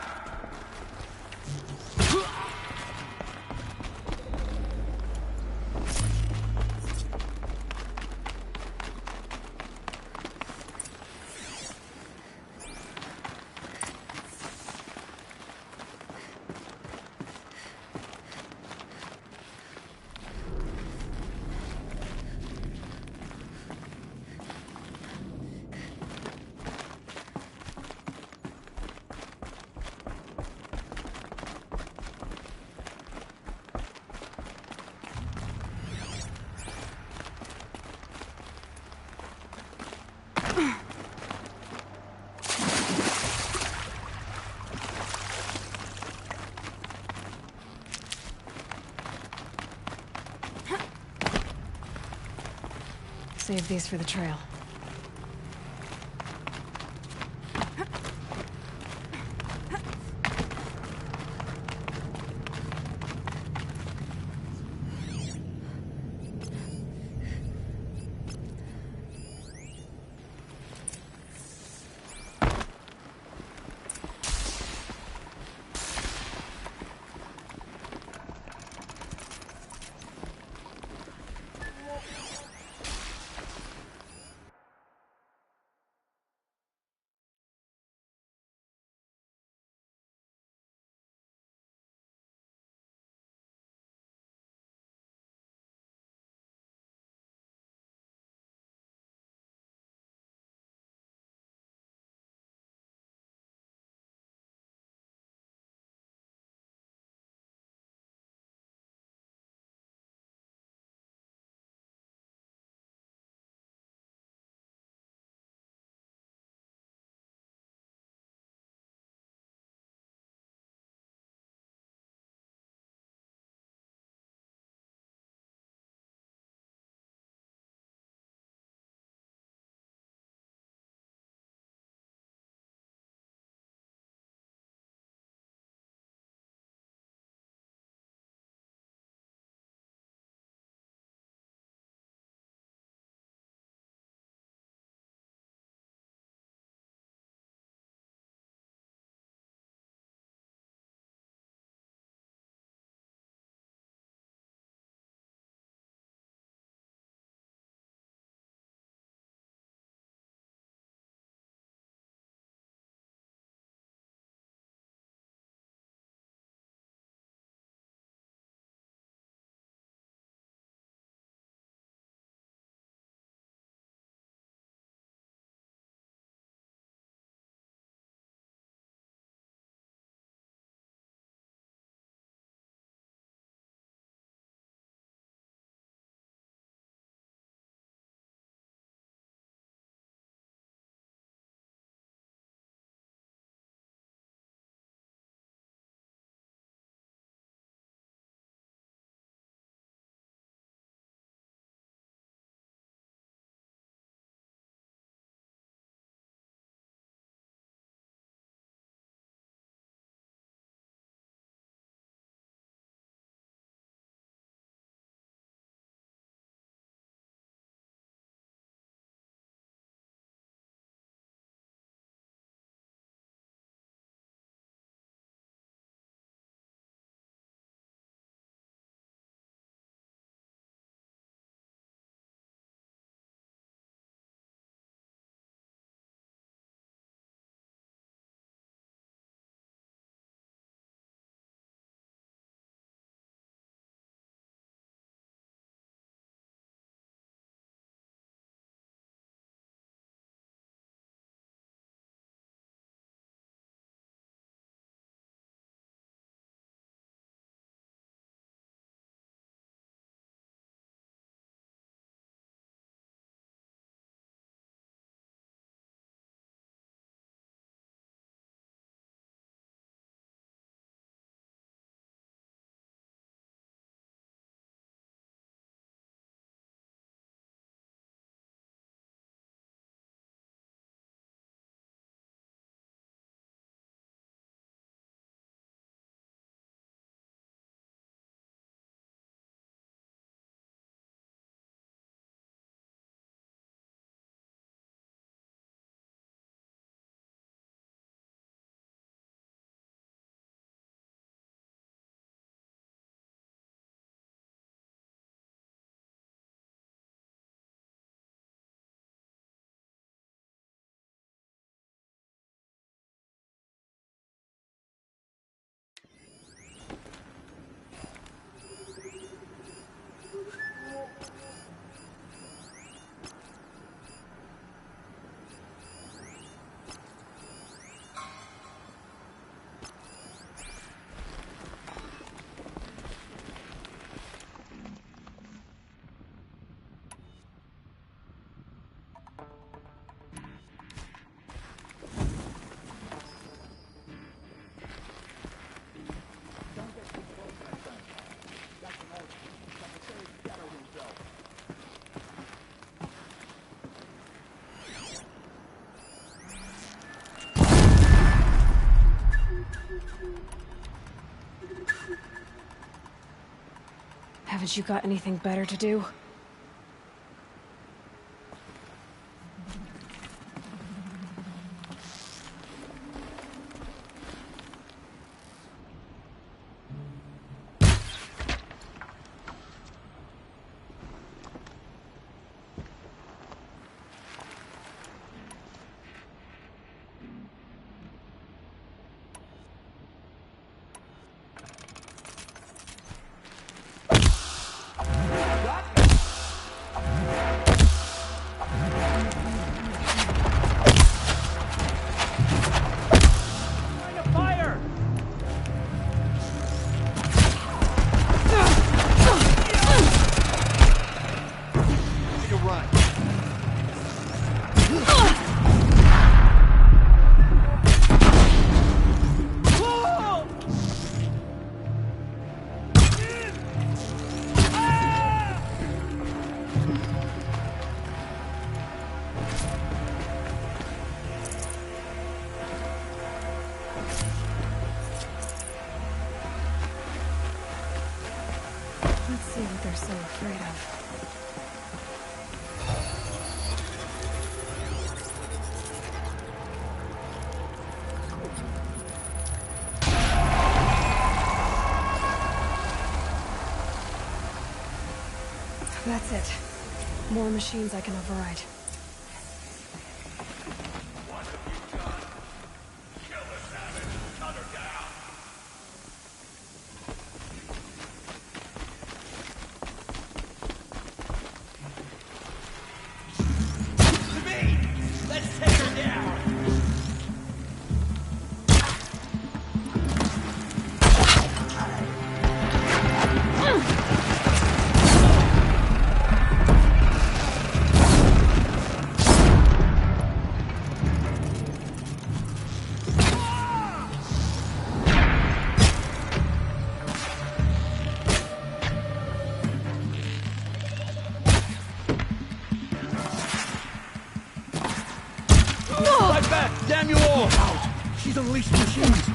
Save these for the trail. Haven't you got anything better to do? Let's see what they're so afraid of. That's it. More machines I can override.
Fight back! Damn you all! Out! She's unleashed machines!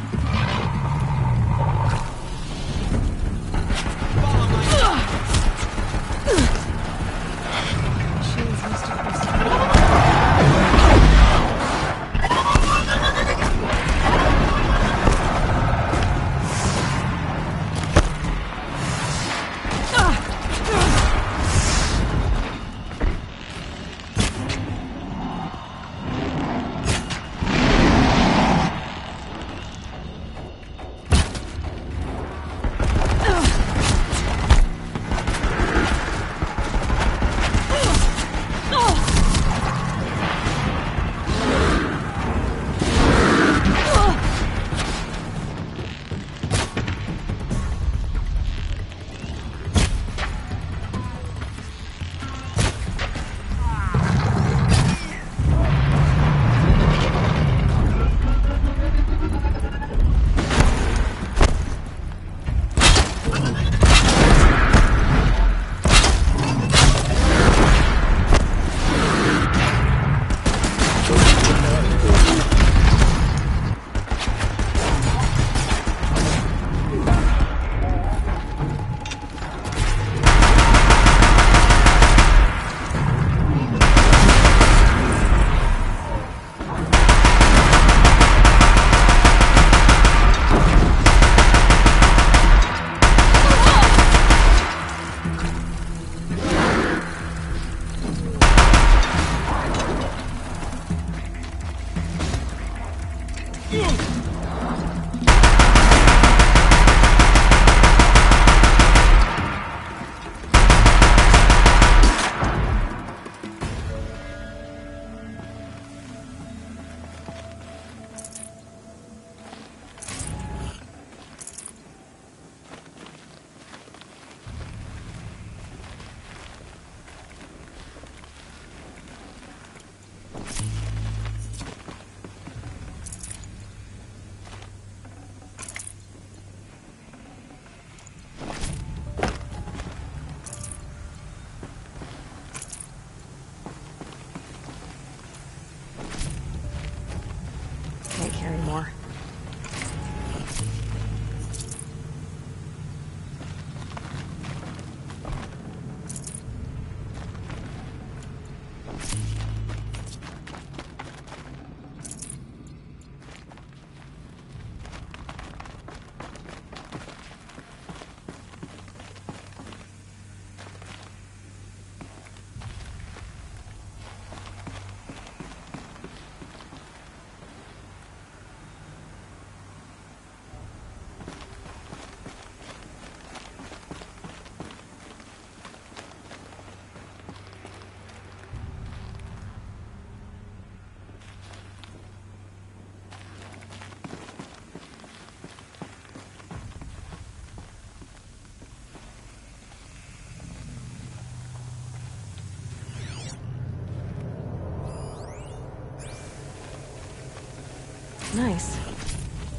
Nice.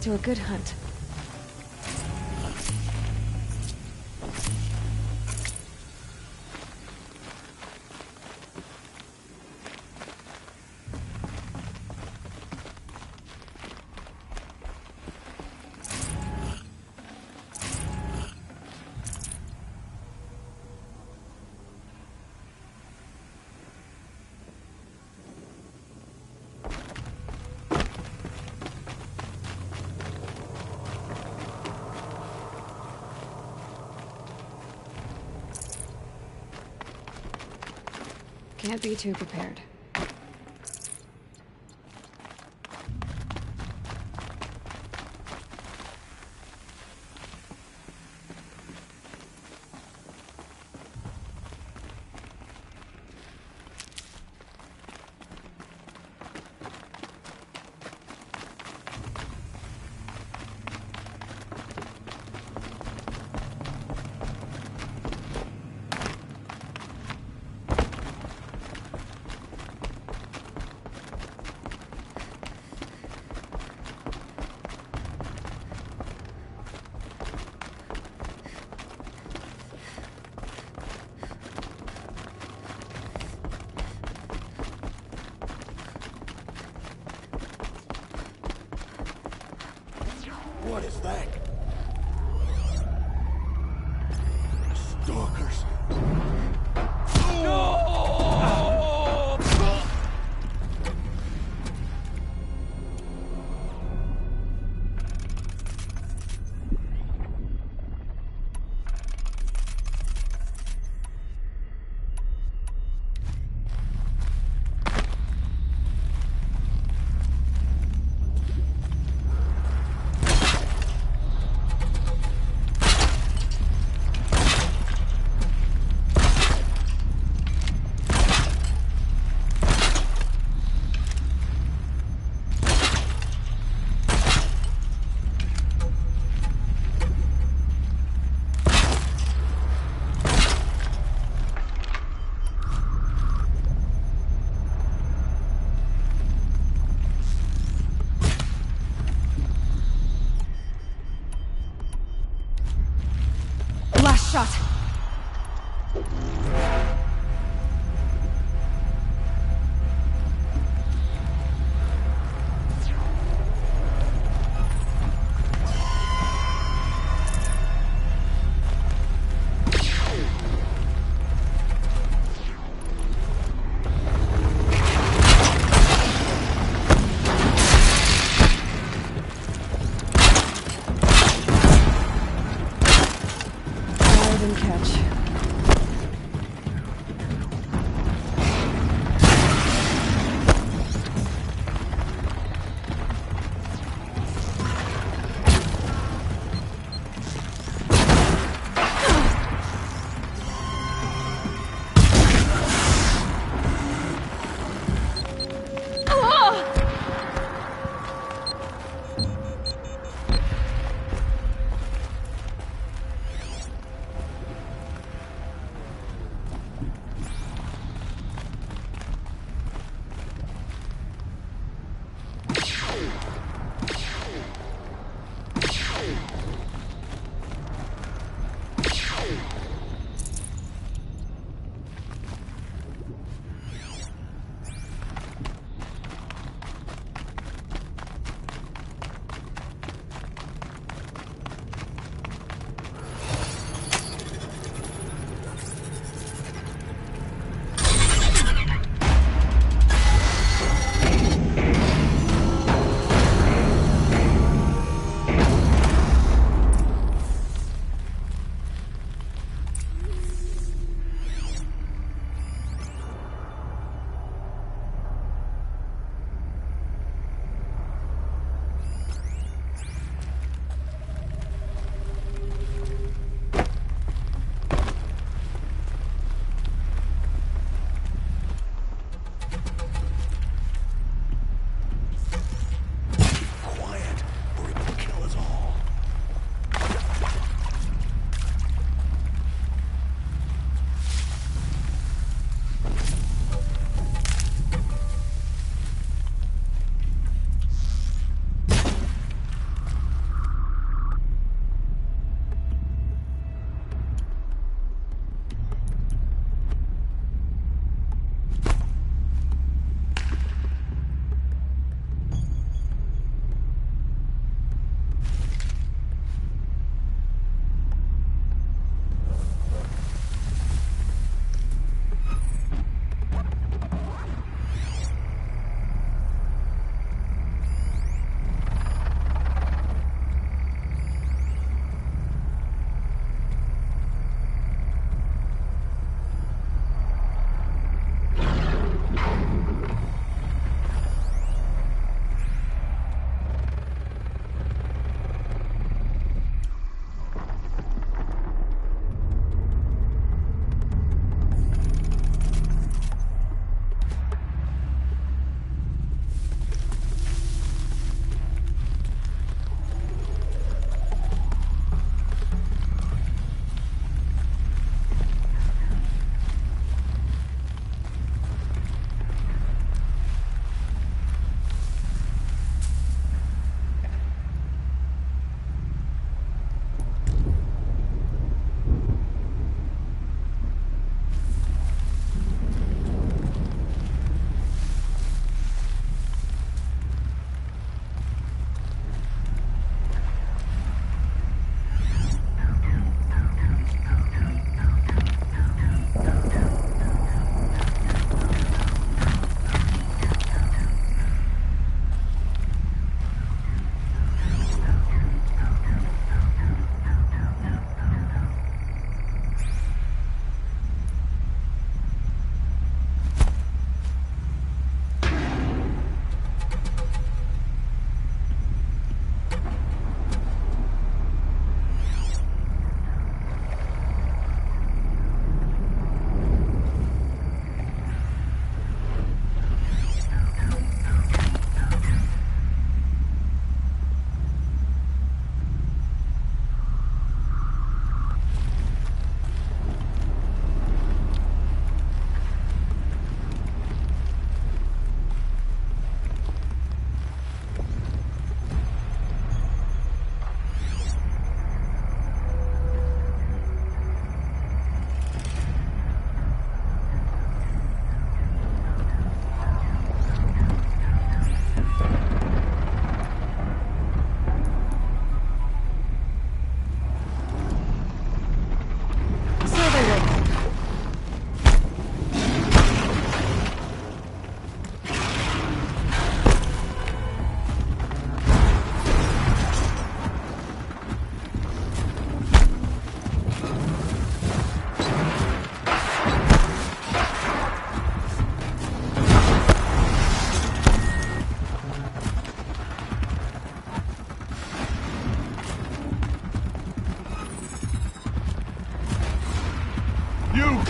Do a good hunt. Can't be too prepared.
What is that? Stalkers.
Last shot. Than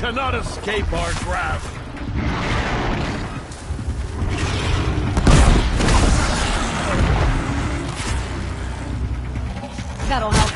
cannot escape our grasp.
That'll help.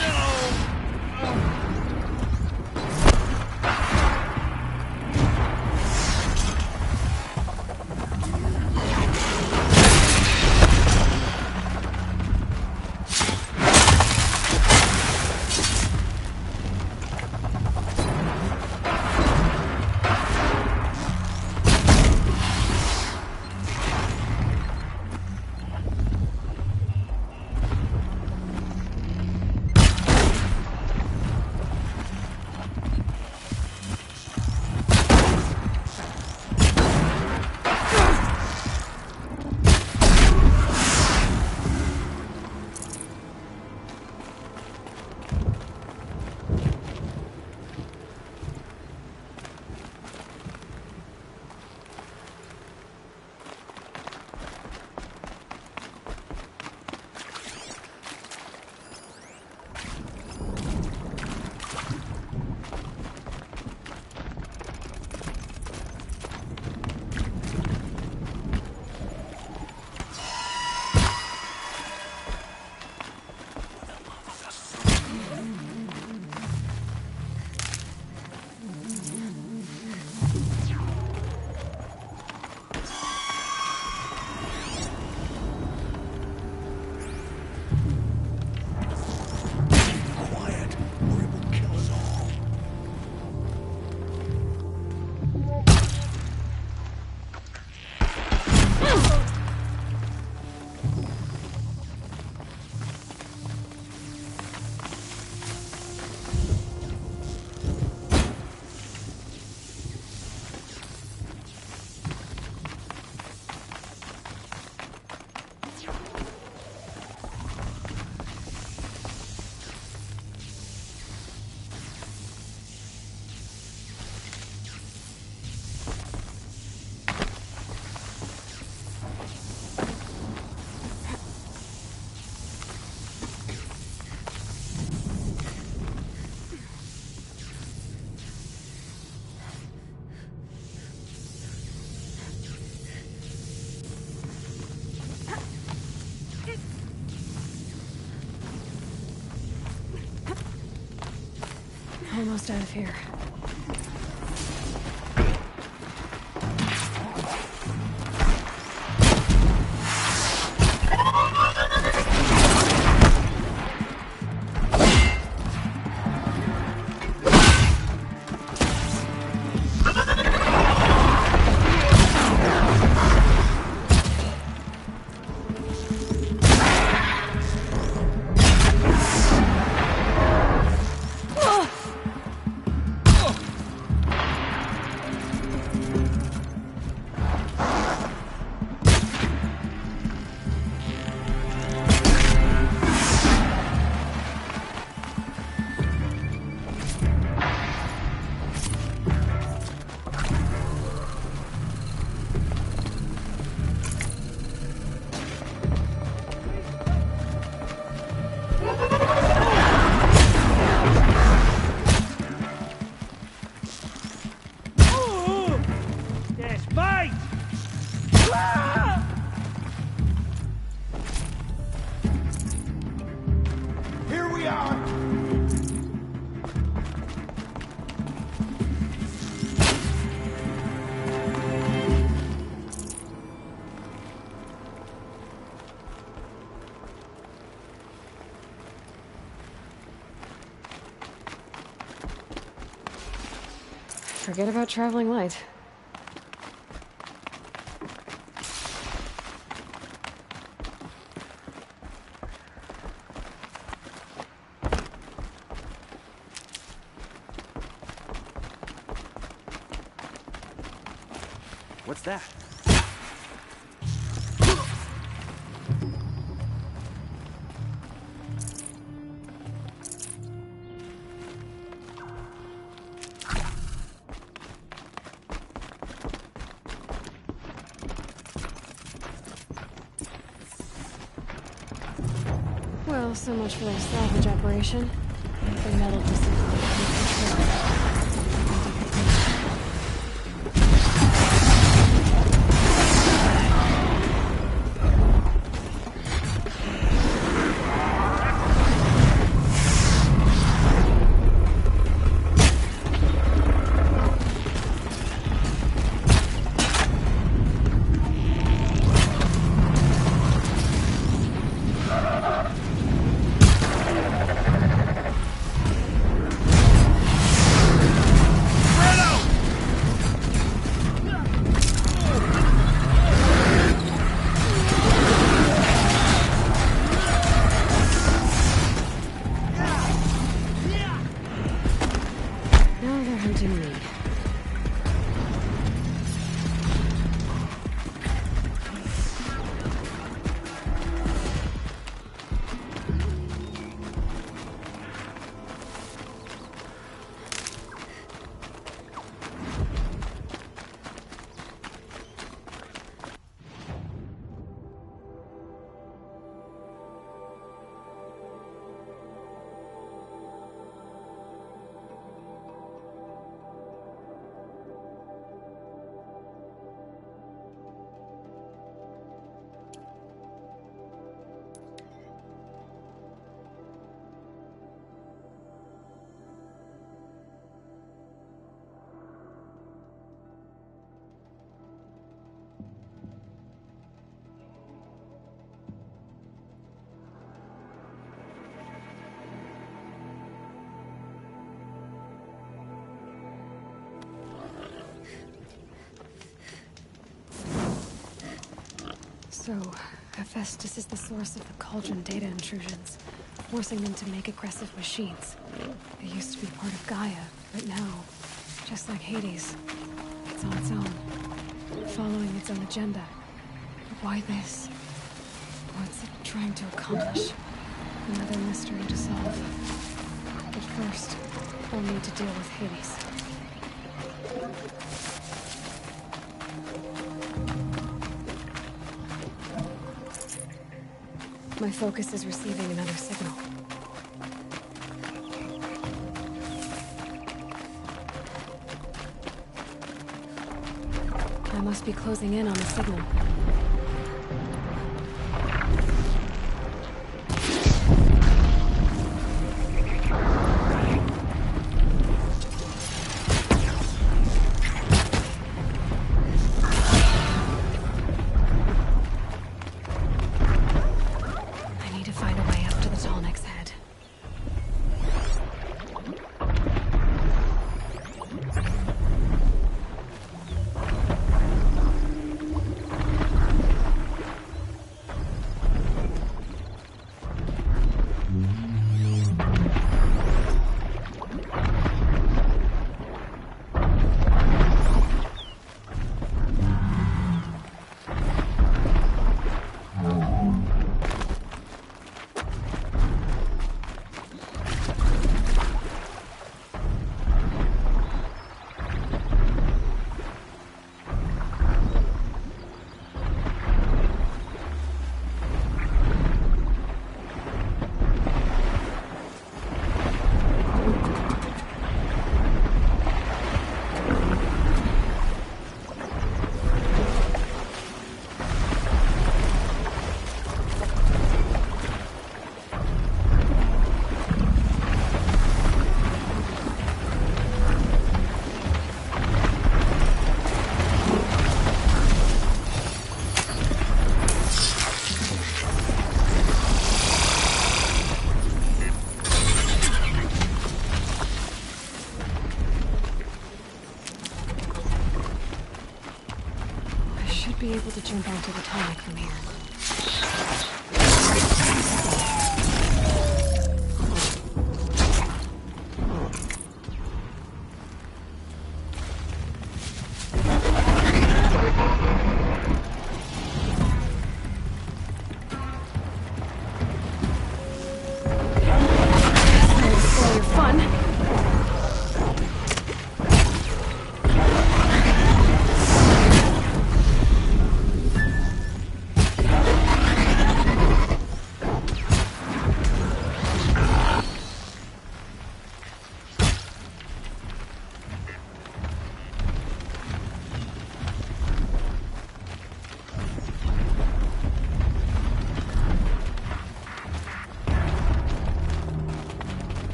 Almost out of here. Forget about traveling light.
What's that?
Well, so much for their salvage operation. The metal just So, Hephaestus is the source of the Cauldron data intrusions, forcing them to make aggressive machines. It used to be part of Gaia, but now, just like Hades, it's on its own, following its own agenda. But why this? What's it trying to accomplish? Another mystery to solve. But first, we'll need to deal with Hades. My focus is receiving another signal. I must be closing in on the signal. Be able to jump onto the tonic from here. Spoil your fun.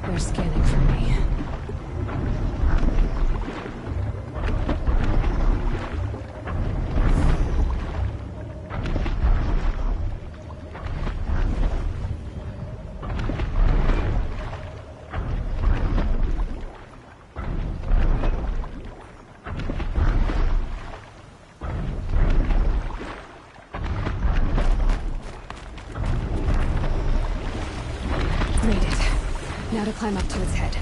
They're scanning for me. Made it. Now to climb up to its head.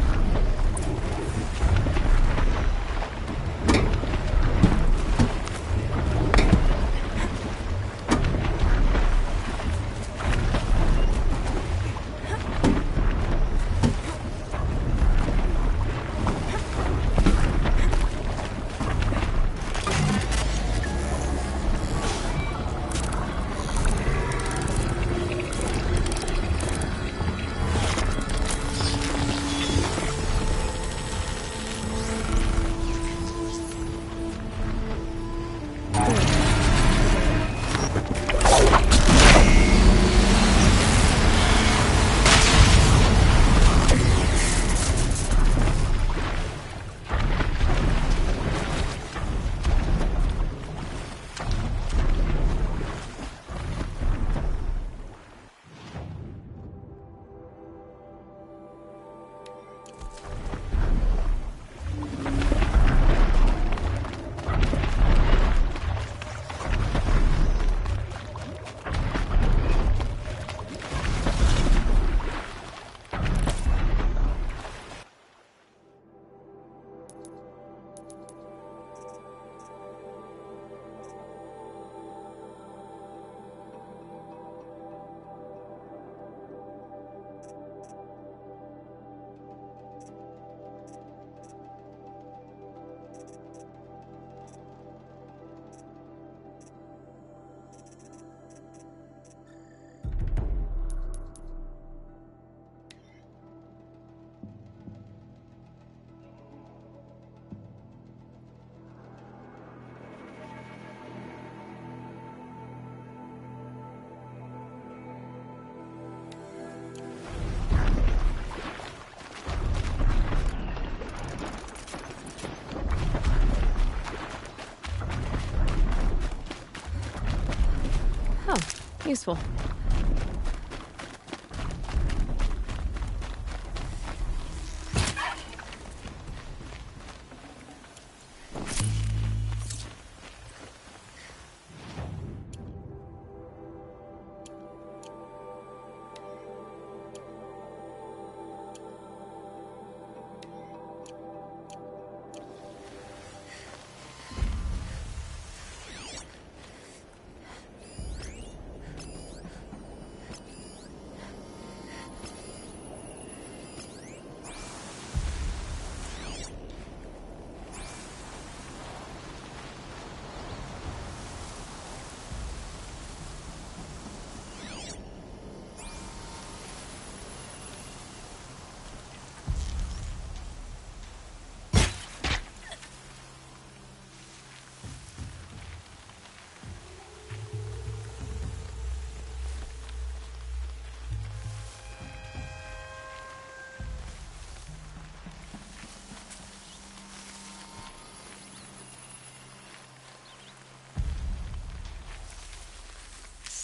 Useful.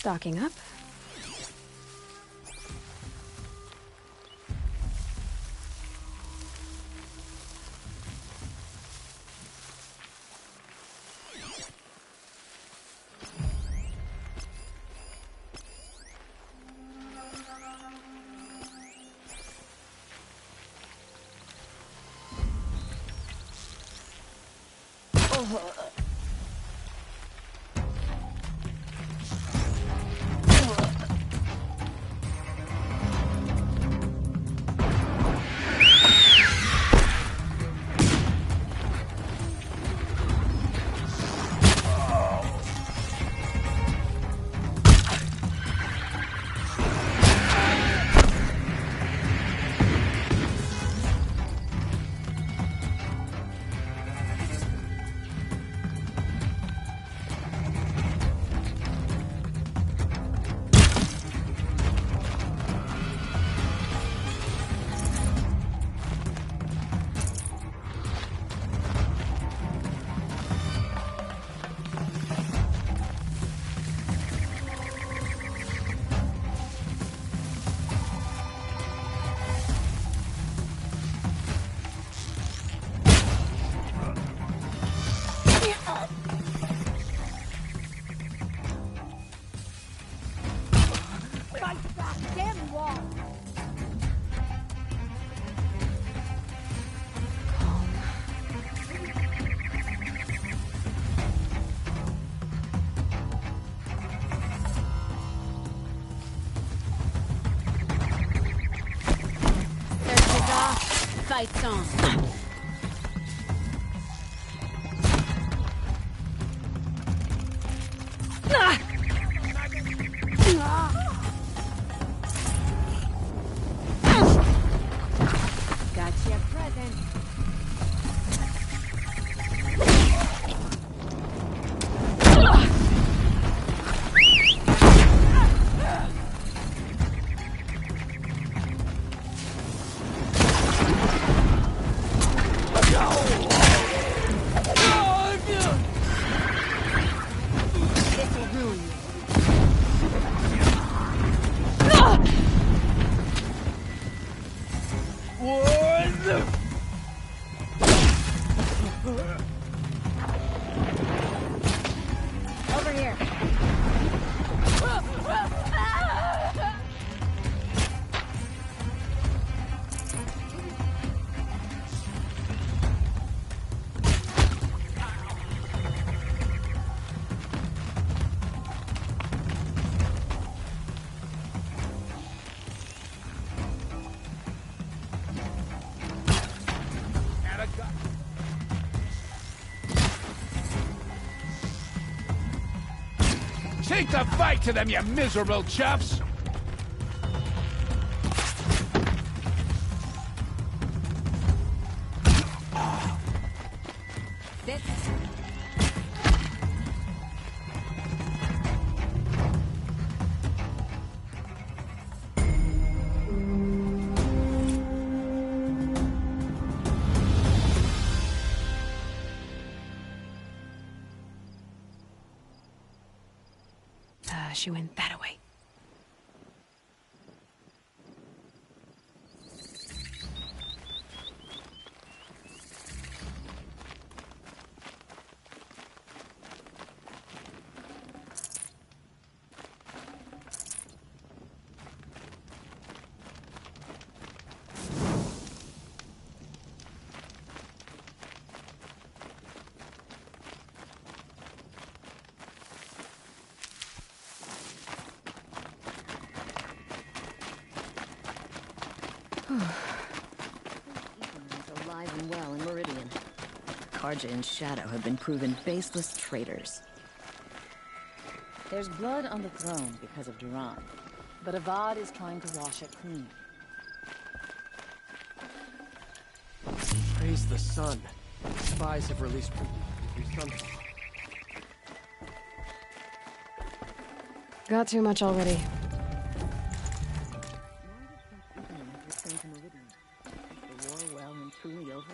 Stocking up.
Fights on.
Gotcha present.
Over here.
Take the fight to them, you miserable chaps!
Sit.
She went that away.
Ethan's alive and well in Meridian. Carja and Shadow have been proven faceless traitors. There's blood on the throne because of Duran, but Avad is trying to wash it clean.
Praise the sun. Spies have released Sunfall.
Got too much already.
Return to Meridian. Is the war well and truly over?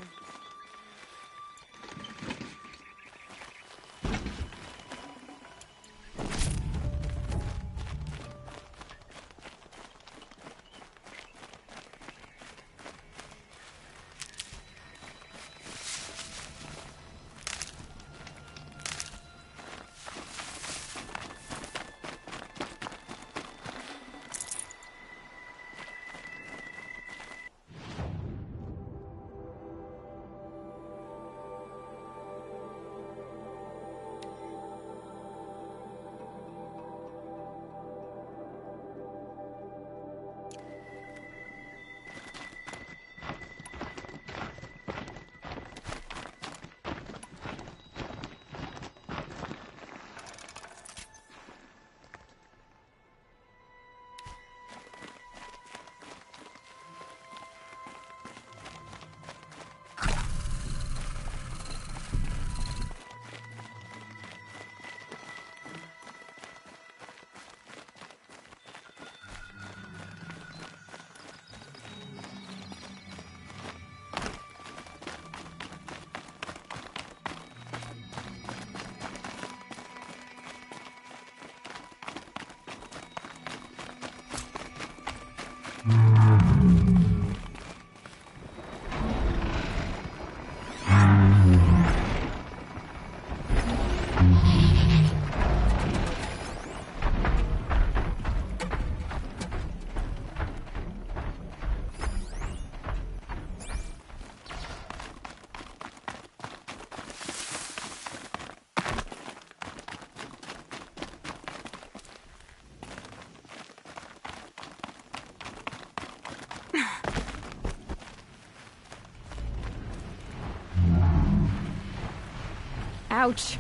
Ouch.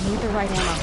Need the right ammo.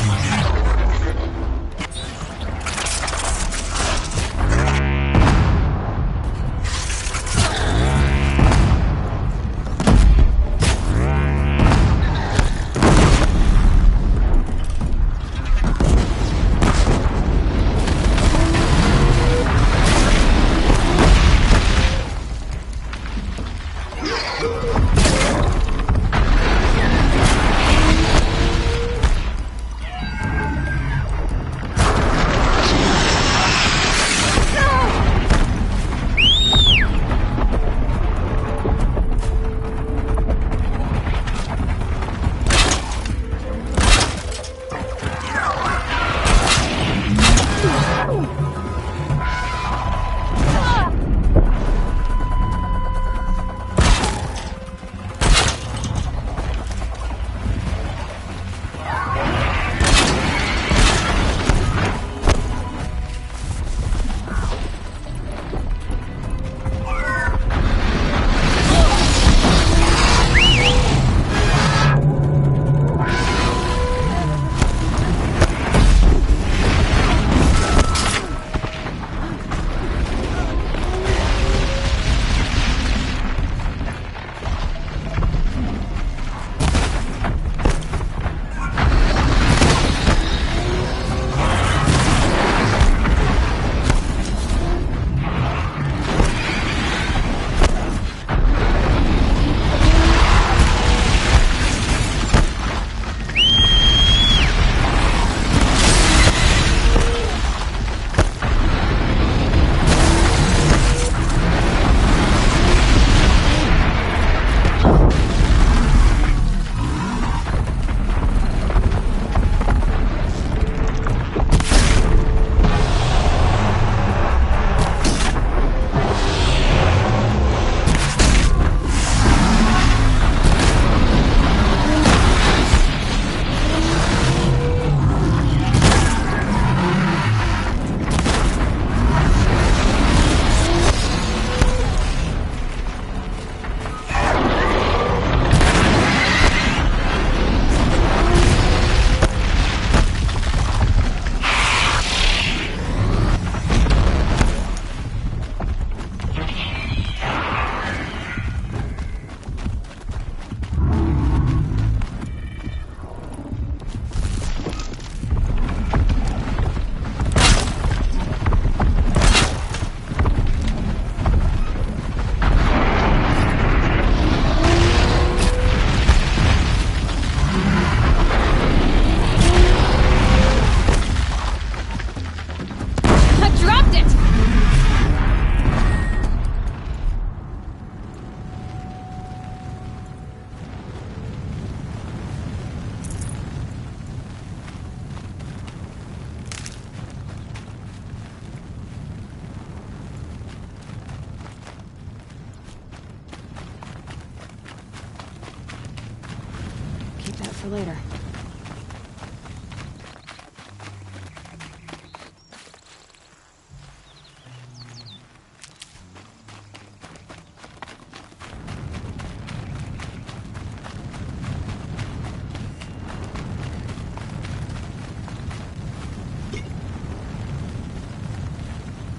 for later.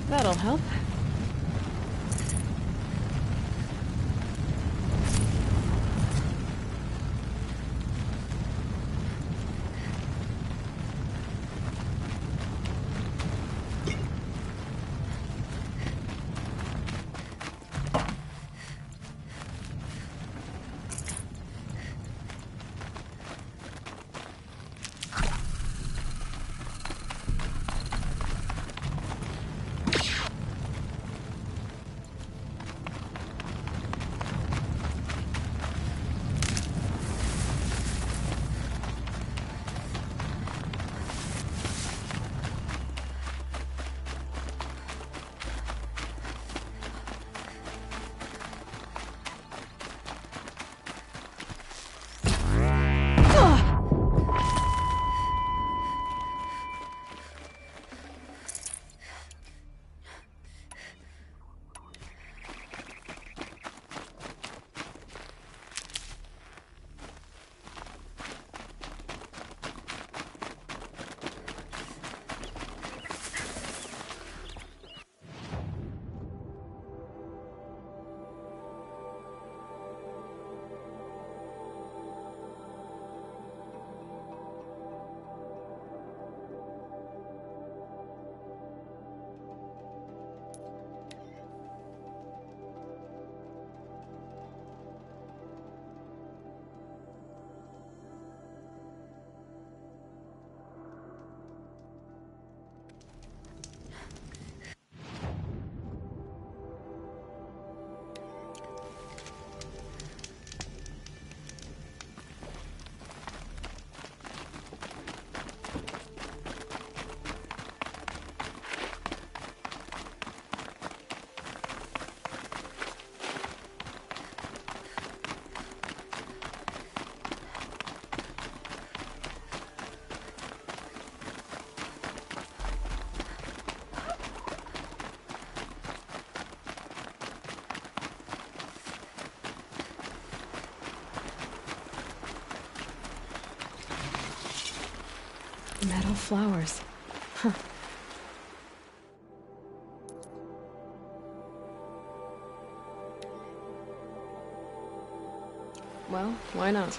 That'll help. Metal flowers. Huh.
Well, why not?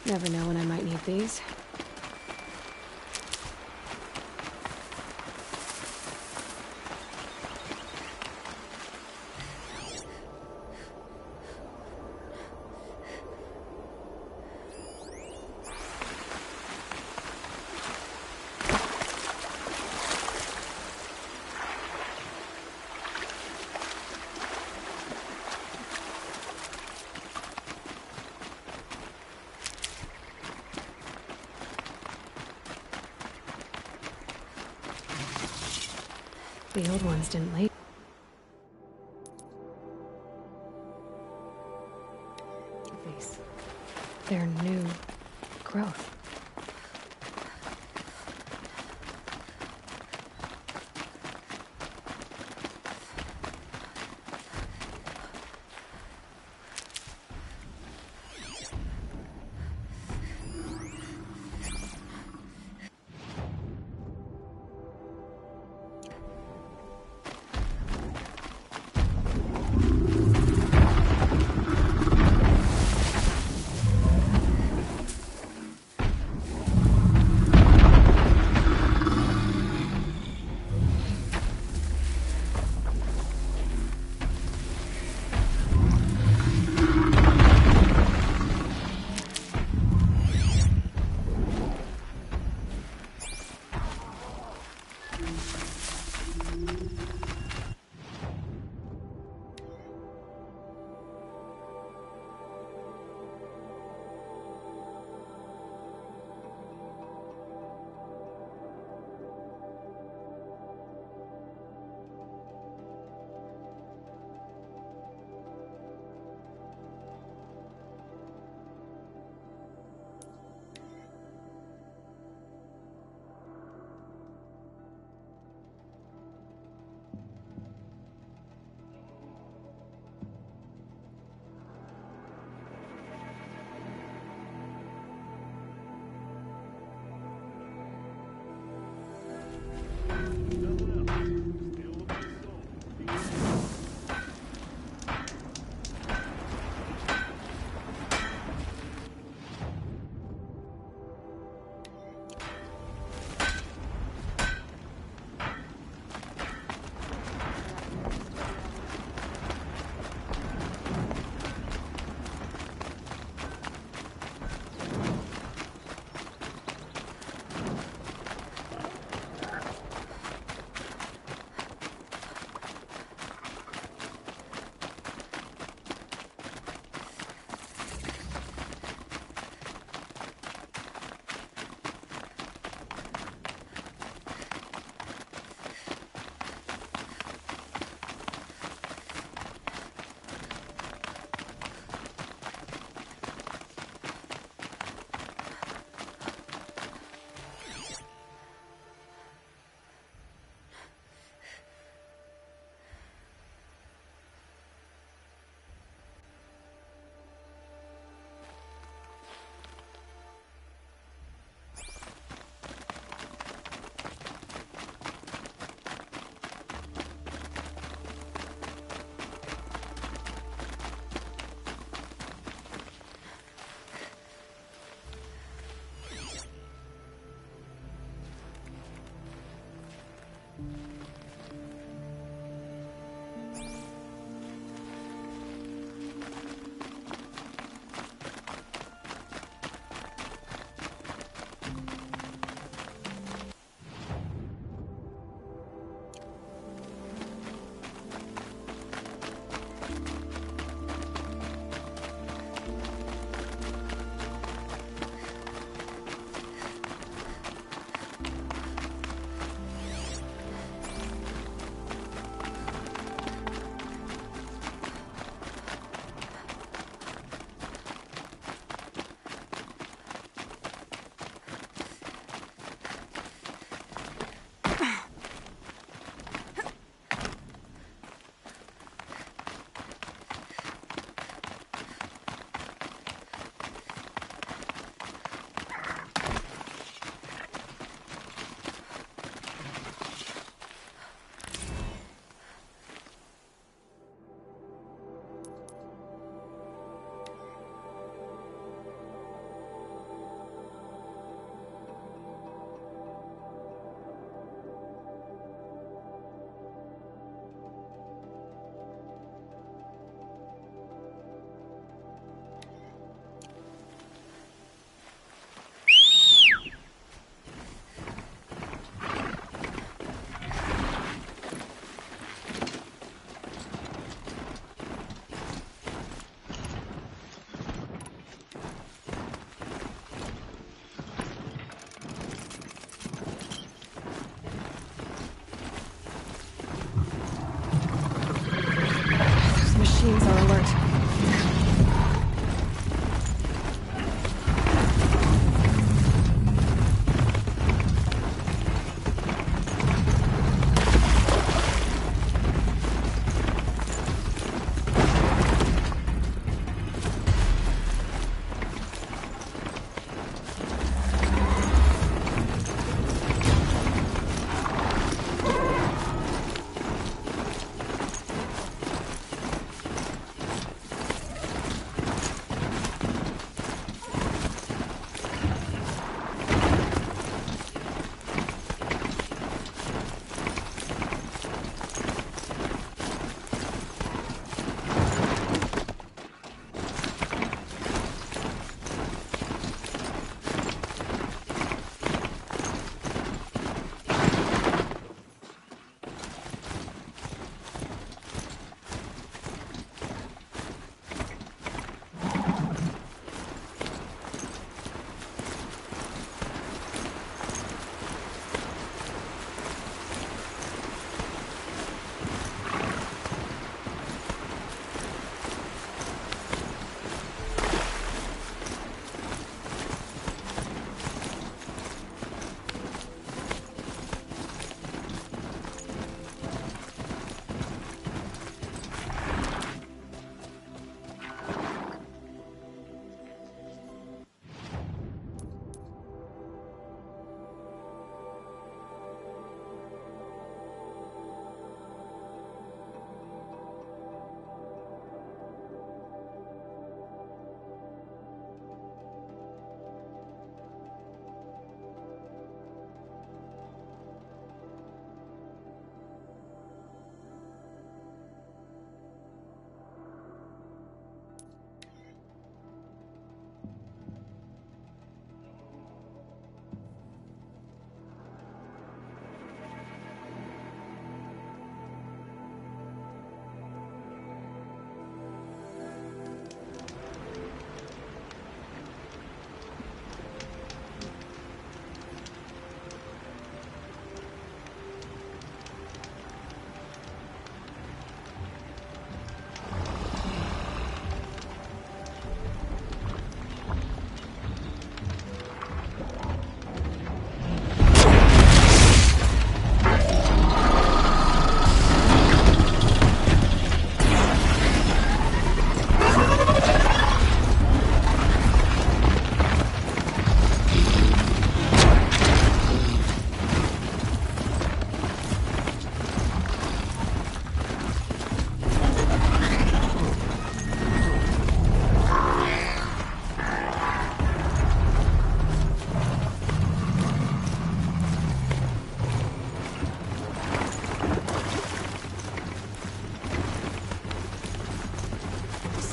Never know when I might need these. The old ones didn't lay. These. They're new growth.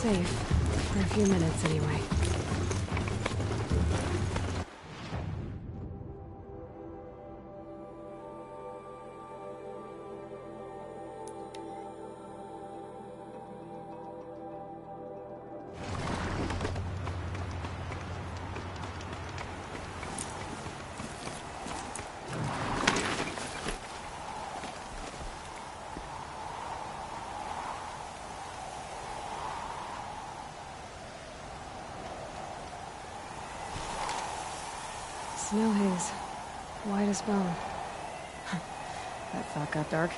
safe. For a few minutes, anyway. Snow haze. White as bone. That thought got dark.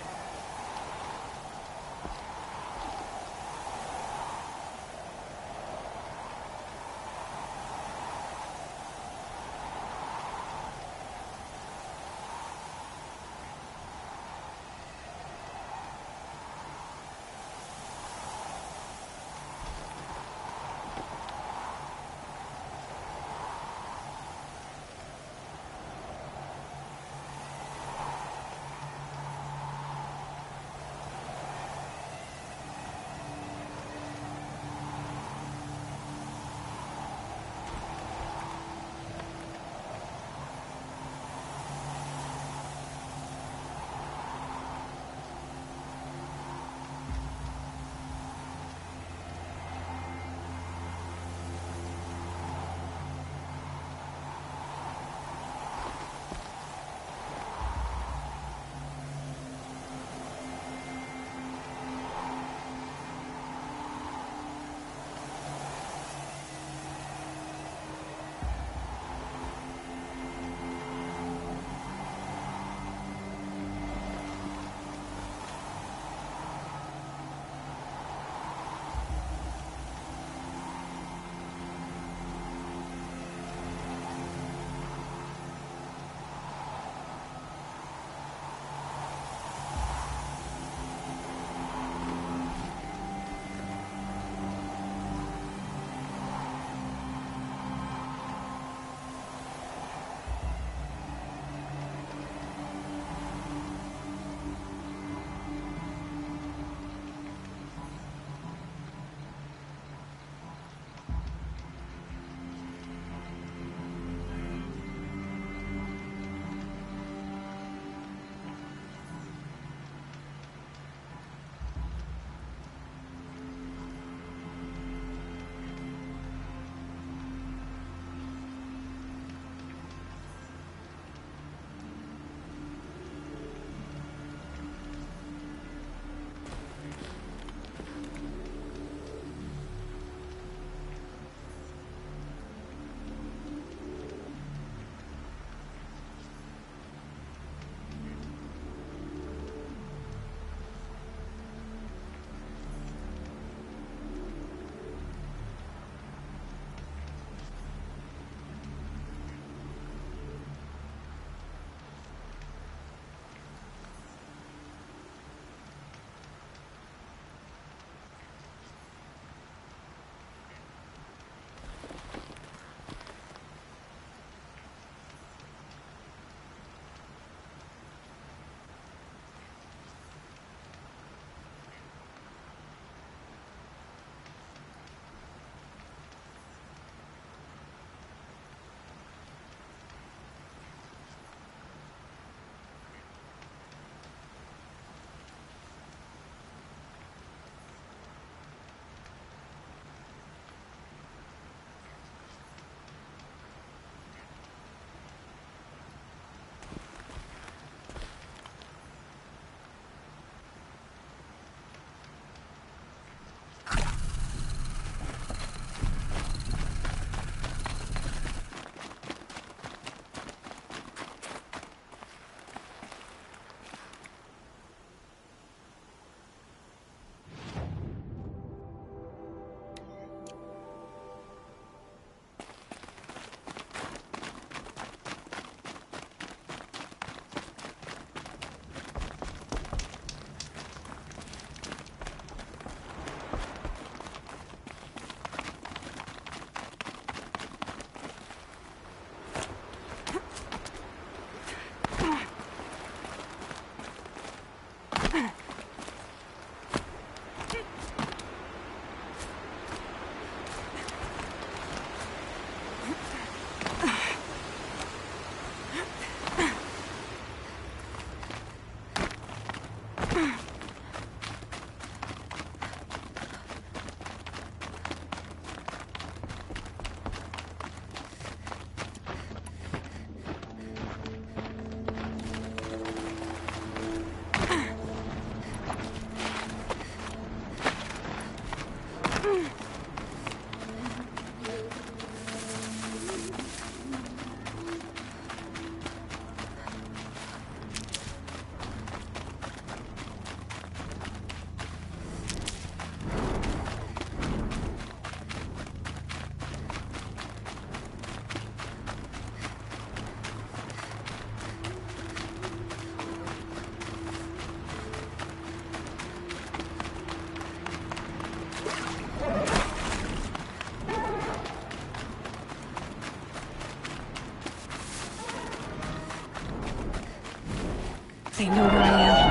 They know where I am.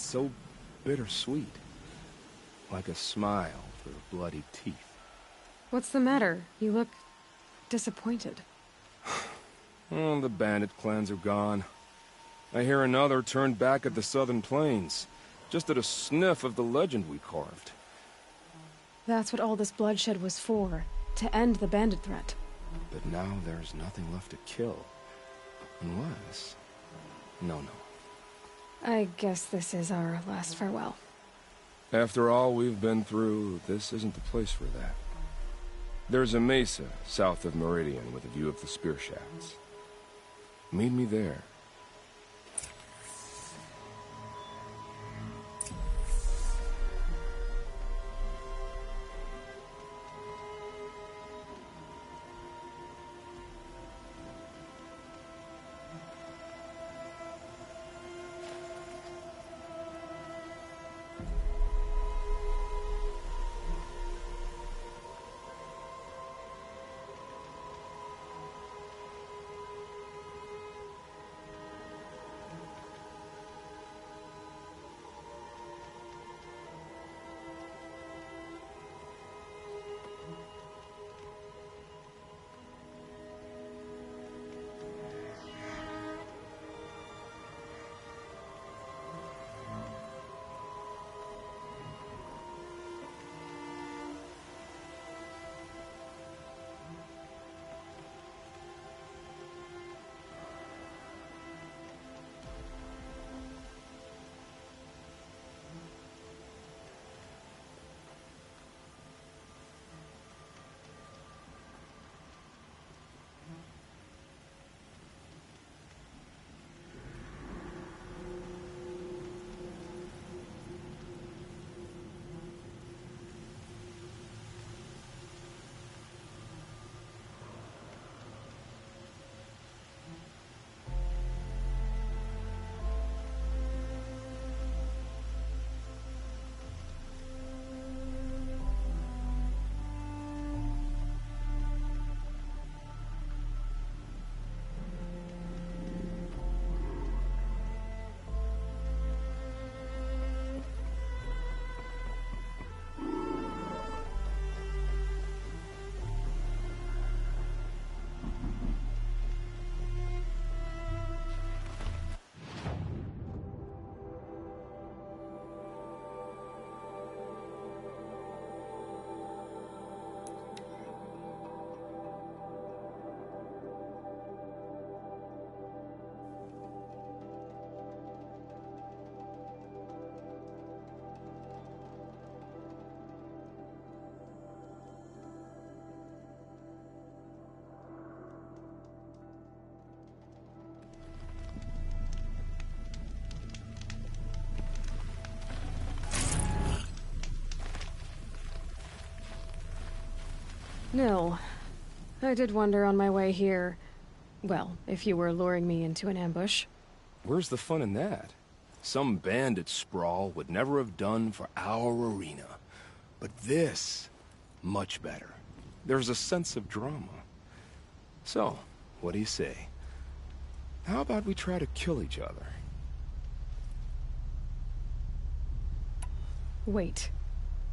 so bittersweet. Like a smile through bloody teeth.
What's the matter? You look disappointed.
Oh, the bandit clans are gone. I hear another turned back at the southern plains, just at a sniff of the legend we carved.
That's what all this bloodshed was for, to end the bandit threat.
But now there's nothing left to kill. Unless... No.
I guess this is our last farewell.
After all we've been through, this isn't the place for that. There's a mesa south of Meridian with a view of the spear shafts. Meet me there.
Nil, I did wonder on my way here. Well, if you were luring me into an ambush.
Where's the fun in that? Some bandit sprawl would never have done for our arena. But this, much better. There's a sense of drama. So, what do you say? How about we try to kill each other?
Wait.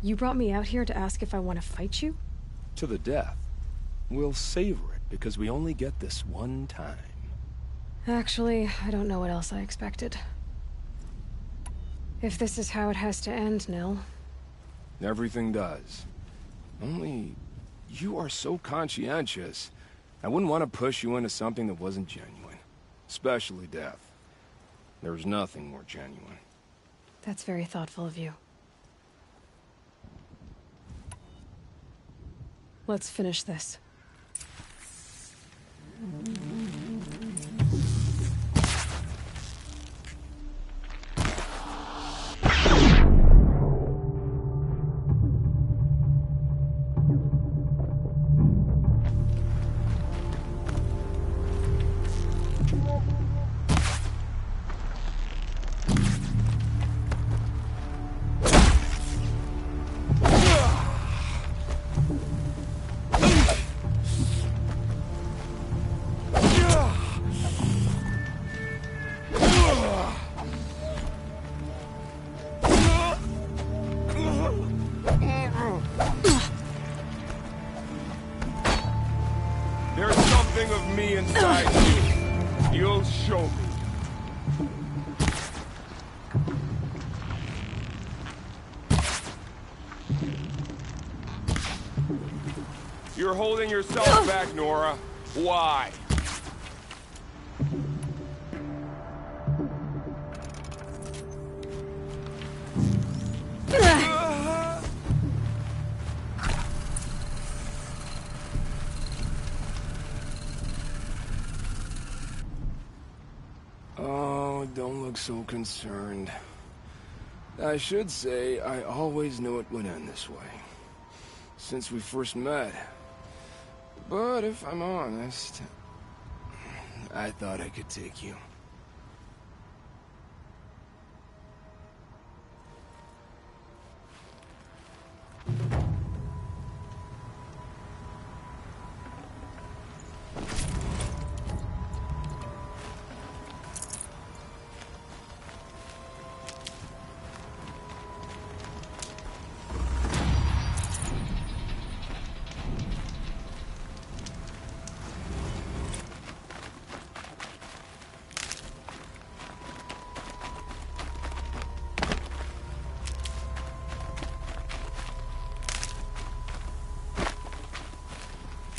You brought me out here to ask if I want to fight you?
To the death. We'll savor it, because we only get this one time.
Actually, I don't know what else I expected. If this is how it has to end, Nil.
Everything does. Only, you are so conscientious. I wouldn't want to push you into something that wasn't genuine. Especially death. There's nothing more genuine.
That's very thoughtful of you. Let's finish this.
me inside you. You'll show me. You're holding yourself back, Nora. Why? Oh, don't look so concerned. I should say, I always knew it would end this way. Since we first met. But if I'm honest, I thought I could take you.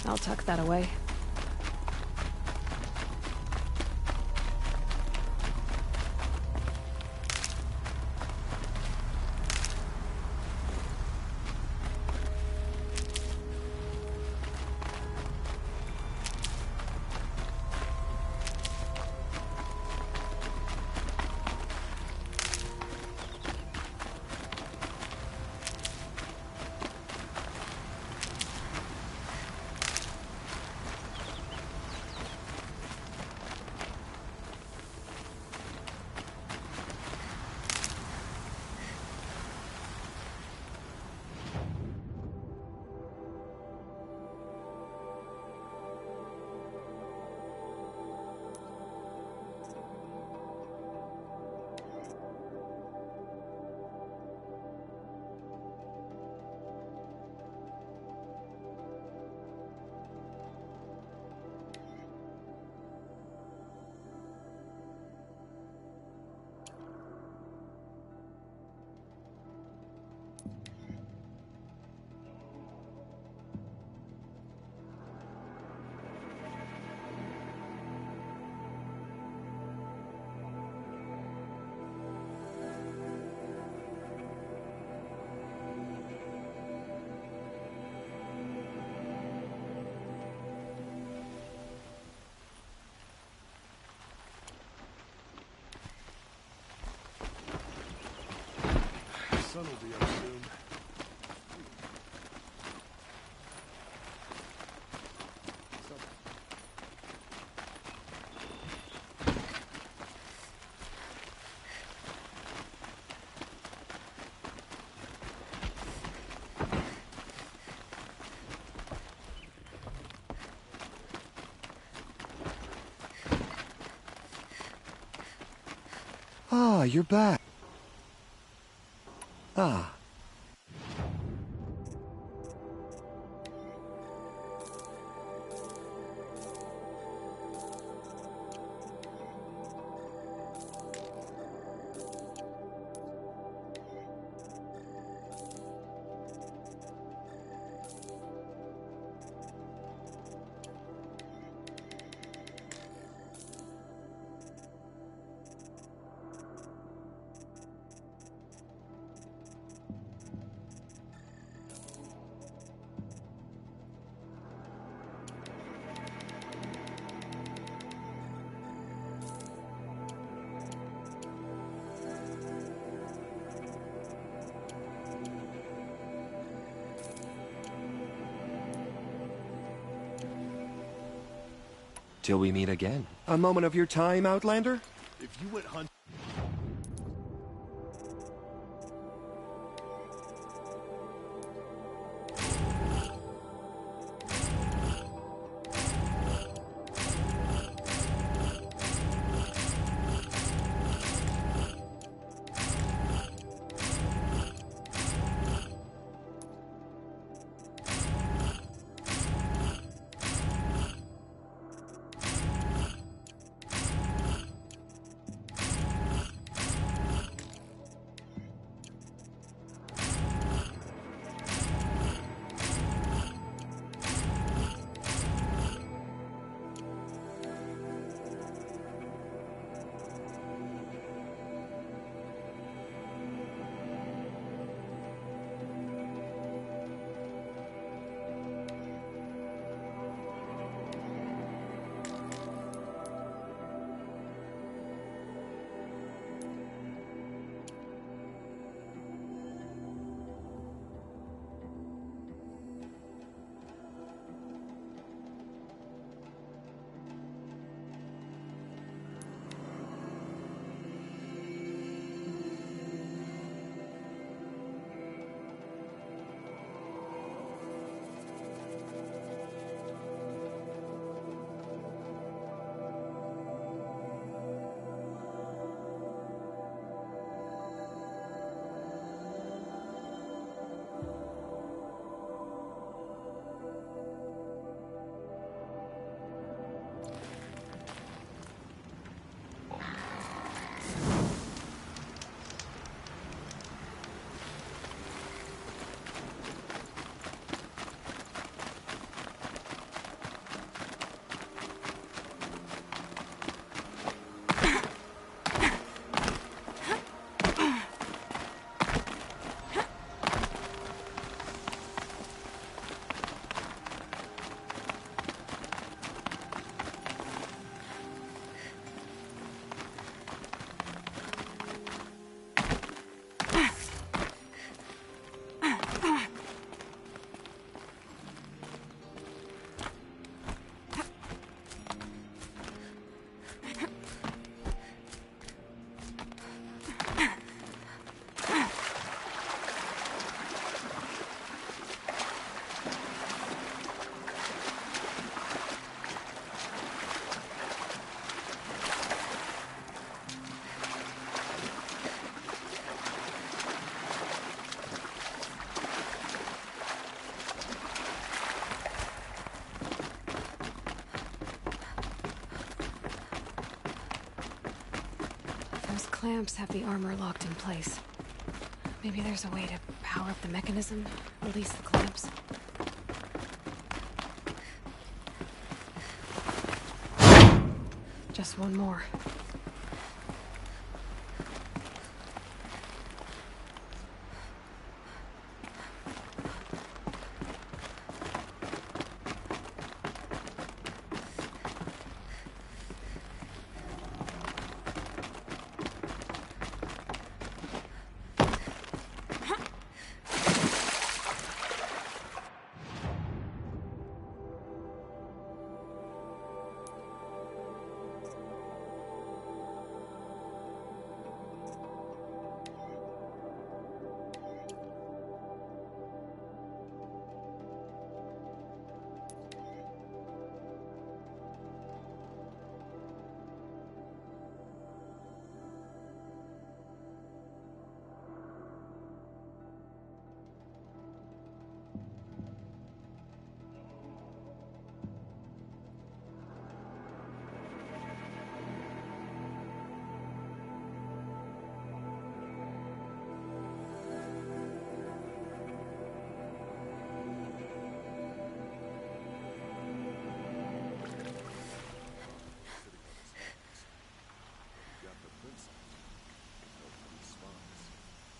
I'll tuck that away.
Sun will be up soon.
Ah, you're back. Ah.
Till we meet again. A moment of your time, Outlander?
If you went hunting...
clamps have the armor locked in place. Maybe there's a way to power up the mechanism, release the clamps. Just one more.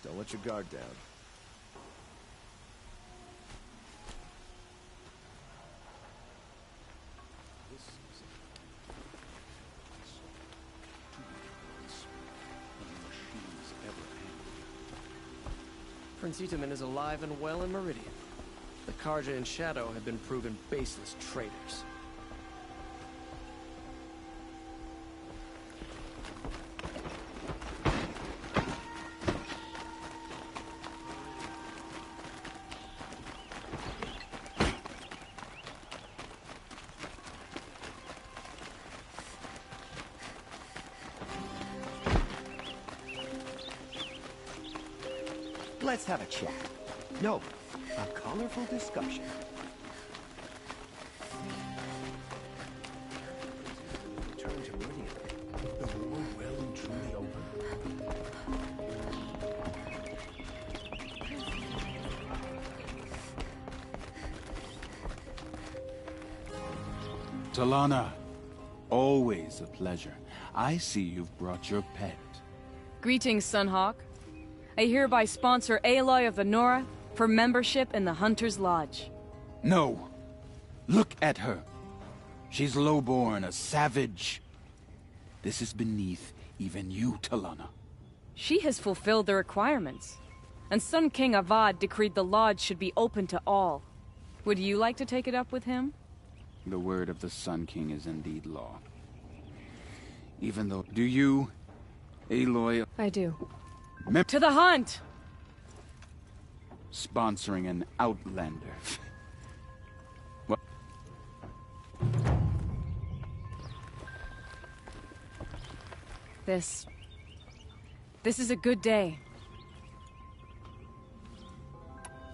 Don't let your guard down. Prince Itamen is alive and well in Meridian. The Carja and Shadow have been proven baseless traitors.
Let's have a chat. No, a colorful discussion. Return to Meridian. The war well and truly over.
Talana, always a pleasure. I see you've brought your pet.
Greetings, Sunhawk. I hereby sponsor Aloy of the Nora for membership in the Hunter's Lodge.
No. Look at her. She's lowborn, a savage. This is beneath even you, Talana.
She has fulfilled the requirements. And Sun King Avad decreed the Lodge should be open to all. Would you like to take it up with him?
The word of the Sun King is indeed law. Even though... Do you, Aloy...
I do.
To the hunt!
Sponsoring an outlander. What?
This is a good day.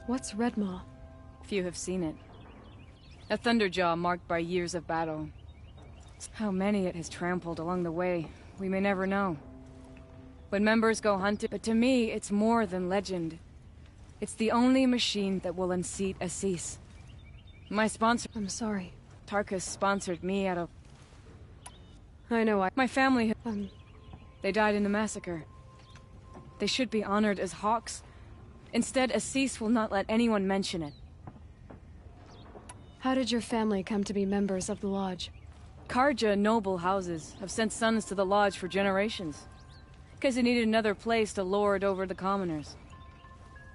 What's Redmaw?
Few have seen it. A Thunderjaw marked by years of battle. How many it has trampled along the way, we may never know. When members go hunting, but to me, it's more than legend. It's the only machine that will unseat Assis. My sponsor...
I'm sorry.
Tarkus sponsored me out of...
I know,
My family... They died in the massacre. They should be honored as hawks. Instead, Assis will not let anyone mention it.
How did your family come to be members of the Lodge?
Carja noble houses have sent sons to the Lodge for generations. Because they needed another place to lord over the commoners.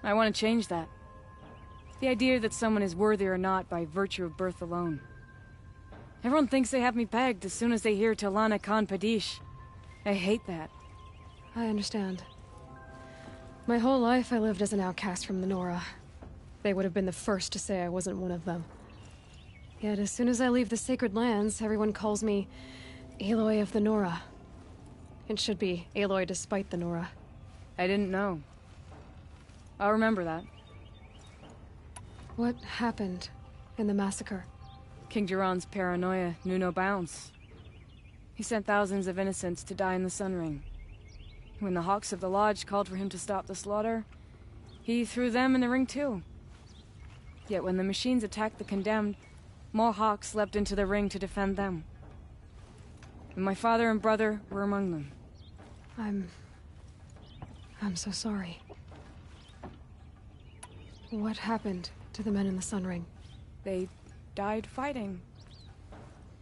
I want to change that. The idea that someone is worthy or not by virtue of birth alone. Everyone thinks they have me pegged as soon as they hear Talana Khan Padish. I hate that.
I understand. My whole life I lived as an outcast from the Nora. They would have been the first to say I wasn't one of them. Yet as soon as I leave the Sacred Lands, everyone calls me Aloy of the Nora. It should be Aloy despite the Nora.
I didn't know. I'll remember that.
What happened in the massacre?
King Jiran's paranoia knew no bounds. He sent thousands of innocents to die in the Sun Ring. When the Hawks of the Lodge called for him to stop the slaughter, he threw them in the ring too. Yet when the machines attacked the condemned, more Hawks leapt into the ring to defend them. And my father and brother were among them.
I'm so sorry. What happened to the men in the Sun Ring?
They died fighting.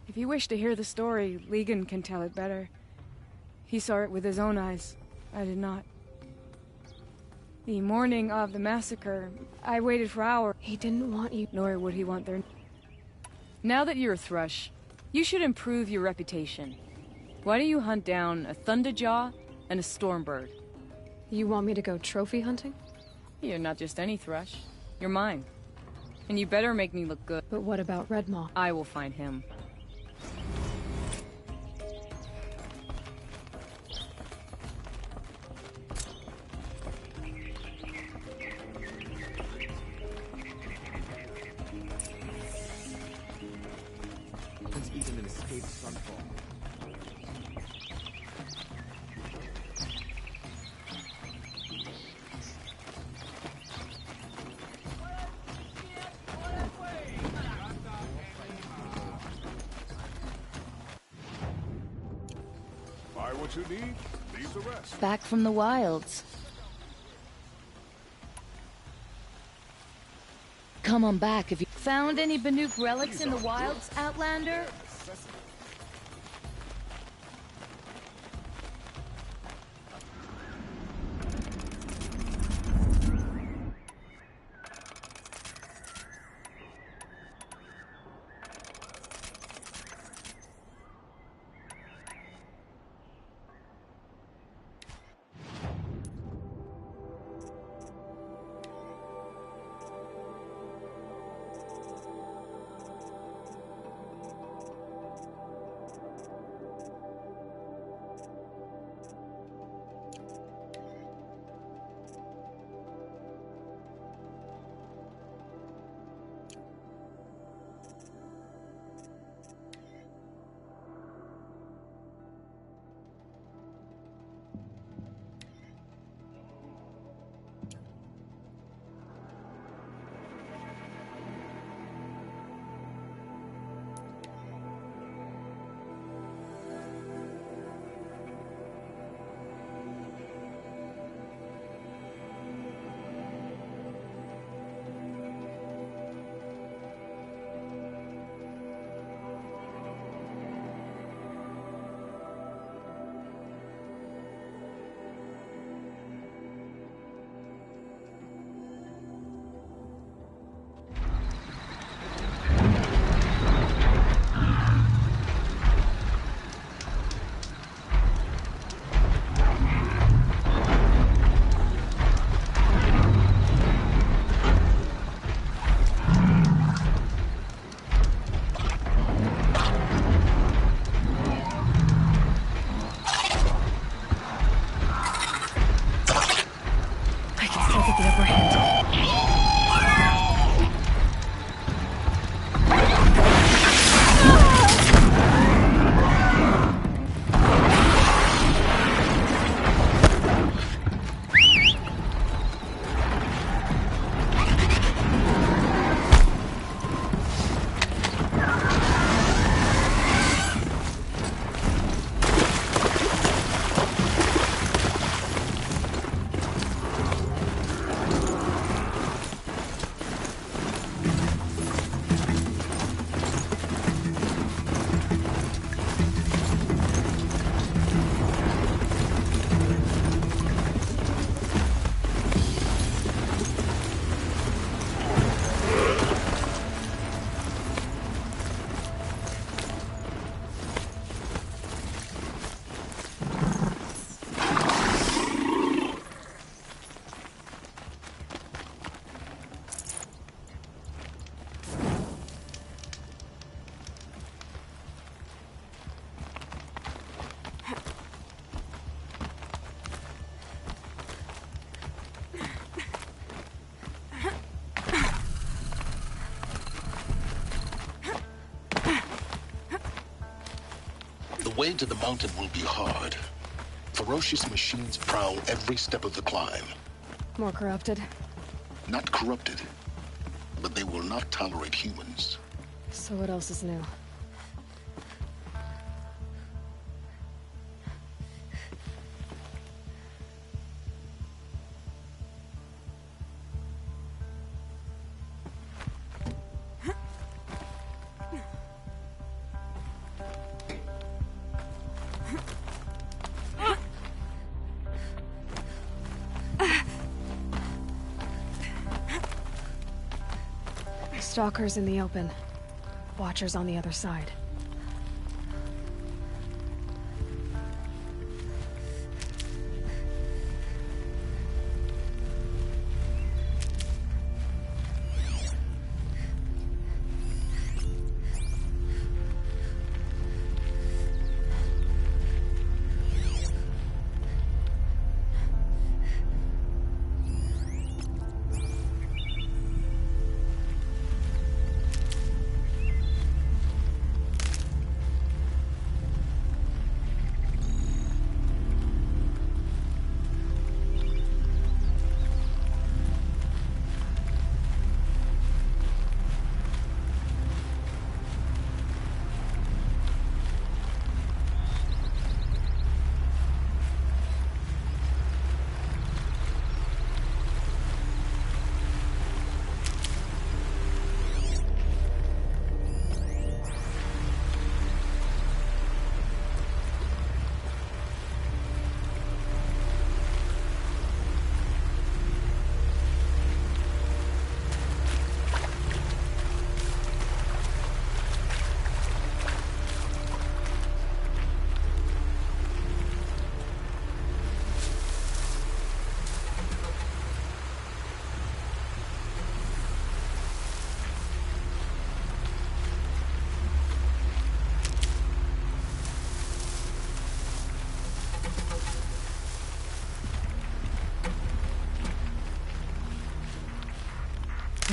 If you wish to hear the story, Legan can tell it better. He saw it with his own eyes. I did not. The morning of the massacre, I waited for hours.
He didn't want you.
Nor would he want their... Now that you're a Thrush, you should improve your reputation. Why don't you hunt down a Thunderjaw and a Stormbird?
You want me to go trophy hunting?
You're not just any Thrush. You're mine. And you better make me look good.
But what about Redmaw?
I will find him.
Prince Ethan escaped Sunfall.
Buy what you need, leave the rest.
Back from the wilds. Come on back if you found any Banuk relics in the wilds, Outlander?
The way to the mountain will be hard.
Ferocious machines prowl every step of the climb.
More corrupted?
Not corrupted, but they will not tolerate humans.
So what else is new? Stalkers in the open. Watchers on the other side.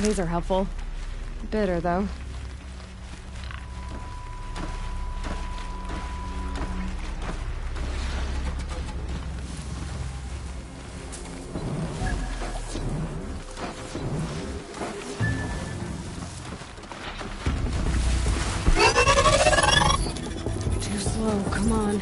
These are helpful. Bitter, though. Too slow, come on.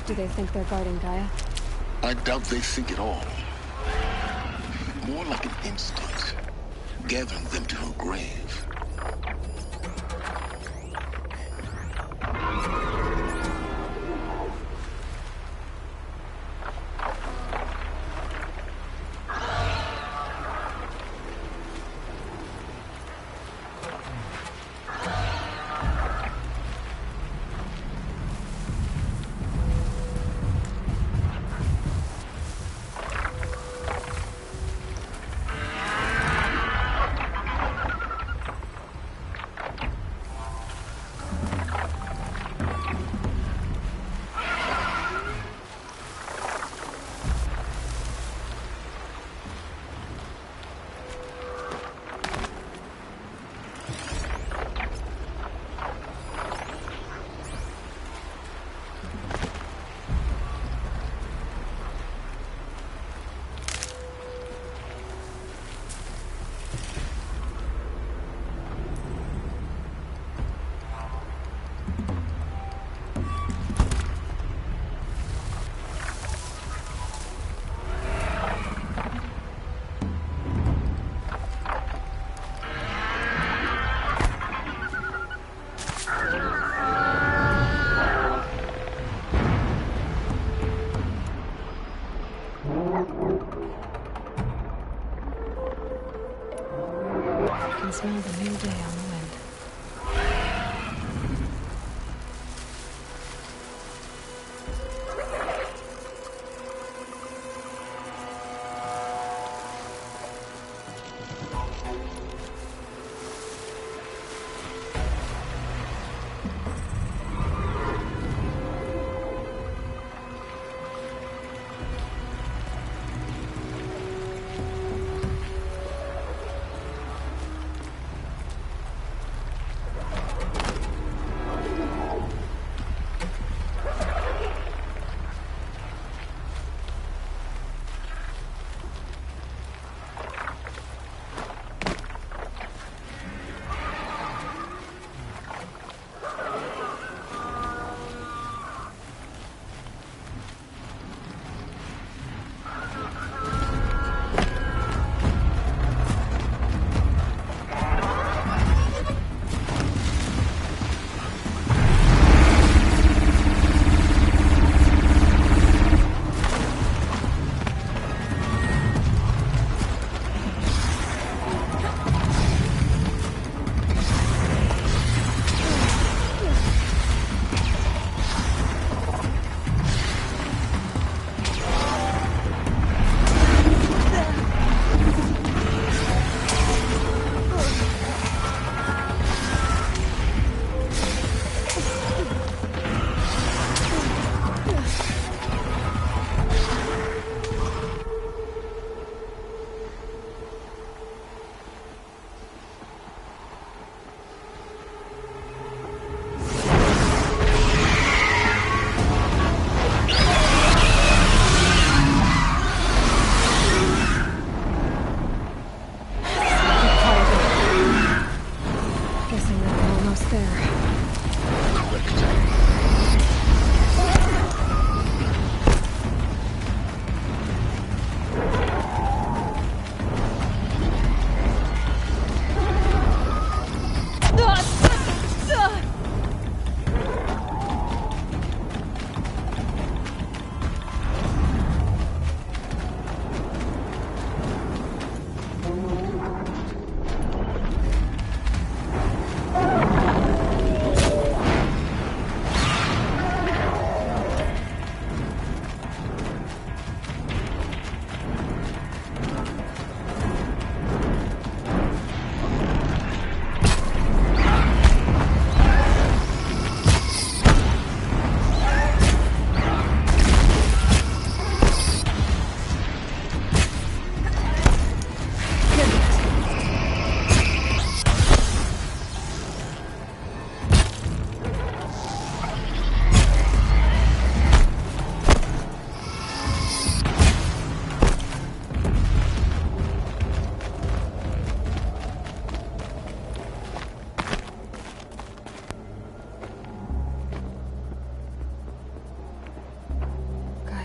Do they think they're guarding Gaia?
I doubt they think at all. More like an instinct, gathering them to her grave.
can smell the new day on the wind.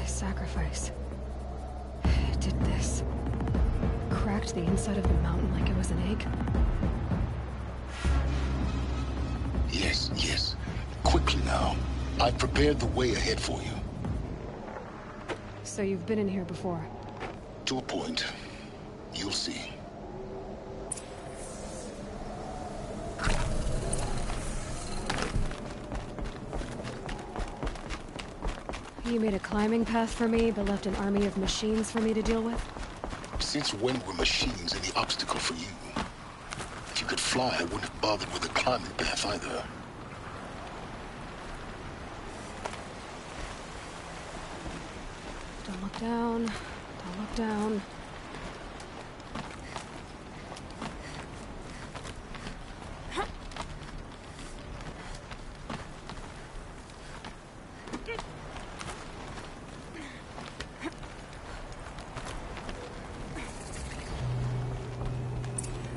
Sacrifice. It did this. Cracked the inside of the mountain like it was an egg.
Yes, yes. Quickly now. I've prepared the way ahead for you.
So you've been in here before?
To a point. You'll see.
You made a climbing path for me, but left an army of machines for me to deal with?
Since when were machines any obstacle for you? If you could fly, I wouldn't have bothered with a climbing path either.
Don't look down. Don't look down.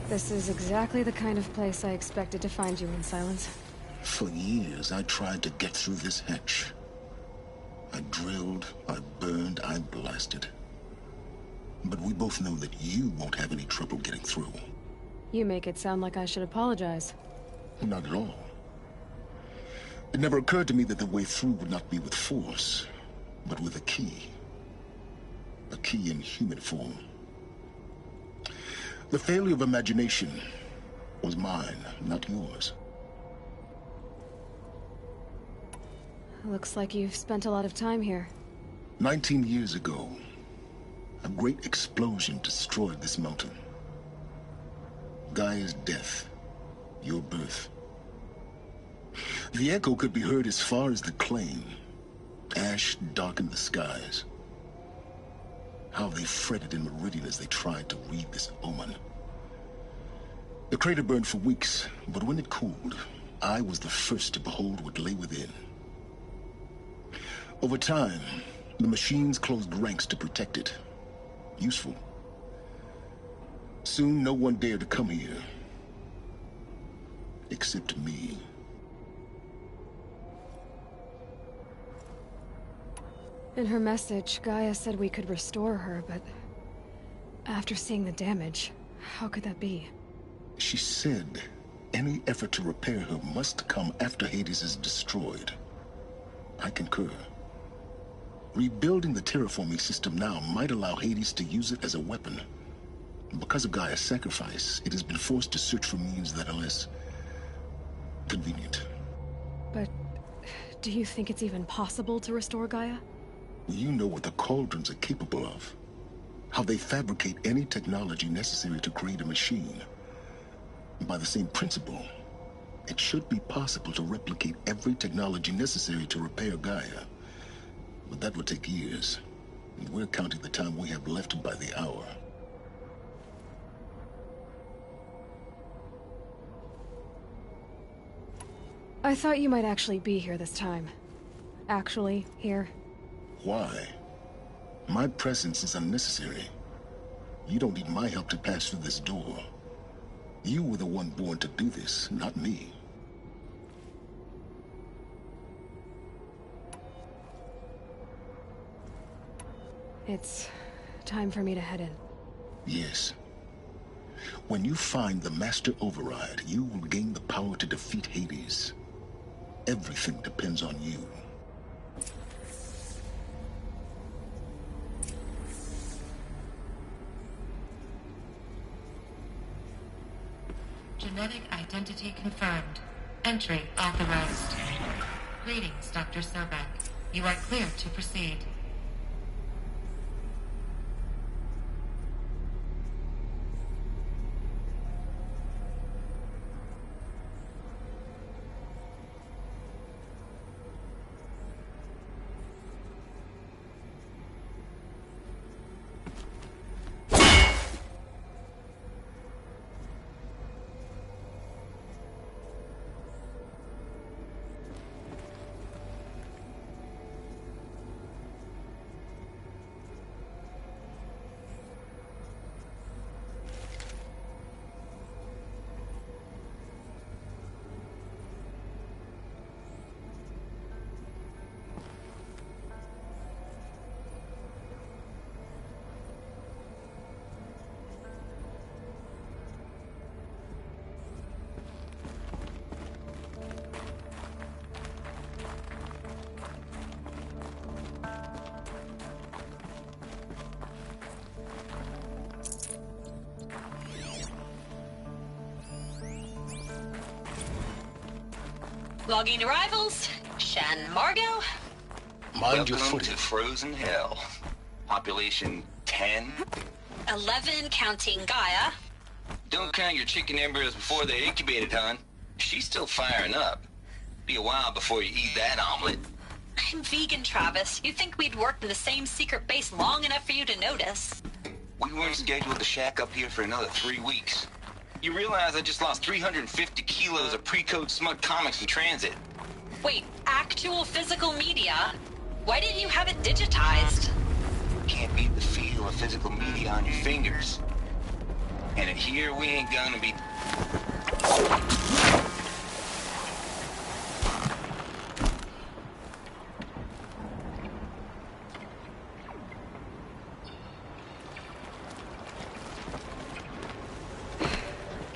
This is exactly the kind of place I expected to find you in, Silence.
For years, I tried to get through this hatch. I drilled, I burned, I blasted. But we both know that you won't have any trouble getting through.
You make it sound like I should apologize.
Not at all. It never occurred to me that the way through would not be with force, but with a key. A key in human form. The failure of imagination was mine, not yours.
Looks like you've spent a lot of time here.
19 years ago, a great explosion destroyed this mountain. Gaia's death, your birth. The echo could be heard as far as the Claim. Ash darkened the skies. How they fretted in Meridian as they tried to read this omen. The crater burned for weeks, but when it cooled, I was the first to behold what lay within. Over time, the machines closed ranks to protect it. Useful. Soon, no one dared to come here. Except me.
In her message, Gaia said we could restore her, but after seeing the damage, how could that be?
She said any effort to repair her must come after Hades is destroyed. I concur. Rebuilding the terraforming system now might allow Hades to use it as a weapon. Because of Gaia's sacrifice, it has been forced to search for means that are less convenient.
But do you think it's even possible to restore Gaia?
You know what the Cauldrons are capable of. How they fabricate any technology necessary to create a machine. By the same principle, it should be possible to replicate every technology necessary to repair Gaia. But that would take years. And we're counting the time we have left by the hour.
I thought you might actually be here this time. Actually, here.
Why? My presence is unnecessary. You don't need my help to pass through this door. You were the one born to do this, not me.
It's time for me to head in.
Yes. When you find the Master Override, you will gain the power to defeat Hades. Everything depends on you.
Genetic identity confirmed. Entry authorized. Greetings, Dr. Sobek. You are clear to proceed.
Logging arrivals. Shan Margot.
Mind your
Welcome
footing.
to Frozen Hell. Population 10.
11 counting Gaia.
Don't count your chicken embryos before they're incubated, hon. She's still firing up. Be a while before you eat that omelet.
I'm vegan, Travis. You'd think we'd worked in the same secret base long enough for you to notice.
We weren't scheduled to shack up here for another 3 weeks. You realize I just lost 350 kilos of pre-code smut comics in transit.
Wait, actual physical media? Why didn't you have it digitized?
Can't beat the feel of physical media on your fingers. And in here, we ain't gonna be...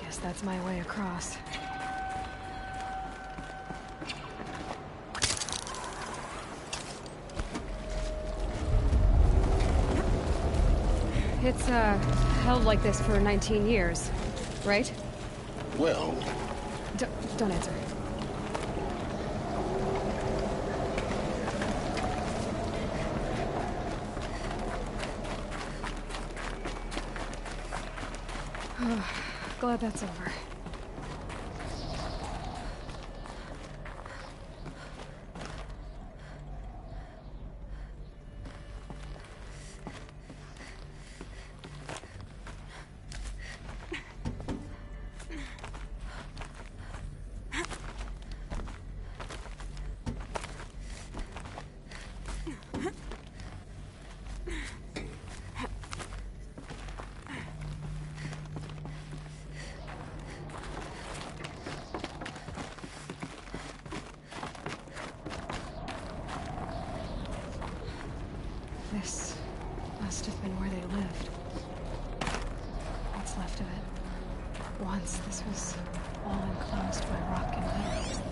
Guess that's my way across. It's, held like this for 19 years, right?
Well...
Don't answer. Glad that's over. This must have been where they lived. What's left of it. Once this was all enclosed by rock and metal.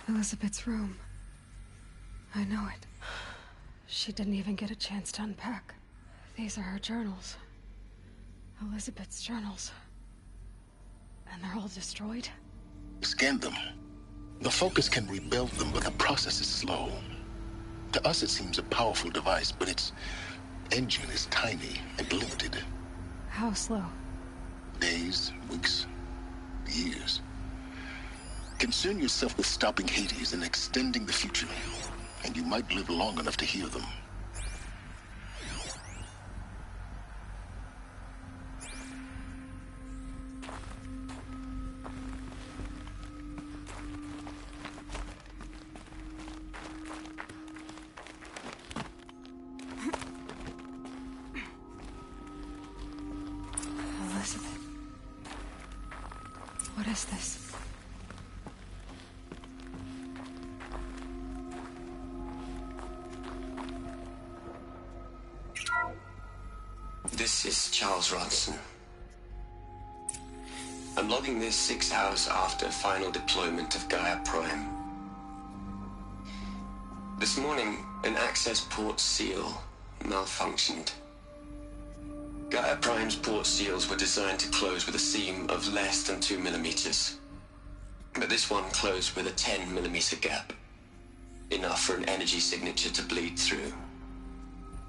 Elizabeth's room. I know it. She didn't even get a chance to unpack. These are her journals. Elizabeth's journals. And they're all destroyed?
Scan them. The Focus can rebuild them, but the process is slow. To us it seems a powerful device, but its engine is tiny and limited.
How slow?
Days, weeks, years. Concern yourself with stopping Hades and extending the future, and you might live long enough to hear them.
Elizabeth. What is this?
This is Charles Ronson. I'm logging this 6 hours after final deployment of Gaia Prime. This morning, an access port seal malfunctioned. Gaia Prime's port seals were designed to close with a seam of less than 2 millimeters. But this one closed with a 10 millimeter gap. Enough for an energy signature to bleed through.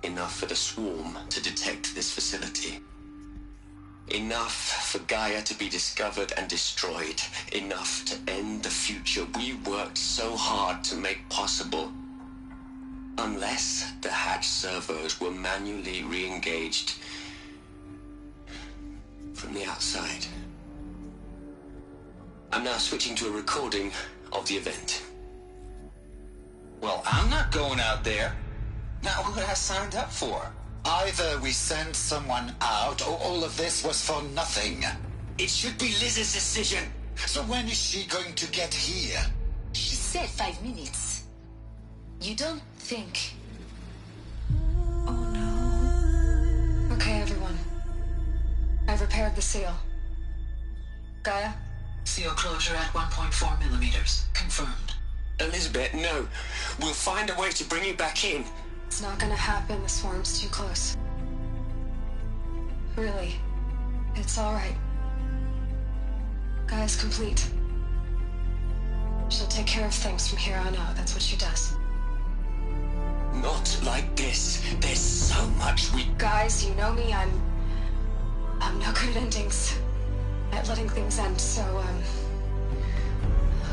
Enough for the swarm to detect this facility. Enough for Gaia to be discovered and destroyed. Enough to end the future we worked so hard to make possible. Unless the hatch servos were manually re-engaged from the outside. I'm now switching to a recording of the event.
Well, I'm not going out there. Not what I signed up for.
Either we send someone out, or all of this was for nothing.
It should be Liz's decision.
So when is she going to get here?
She said 5 minutes. You don't think...
Oh no. Okay, everyone. I've repaired the seal. Gaia?
Seal closure at 1.4 millimeters. Confirmed.
Elizabeth, no. We'll find a way to bring you back in.
It's not gonna happen. The swarm's too close. Really. It's alright. Gaia's complete. She'll take care of things from here on out. That's what she does.
Not like this. There's so much we...
Guys, you know me. I'm no good at endings. At letting things end, so,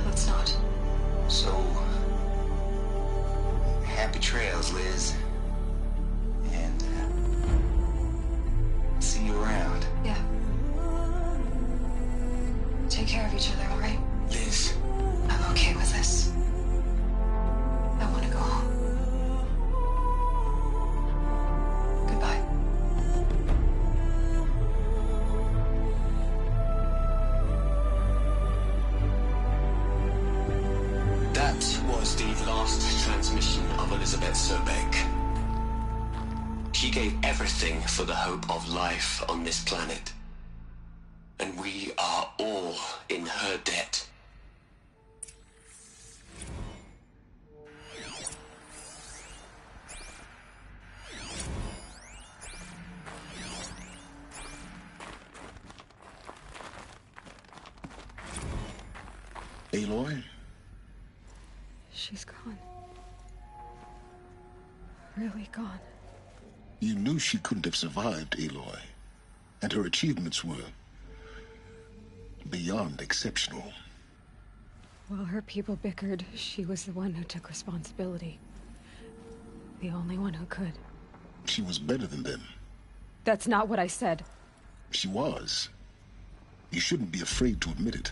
let's not.
So, happy trails, Liz. And, see you around.
Yeah. Take care of each other, alright?
Liz.
I'm okay with this. I want to go home. Goodbye.
That was the last transmission of Elizabeth Sobek. She gave everything for the hope of life on this planet. And we are all in her debt.
Aloy?
She's gone. Really gone.
You knew she couldn't have survived, Aloy. And her achievements were beyond exceptional.
While her people bickered, she was the one who took responsibility. The only one who could.
She was better than them.
That's not what I said.
She was. You shouldn't be afraid to admit it.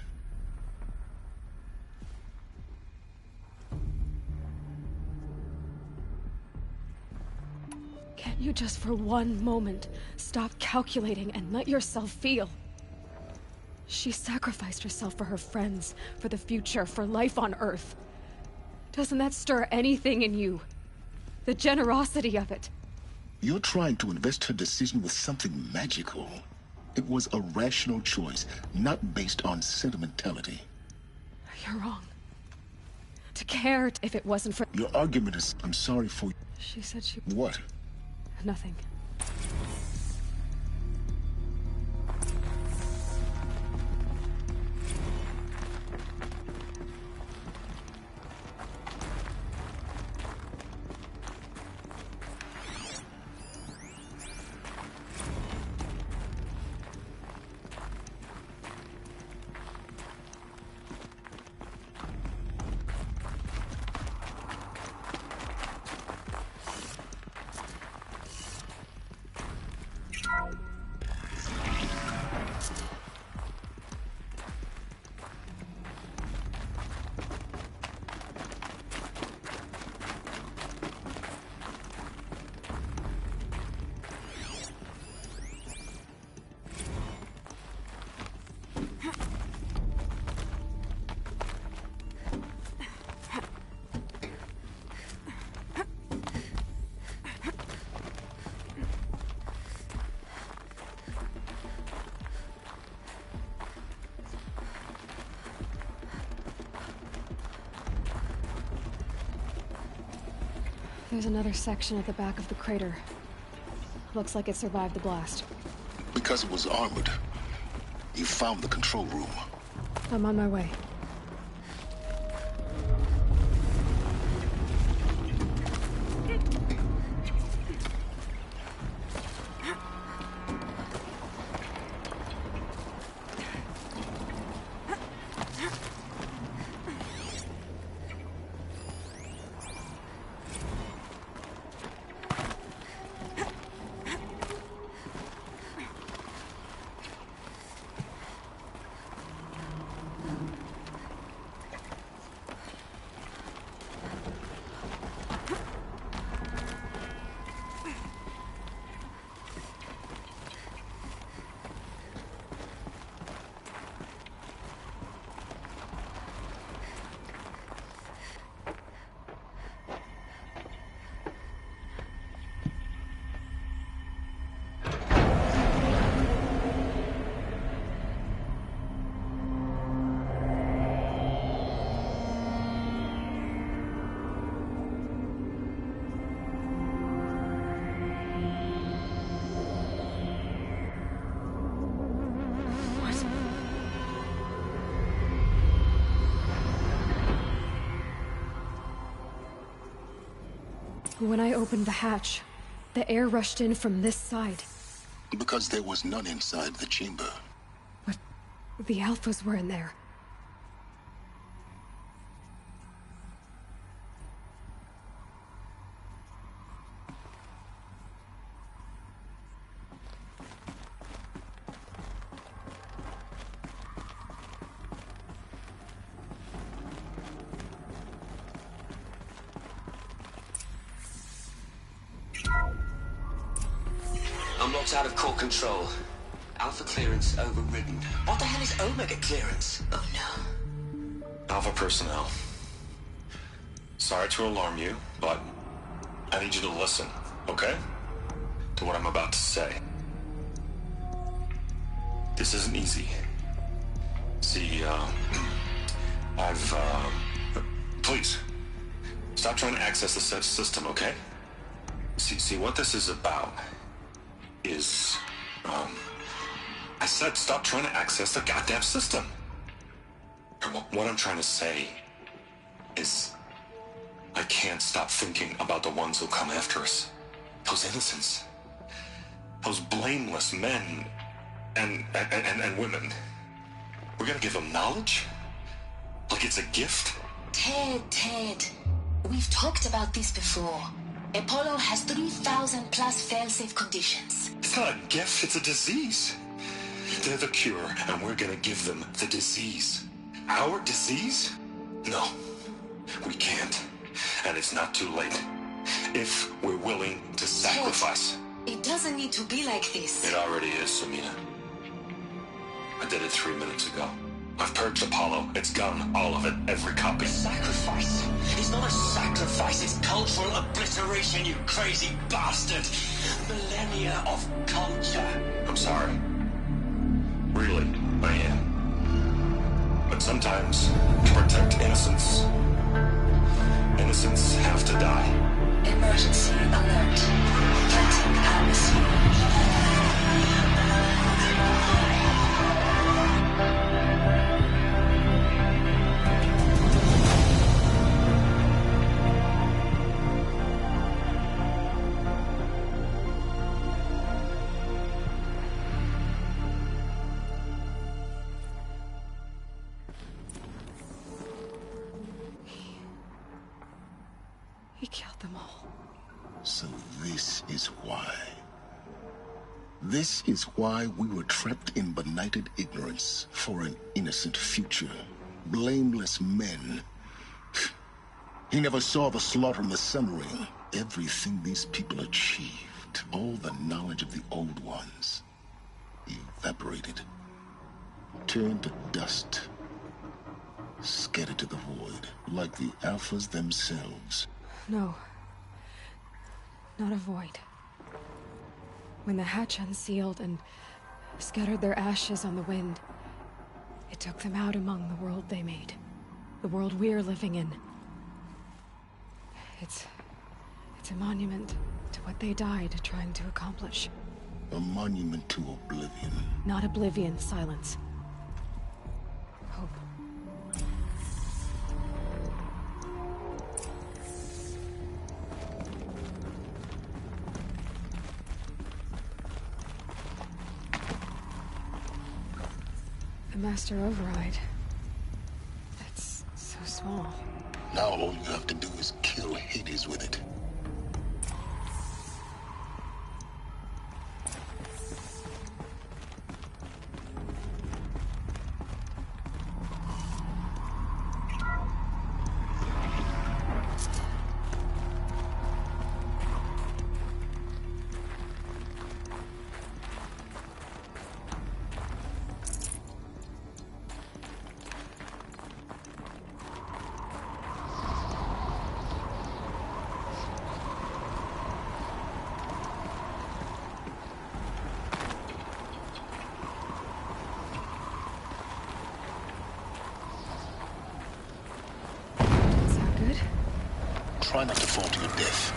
Can't you just for one moment stop calculating and let yourself feel? She sacrificed herself for her friends, for the future, for life on Earth. Doesn't that stir anything in you? The generosity of it.
You're trying to invest her decision with something magical. It was a rational choice, not based on sentimentality.
You're wrong. To care if it wasn't for...
Your argument is, I'm sorry for...
She said she...
What?
Nothing. There's another section at the back of the crater. Looks like it survived the blast.
Because it was armored. You found the control room.
I'm on my way. When I opened the hatch, the air rushed in from this side.
Because there was none inside the chamber.
But the Alphas were in there.
I'm locked out of core control. Alpha clearance overridden. What the hell is Omega clearance? Oh no.
Alpha personnel. Sorry to alarm you, but I need you to listen, okay? To what I'm about to say. This isn't easy. See, please, stop trying to access the system, okay? See, what this is about is, I said stop trying to access the goddamn system. What I'm trying to say is, I can't stop thinking about the ones who come after us. Those innocents. Those blameless men and women. We're gonna give them knowledge? Like it's a gift?
Ted. We've talked about this before. Apollo has 3,000 plus fail-safe conditions.
It's not a gift, it's a disease. They're the cure, and we're gonna give them the disease. Our disease? No, we can't. And it's not too late. If we're willing to sacrifice.
It doesn't need to be like this.
It already is, Samina. I did it 3 minutes ago. I've purged Apollo. It's gone. All of it. Every copy.
Sacrifice? It's not a sacrifice. It's cultural obliteration, you crazy bastard. Millennia of culture.
I'm sorry. Really, I am. But sometimes, to protect innocence, innocents have to die.
Emergency alert. Planting atmosphere.
He killed them all.
So this is why. This is why we were trapped in benighted ignorance for an innocent future. Blameless men. He never saw the slaughter in the Sun Ring. Everything these people achieved, all the knowledge of the old ones, evaporated, turned to dust, scattered to the void, like the Alphas themselves.
No. Not a void. When the hatch unsealed and scattered their ashes on the wind, it took them out among the world they made. The world we're living in. It's a monument to what they died trying to accomplish.
A monument to oblivion.
Not oblivion, silence. Hope. The Master Override. That's so small.
Now all you have to do is kill Hades with it. Try not to fall to your death.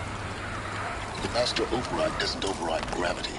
The Master Override doesn't override gravity.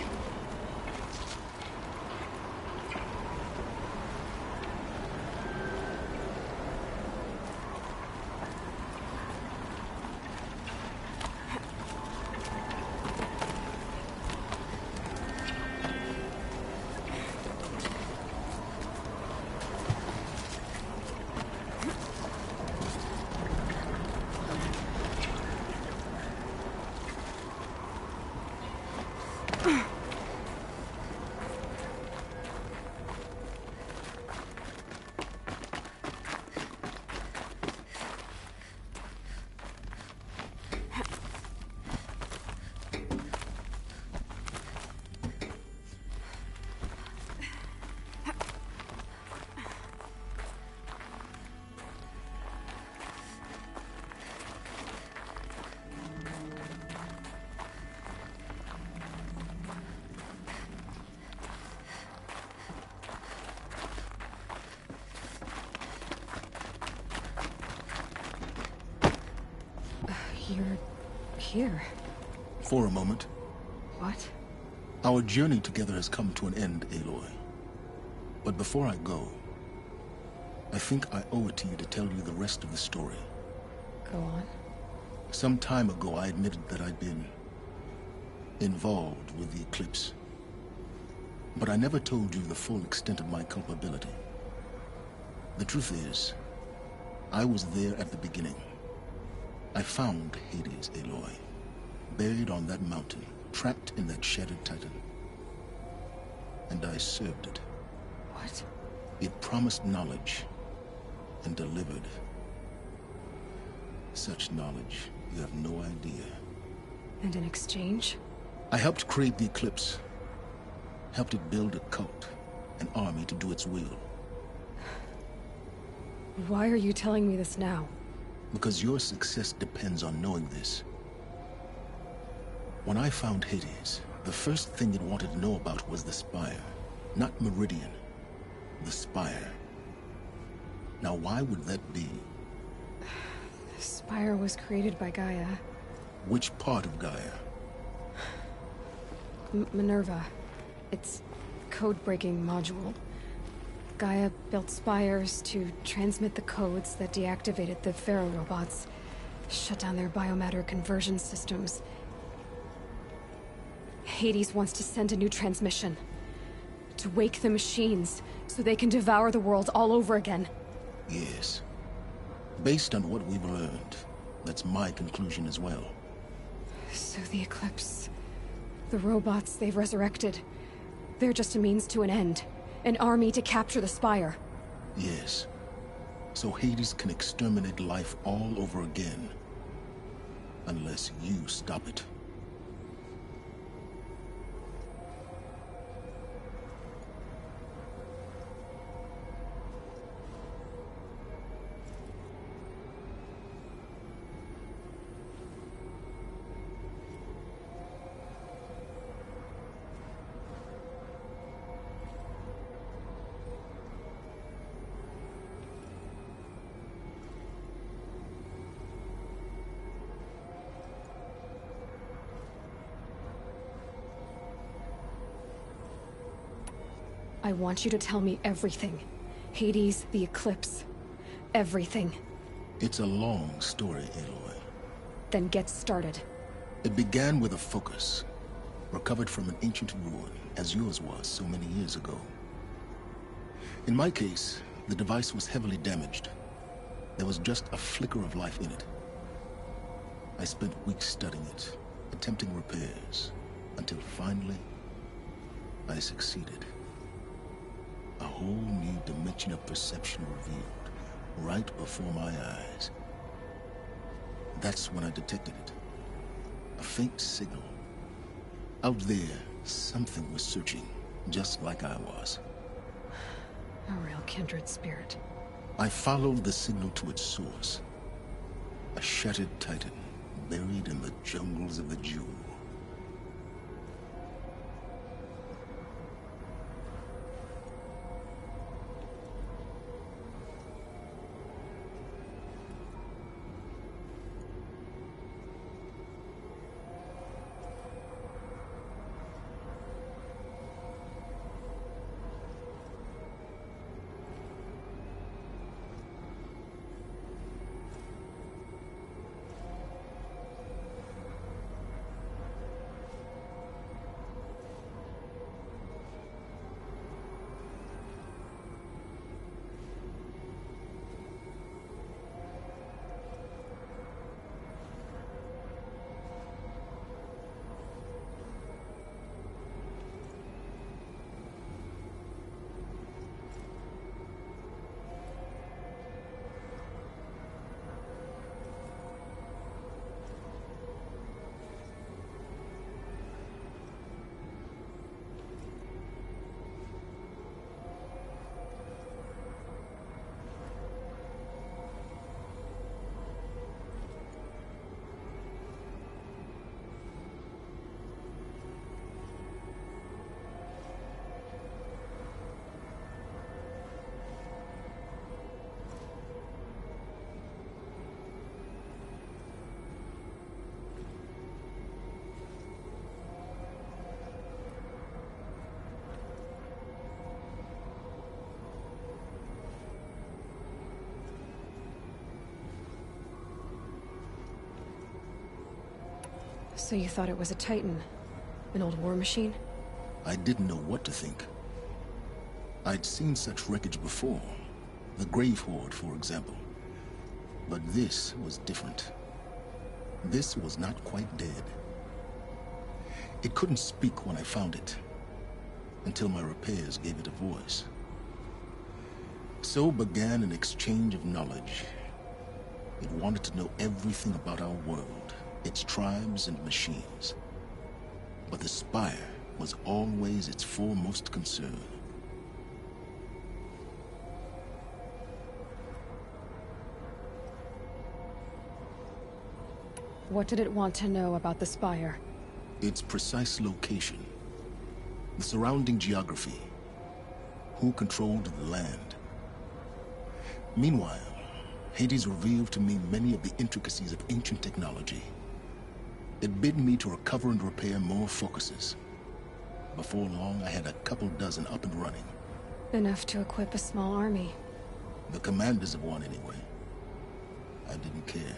You're here.
For a moment.
What?
Our journey together has come to an end, Aloy. But before I go, I think I owe it to you to tell you the rest of the story.
Go on.
Some time ago, I admitted that I'd been involved with the Eclipse. But I never told you the full extent of my culpability. The truth is, I was there at the beginning. I found Hades, Aloy, buried on that mountain, trapped in that shattered titan. And I served it.
What?
It promised knowledge and delivered. Such knowledge, you have no idea.
And in exchange?
I helped create the Eclipse. Helped it build a cult, an army to do its will.
Why are you telling me this now?
Because your success depends on knowing this. When I found Hades, the first thing it wanted to know about was the Spire. Not Meridian. The Spire. Now why would that be?
The Spire was created by Gaia.
Which part of Gaia?
Minerva. Its code-breaking module. Gaia built spires to transmit the codes that deactivated the Pharaoh robots, shut down their biomatter conversion systems. Hades wants to send a new transmission. To wake the machines, so they can devour the world all over again.
Yes. Based on what we've learned, that's my conclusion as well.
So the Eclipse... the robots they've resurrected... they're just a means to an end. An army to capture the Spire.
Yes. So Hades can exterminate life all over again. Unless you stop it.
I want you to tell me everything. Hades, the Eclipse. Everything.
It's a long story, Aloy.
Then get started.
It began with a focus. Recovered from an ancient ruin, as yours was so many years ago. In my case, the device was heavily damaged. There was just a flicker of life in it. I spent weeks studying it, attempting repairs, until finally, I succeeded. A whole new dimension of perception revealed, right before my eyes. That's when I detected it. A faint signal. Out there, something was searching, just like I was.
A real kindred spirit.
I followed the signal to its source. A shattered titan, buried in the jungles of the Jewel.
So you thought it was a Titan? An old war machine?
I didn't know what to think. I'd seen such wreckage before. The Grave Horde, for example. But this was different. This was not quite dead. It couldn't speak when I found it, until my repairs gave it a voice. So began an exchange of knowledge. It wanted to know everything about our world, its tribes and machines. But the Spire was always its foremost concern.
What did it want to know about the Spire?
Its precise location, the surrounding geography, who controlled the land. Meanwhile, Hades revealed to me many of the intricacies of ancient technology. It bid me to recover and repair more focuses. Before long, I had a couple dozen up and running.
Enough to equip a small army.
The commanders of one, anyway. I didn't care.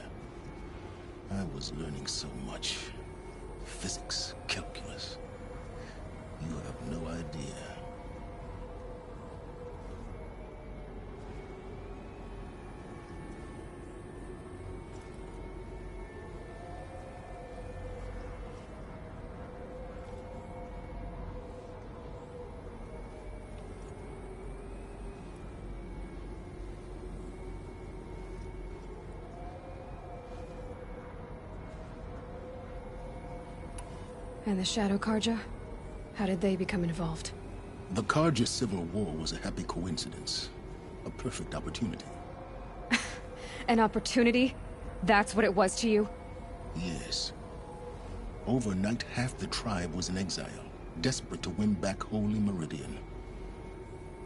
I was learning so much. Physics, calculus. You have no idea.
And the Shadow Carja? How did they become involved?
The Carja Civil War was a happy coincidence. A perfect opportunity.
An opportunity? That's what it was to you?
Yes. Overnight, half the tribe was in exile, desperate to win back Holy Meridian.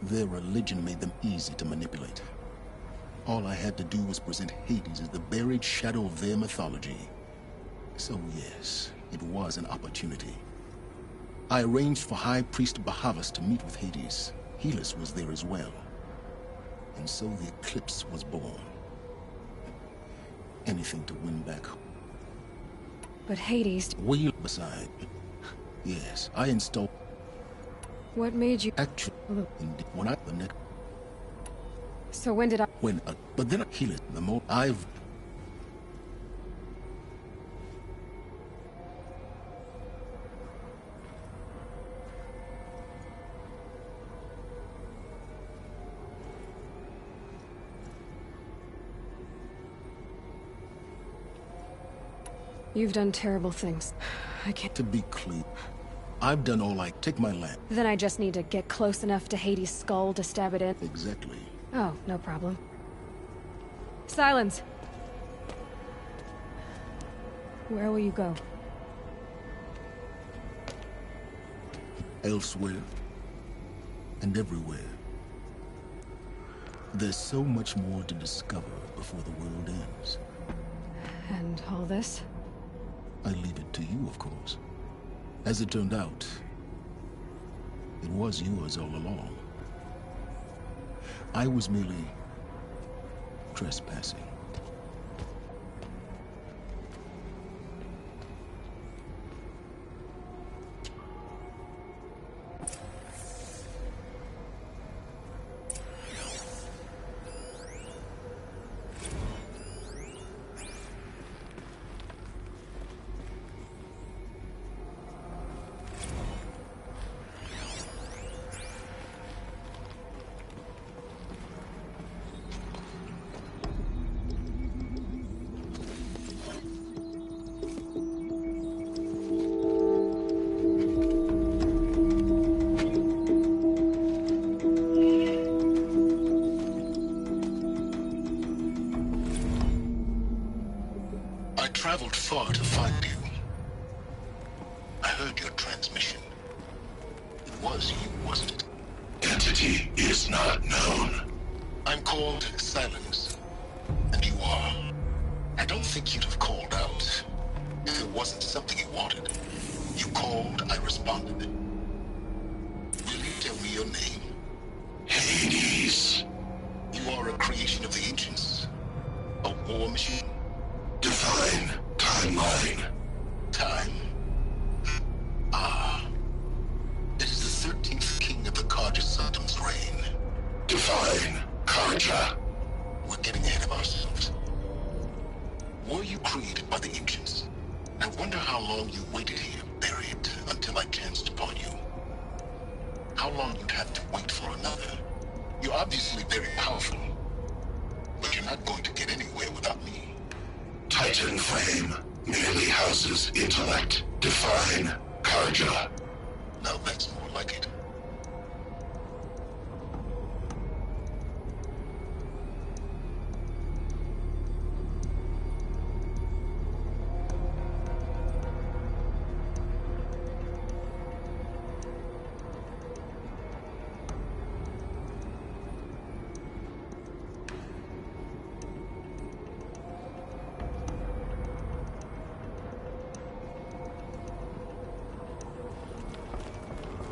Their religion made them easy to manipulate. All I had to do was present Hades as the buried shadow of their mythology. So yes, it was an opportunity. I arranged for High Priest Bahavas to meet with Hades. Helis was there as well. And so the Eclipse was born. Anything to win back.
But Hades...
Wheel beside. Yes, I installed...
What made you...
Actually, when I... the next...
So when did I...
When... but then Helis, the more I've...
You've done terrible things. I can't...
To be clear, I've done all I... Take my land.
Then I just need to get close enough to Hades' skull to stab it in?
Exactly.
Oh, no problem. Silence! Where will you go?
Elsewhere. And everywhere. There's so much more to discover before the world ends.
And all this?
I leave it to you, of course. As it turned out, it was yours all along. I was merely trespassing. Traveled far to find you. I heard your transmission. It was you, wasn't it?
Entity is not known.
I'm called Silence, and you are. I don't think you'd have called out if it wasn't something you wanted. You called, I responded. Will you tell me your name?
Hades.
You are a creation of the ancients? A war machine?
Divine timeline.
Time?
Karja.
We're getting ahead of ourselves. Were you created by the ancients? I wonder how long you waited here, buried, until I chanced upon you. How long you'd have to wait for another. You're obviously very powerful, but you're not going to get anywhere without me.
Titan Flame merely houses intellect. Define Karja.
Now that's more like it.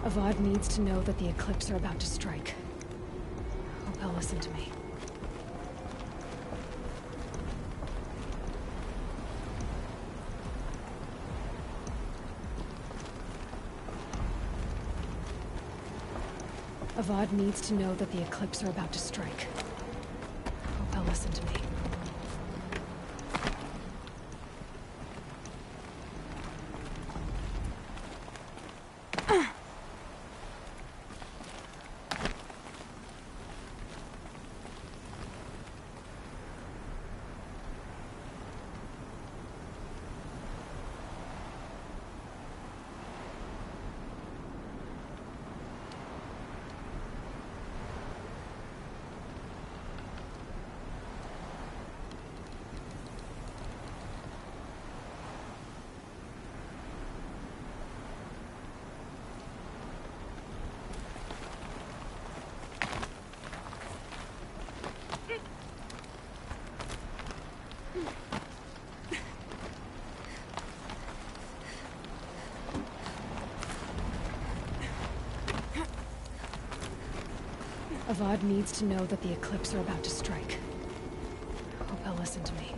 Avad needs to know that the Eclipse are about to strike. Hope he'll listen to me. Avad needs to know that the Eclipse are about to strike. Hope he'll listen to me. Avad needs to know that the Eclipse are about to strike. Hope he'll listen to me.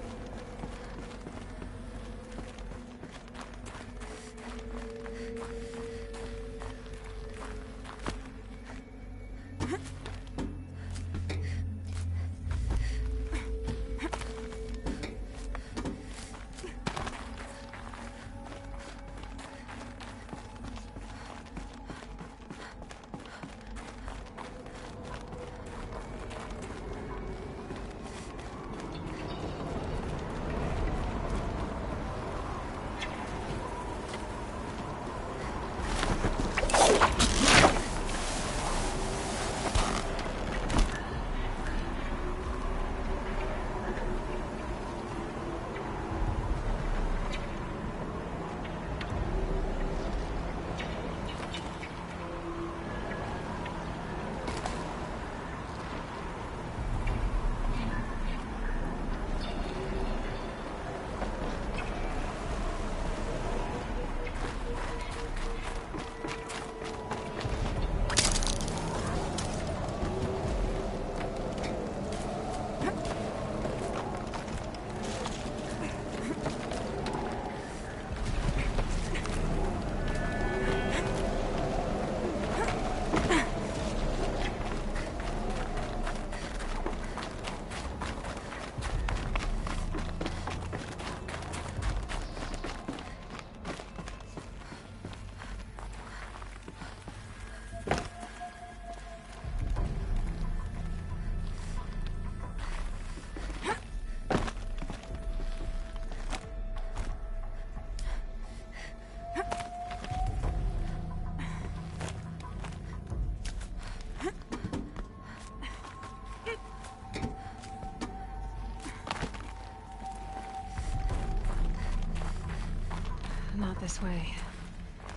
Not this way.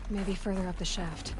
Maybe further up the shaft.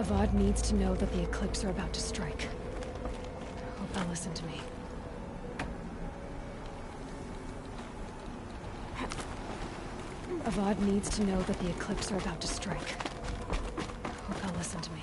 Avad needs to know that the Eclipse are about to strike. Hope they'll listen to me. Avad needs to know that the Eclipse are about to strike. Hope they'll listen to me.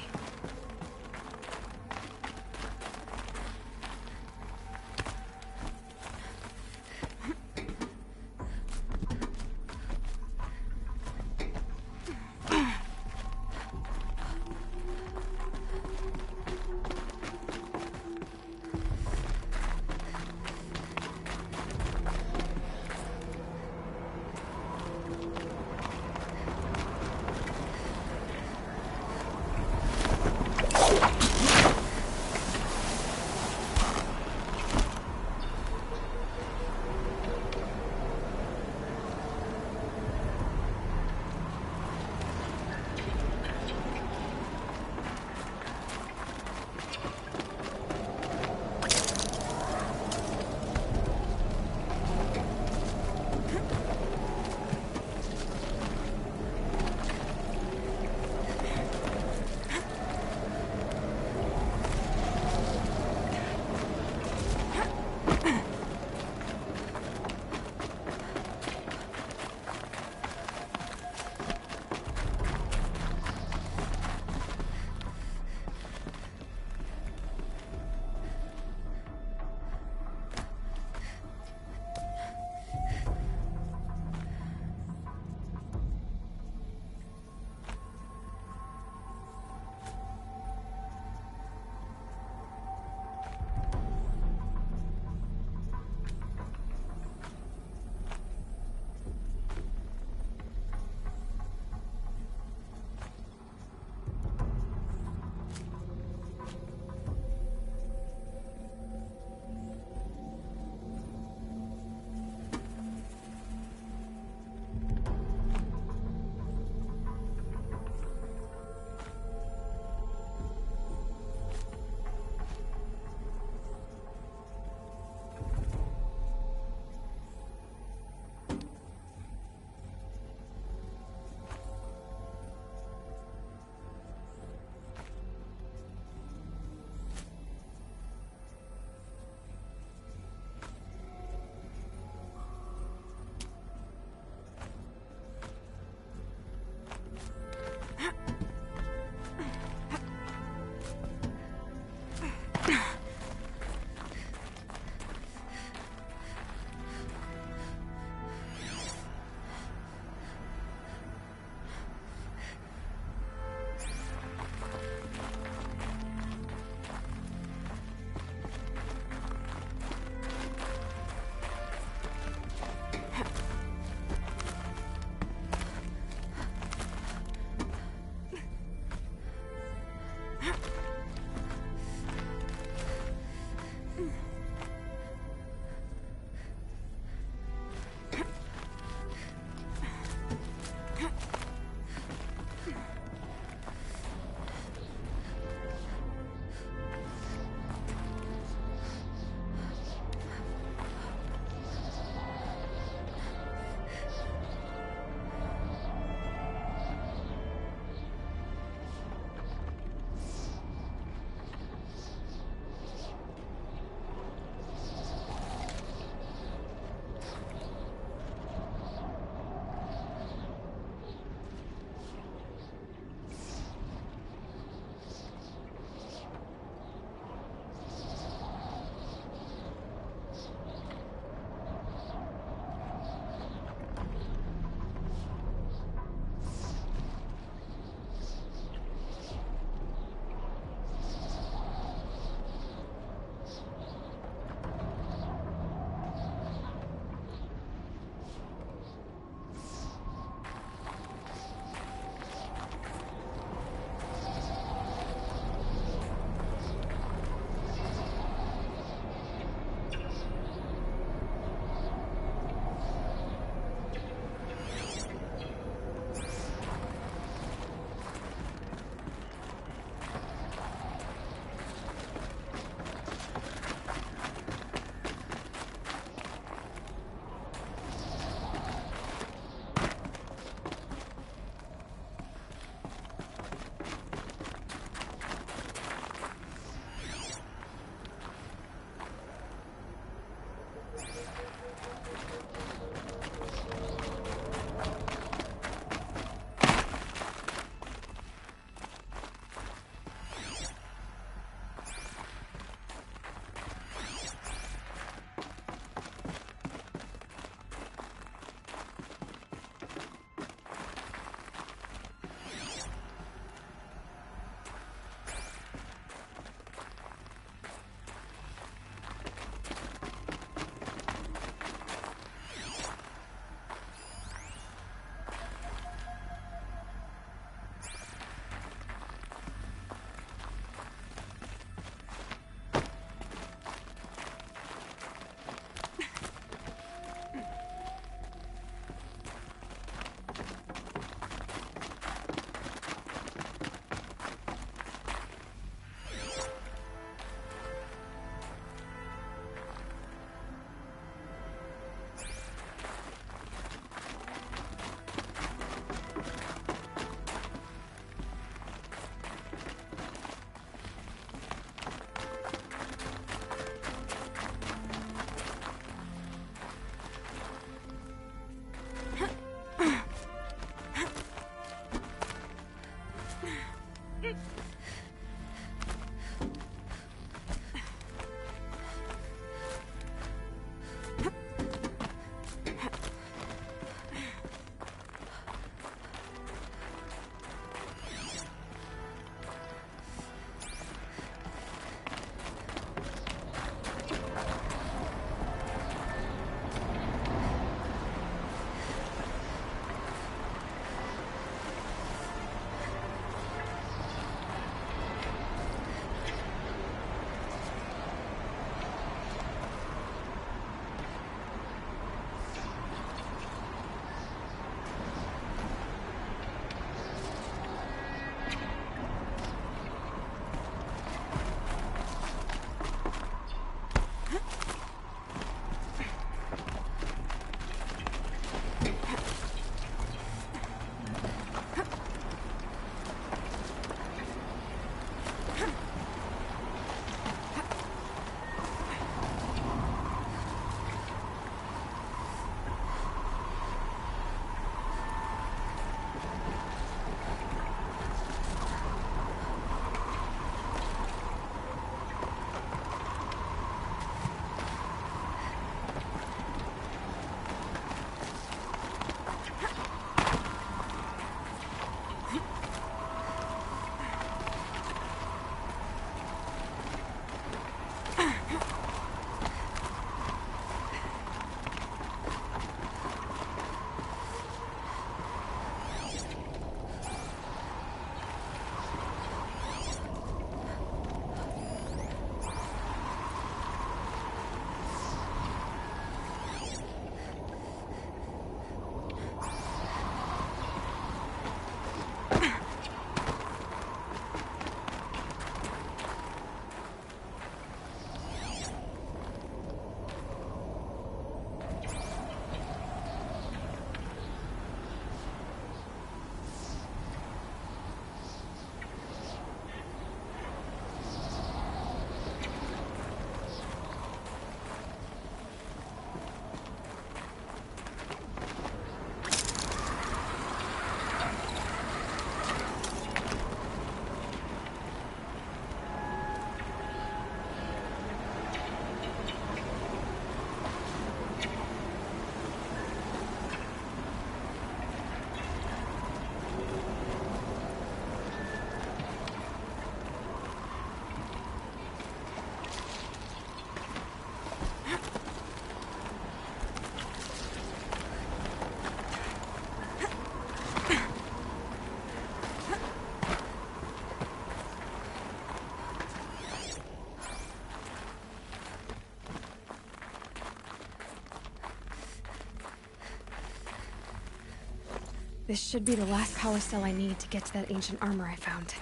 This should be the last power cell I need to get to that ancient armor I found.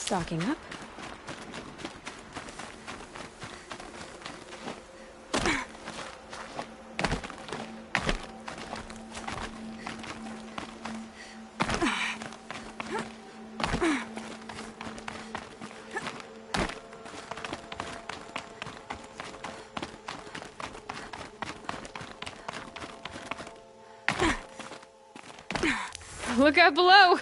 Stocking up.
Look out below!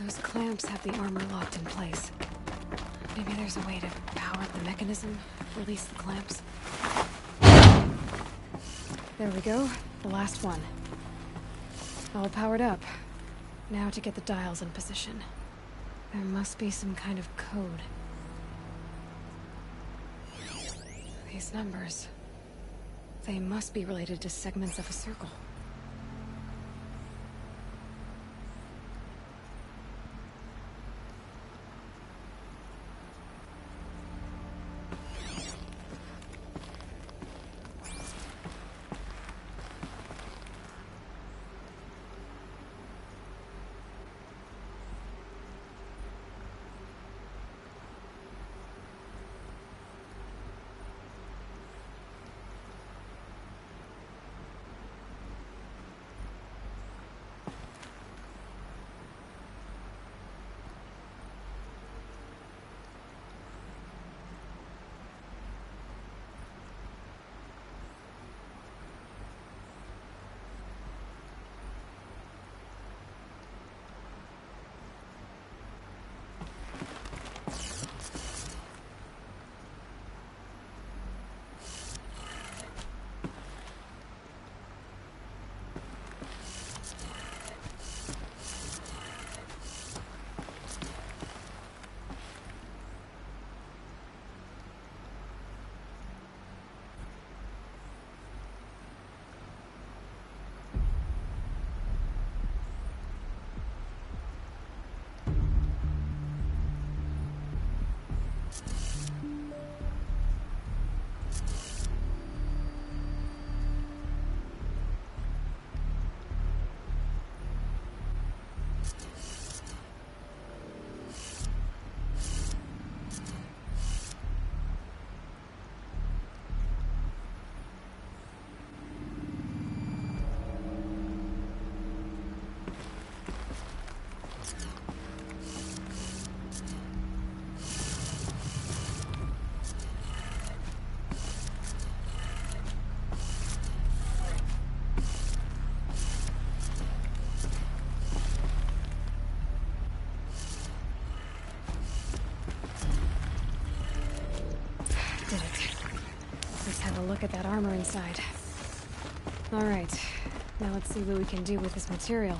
Those clamps have the armor locked in place. Maybe there's a way to power up the mechanism, release the clamps. There we go, the last one. All powered up. Now to get the dials in position. There must be some kind of code. These numbers... they must be related to segments of a circle. Look at that armor inside. All right, now let's see what we can do with this material.